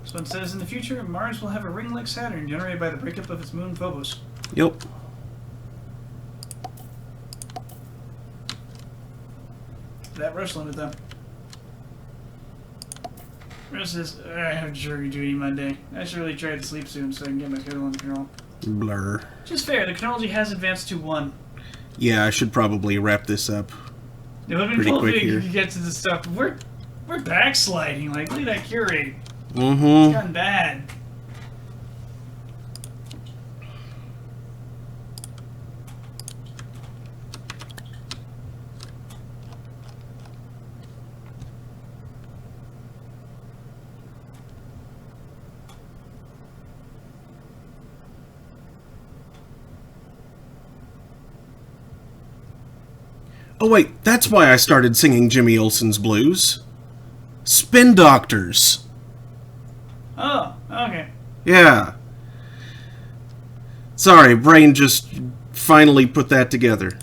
This one says in the future, Mars will have a ring like Saturn generated by the breakup of its moon Phobos. Yep. That Rushland it though. Rose says, I have jury duty Monday. I should really try to sleep soon so I can get my schedule under control. Blur. Just fair, the chronology has advanced to 1. Yeah, I should probably wrap this up. It would have been Pretty cool quick if we here. could get to the stuff. We're backsliding. Like, look at that cure rate. It's Mm-hmm. gotten bad. Oh wait, that's why I started singing Jimmy Olsen's blues. Spin Doctors. Oh, okay. Yeah. Sorry, brain just finally put that together.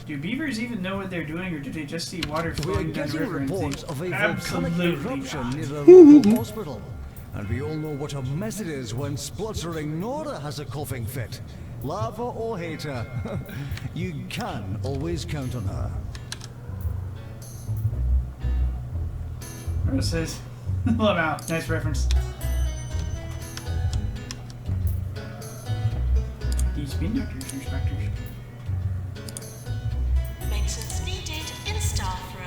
Do beavers even know what they're doing, or do they just see water We are flowing down the getting river and reports think, of a volcanic absolutely eruption not? near a local hospital. And we all know what a mess it is when spluttering Nora has a coughing fit. Lava or hater, you can always count on her. Where it says, love out. Nice reference. These spin doctors and inspectors. Maintenance needed in staff room.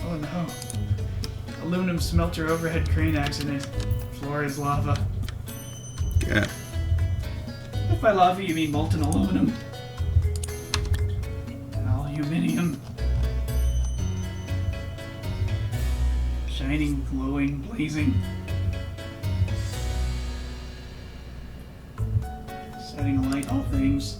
Oh no. Aluminum smelter overhead crane accident. Floor is lava. Yeah. If by lava you mean molten aluminum. Aluminium. Shining, glowing, blazing. Setting alight all things.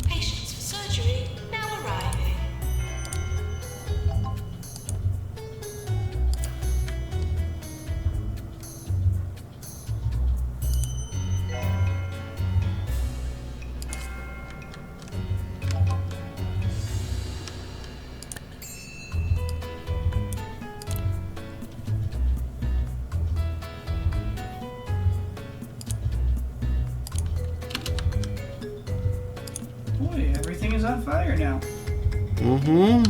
Patients for surgery now arriving. Boy, everything is on fire now. Mm-hmm.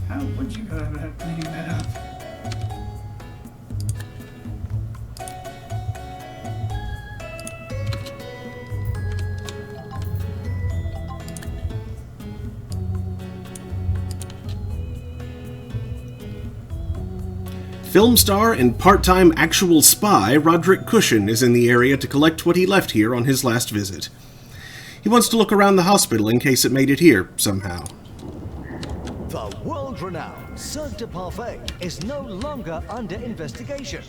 How would you go about cleaning that up? Film star and part-time actual spy Roderick Cushion is in the area to collect what he left here on his last visit. He wants to look around the hospital in case it made it here, somehow. The world-renowned Cirque du Parfait is no longer under investigation.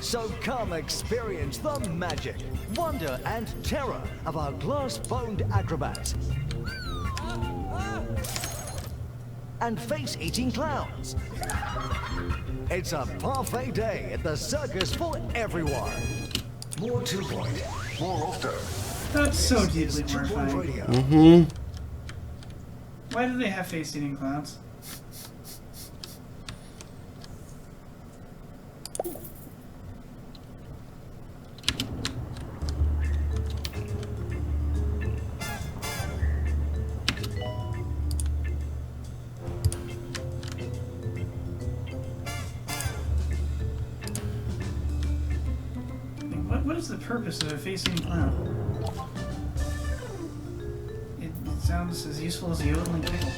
So come experience the magic, wonder, and terror of our glass-boned acrobats. And face-eating clowns. It's a parfait day at the circus for everyone. More 2 Point, more often. That's so deeply horrifying. Radio. Mm-hmm. Why do they have face-eating clowns? What is the purpose of a face-eating clown? It sounds as useful as a yodeling pickle.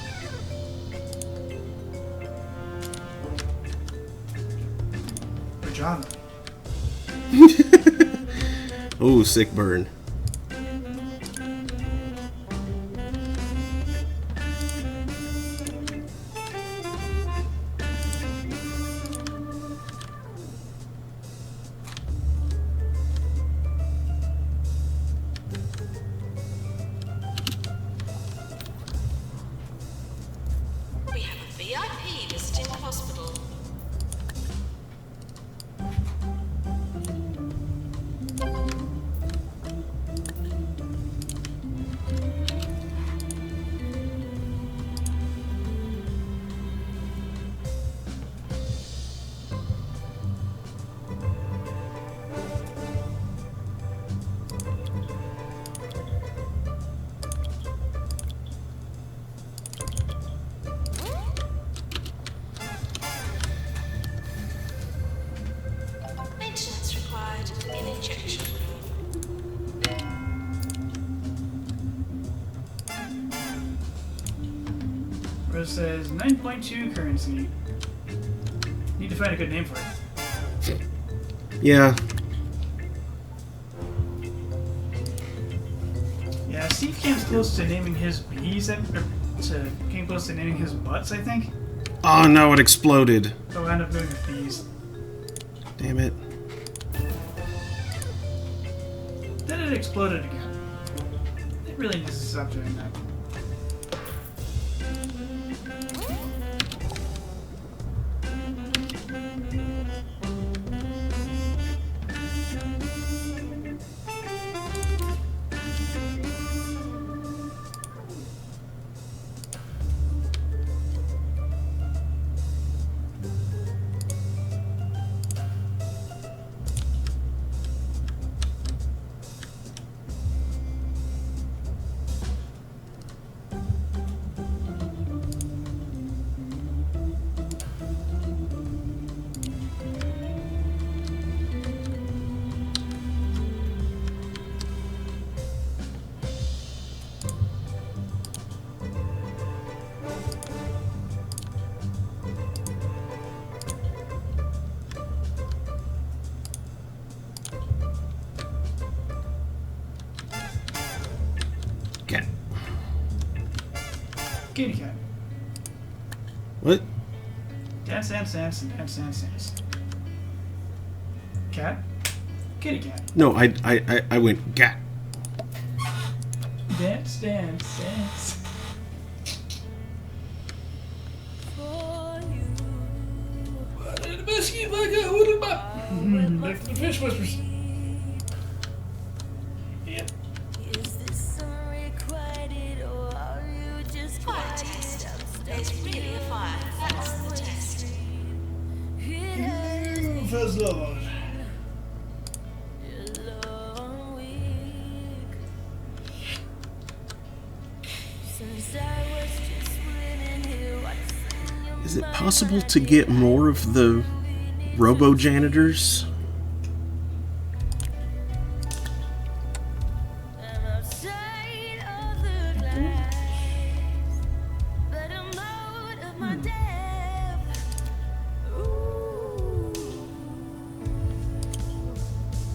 Or Java. Oh, sick burn. We have a VIP visiting the hospital. Maintenance required in injection room. Rose says 9.2 currency. Need to find a good name for it. Yeah. Yeah, Steve came close to naming his bees, came close to naming his butts, I think. Oh no, it exploded. So I ended up going with bees. Damn it. Then it exploded again. It really needs to stop doing that. Cat. Kitty cat. What? Dance, dance, dance, dance, dance, dance. Cat? Kitty cat. No, I went cat. Dance, dance, dance. Back to the fish whispers. Yep. Is this unrequited or are you just Fire quiet? test. There's really a fire. That's the test. It has First Lord. been a long week since I was just swimming here watching your Is it possible to get more of the robo janitors? I'm outside of the glass, but I'm out of my depth. Ooh.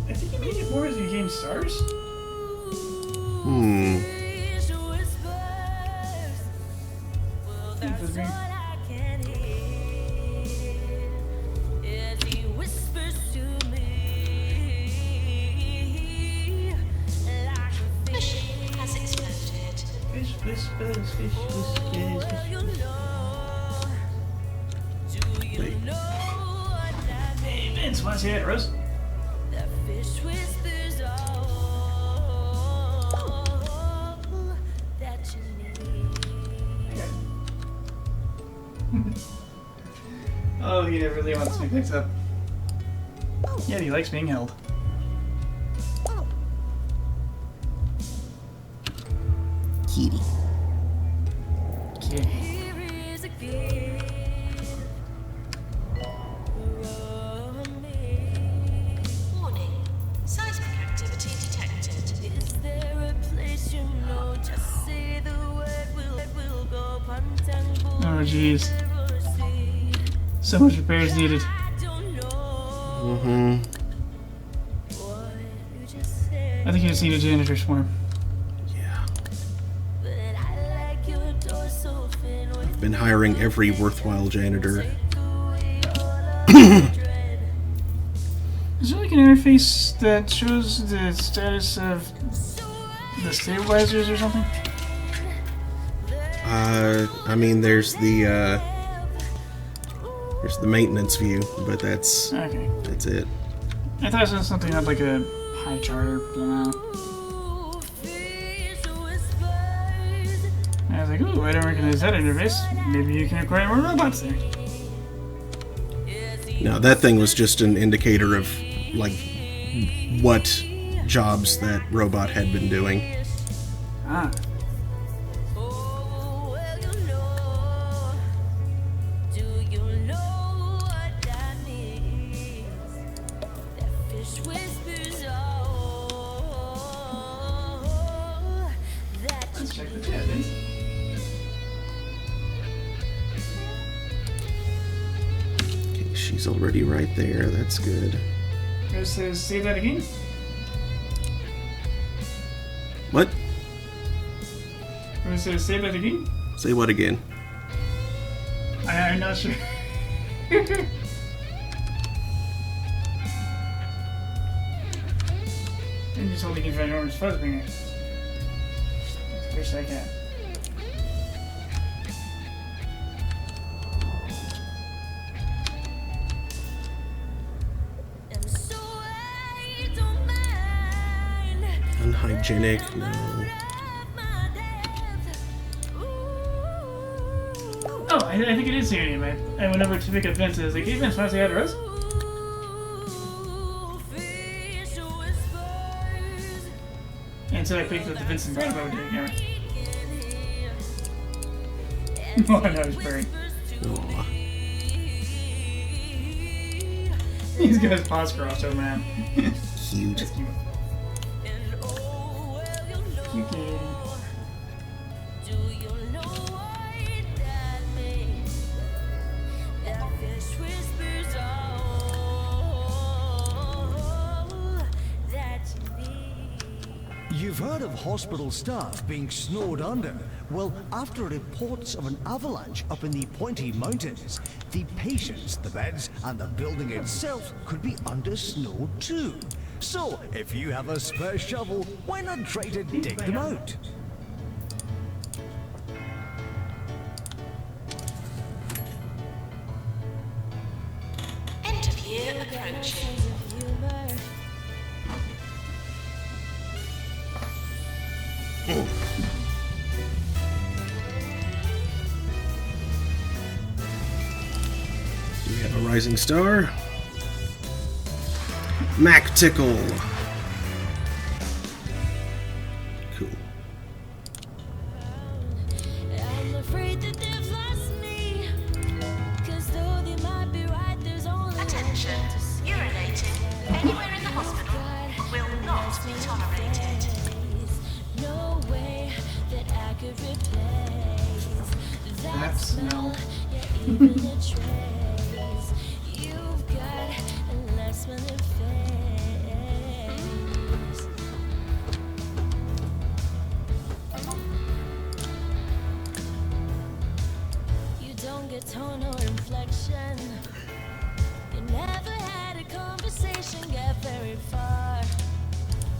I think you made it more as you gained stars. Hmm. Fish whispers. Well, that's was all me. I can hear as he whispers to me like a The fish. ship has exploded. Fish whispers, fish whispers, fish. You know, do you Wait. know what I Hey, mean? Vince, wanna see that, Rose? The fish whispers all that you need. Oh, he never really wants to be picked up. Yet he likes being held. Kitty. Okay. Here is a gift from me. Warning. Seismic activity detected. Is there a place you know? Just say the word, we'll go Pantang. Oh, jeez. So much repairs needed. I don't know Mm-hmm. what you just said. I think you just need a janitor swarm. Yeah. But I like your torso fin with Been hiring every worthwhile janitor. Is there like an interface that shows the status of the stabilizers or something? I mean, there's the maintenance view, but that's Okay. it. I thought it was something had like a pie chart or blah. I was like, ooh, I don't recognize that interface. Maybe you can acquire more robots there. No, that thing was just an indicator of like what jobs that robot had been doing. Ah. Let's check the chat, please. Okay, she's already right there. That's good. It says, say that again? What? It says, say that again? Say what again? I'm not sure. I'm just hoping you can find Orange Fuzzbringer. Wish I can. Unhygienic, no. Oh, I think it is here, man. I went over to pick up Vince and I was like, hey Vince, want to say hi to Rose? And so I picked up the Vincent Brad over to camera. Oh, I know he's buried. Aw. He's got his paws crossed over, man. Cute. That's cute. Cute kitty. You've heard of hospital staff being snowed under. Well, after reports of an avalanche up in the Pointy Mountains, the patients, the beds, and the building itself could be under snow too. So, if you have a spare shovel, why not try to dig them out? Interview approaching. We have a rising star. Mac Tickle. Cool. I'm afraid that they've lost me. 'Cause though they might be right, there's only Attention. Urinating anywhere in the hospital will not be tolerated. no way that I could replace That smell. yeah, even a trace. You've got a last minute face. You don't get tone or inflection. You never had a conversation get very far.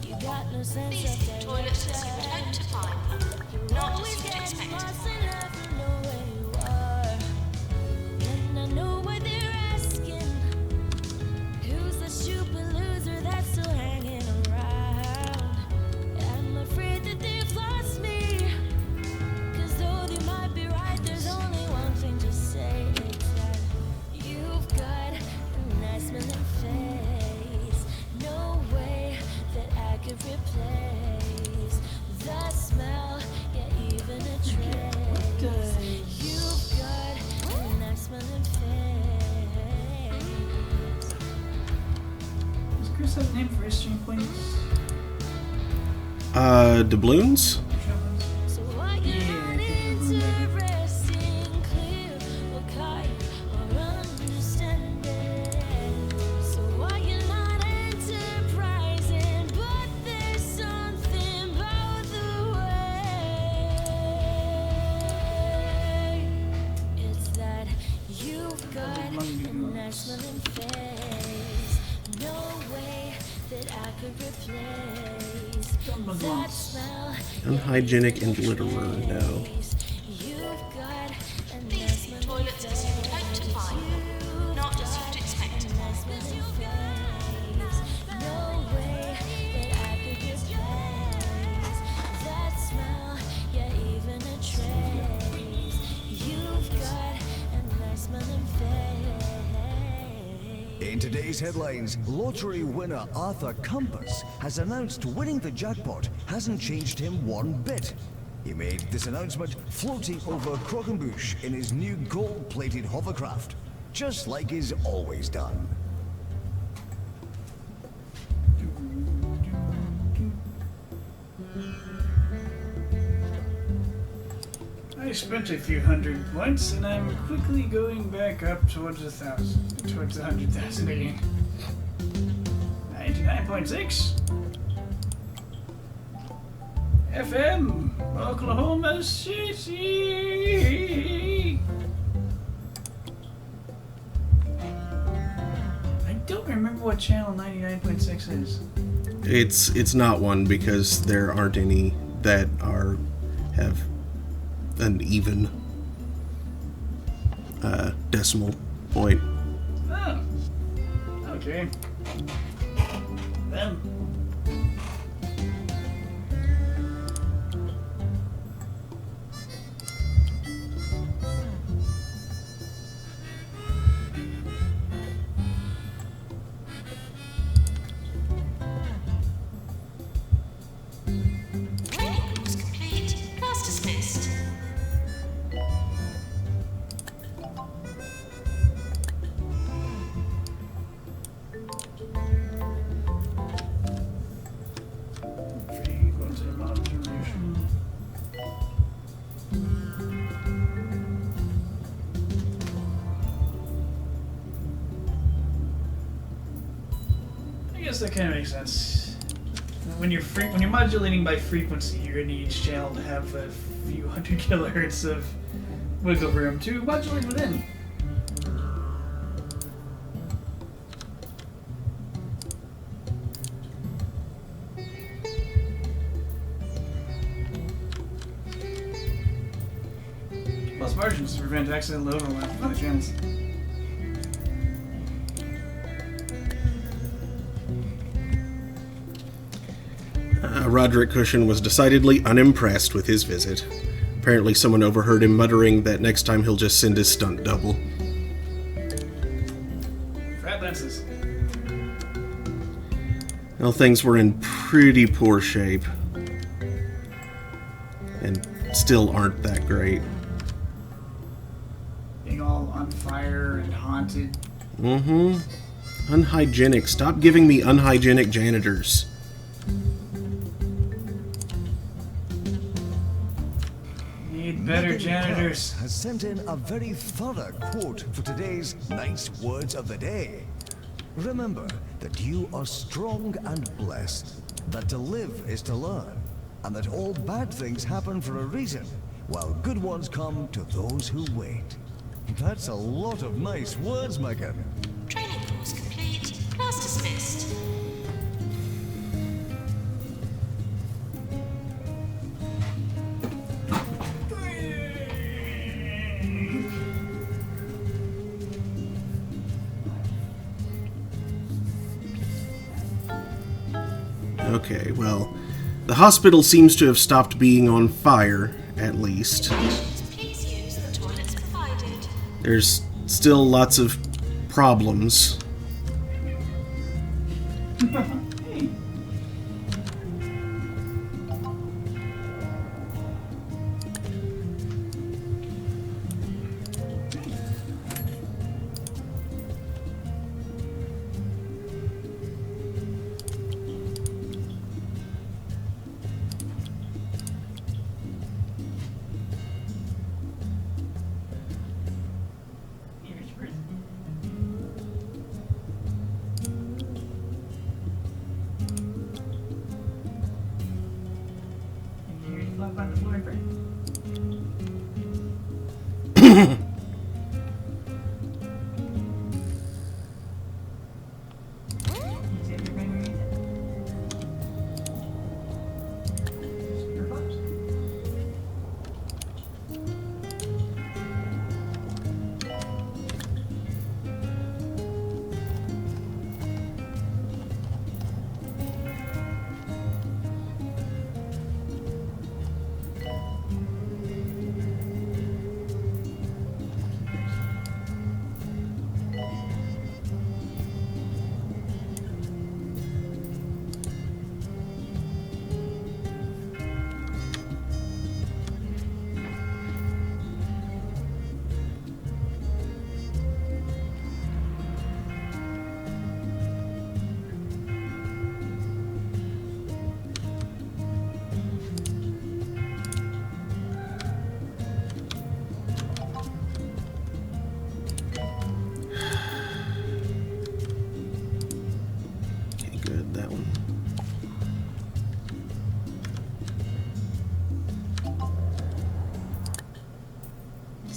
You got no sense These of direction. toilets as you would hope to find them, not as Always you'd getting expect. lost and never know where you are. And I know what they're asking. Who's the stupid loser that's still hanging around? I'm afraid that they've lost me. 'Cause though they might be right, there's only one thing to say. It's that you've got a nice smelling face. No way that I could replace the smell, yeah, even a trace. You've got a nice smelling face. Does Chris have a name for his stream points? Doubloons? So why you Yeah, not I think it's interesting, clear, or kind, or understanding? So why you not enterprising, but there's could replace that smell. Unhygienic and litterer, no. You've got a These nice new toilets are sealed out to fire, not as you'd expect. no way that I could replace that smell, yeah, even a trace. You've got a nice smelling face. In today's headlines, lottery winner Arthur Compass has announced winning the jackpot hasn't changed him one bit. He made this announcement floating over Croquembouche in his new gold-plated hovercraft, just like he's always done. I spent a few hundred points, and I'm quickly going back up towards 1,000, towards 100,000 again. 99.6 FM, Oklahoma City. I don't remember what channel 99.6 is. It's not one because there aren't any that have an even decimal point. Oh, okay. Them. Training course complete. Class dismissed. Frequency modulation. I guess that kind of makes sense. When you're modulating by frequency, you're gonna need each channel to have a few hundred kilohertz of wiggle room to modulate within. Plus margins to prevent accidental overlap with other channels. Roderick Cushion was decidedly unimpressed with his visit. Apparently someone overheard him muttering that next time he'll just send his stunt double. Fat lenses. Well, things were in pretty poor shape. And still aren't that great. Being all on fire and haunted. Mm-hmm. Unhygienic. Stop giving me unhygienic janitors. Need better Megan janitors. Krause has sent in a very thorough quote for today's nice words of the day. Remember that you are strong and blessed, that to live is to learn, and that all bad things happen for a reason, while good ones come to those who wait. That's a lot of nice words, Megan. Training course complete. Class dismissed. Okay, well, the hospital seems to have stopped being on fire, at least. Please use the toilets provided. There's still lots of problems.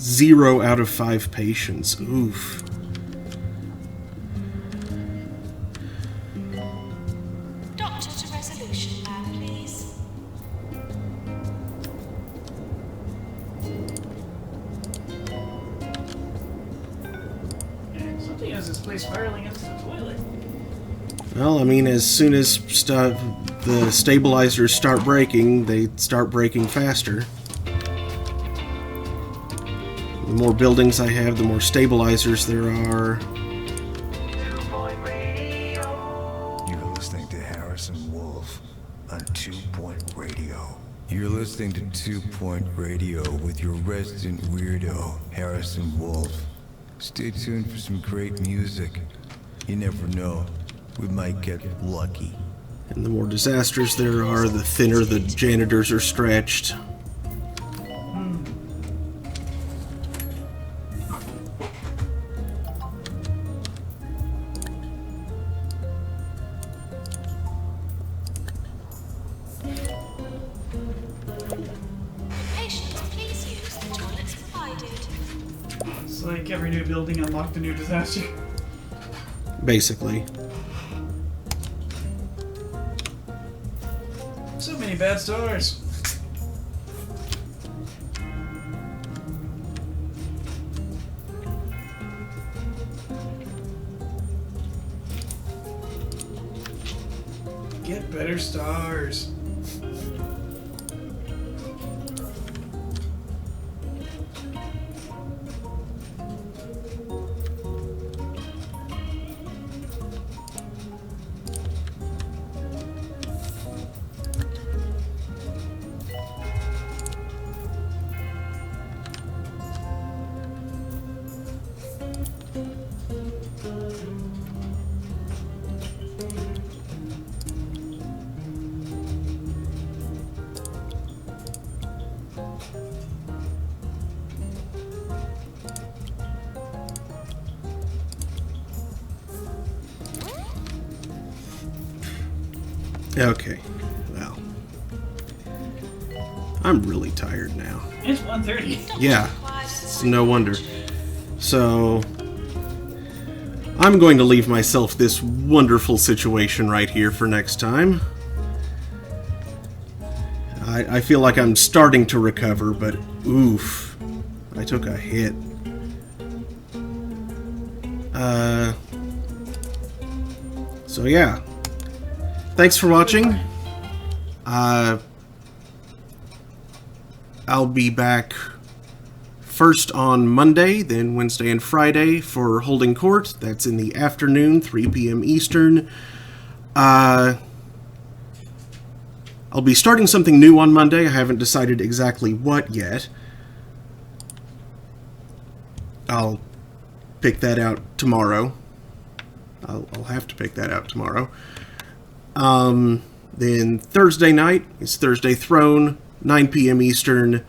0 out of 5 patients. Oof. Doctor to resolution lab, please. And something has this place spiraling into the toilet. Well, I mean, as soon as the stabilizers start breaking, they start breaking faster. The more buildings I have, the more stabilizers there are. You're listening to Harrison Wolf on 2 Point Radio. You're listening to 2 Point Radio with your resident weirdo, Harrison Wolf. Stay tuned for some great music. You never know. We might get lucky. And the more disasters there are, the thinner the janitors are stretched. Patients, please use the toilets provided. It's like every new building unlocked a new disaster. Basically. So many bad stars. Get better stars. Okay, well. I'm really tired now. It's 1:30. Yeah, it's no wonder. So, I'm going to leave myself this wonderful situation right here for next time. I feel like I'm starting to recover, but oof, I took a hit. So yeah. Thanks for watching. I'll be back first on Monday, then Wednesday and Friday for Holding Court. That's in the afternoon, 3 p.m. Eastern. I'll be starting something new on Monday. I haven't decided exactly what yet. I'll pick that out tomorrow. I'll have to pick that out tomorrow. Then Thursday night is Thursday Throne, 9 p.m. Eastern.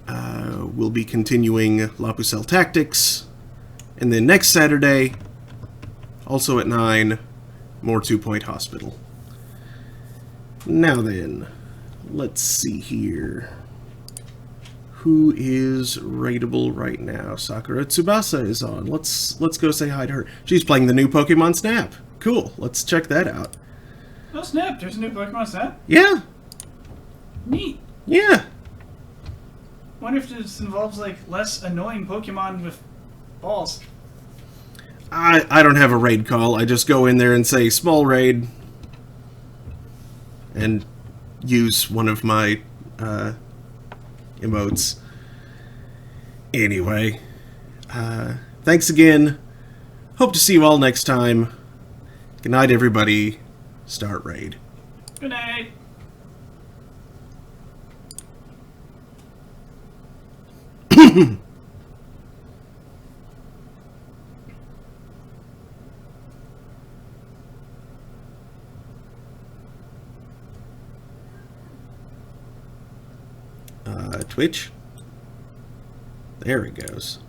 We'll be continuing La Pucelle Tactics. And then next Saturday, also at 9, more 2 Point Hospital. Now then, let's see here. Who is rateable right now? Sakura Tsubasa is on. Let's go say hi to her. She's playing the new Pokemon Snap. Cool. Let's check that out. Oh snap! There's a new Pokemon Snap. Yeah. Neat. Yeah. Wonder if this involves like less annoying Pokemon with balls. I don't have a raid call. I just go in there and say small raid and use one of my emotes. Anyway, thanks again. Hope to see you all next time. Good night, everybody. Start raid. Good night. Twitch. There it goes.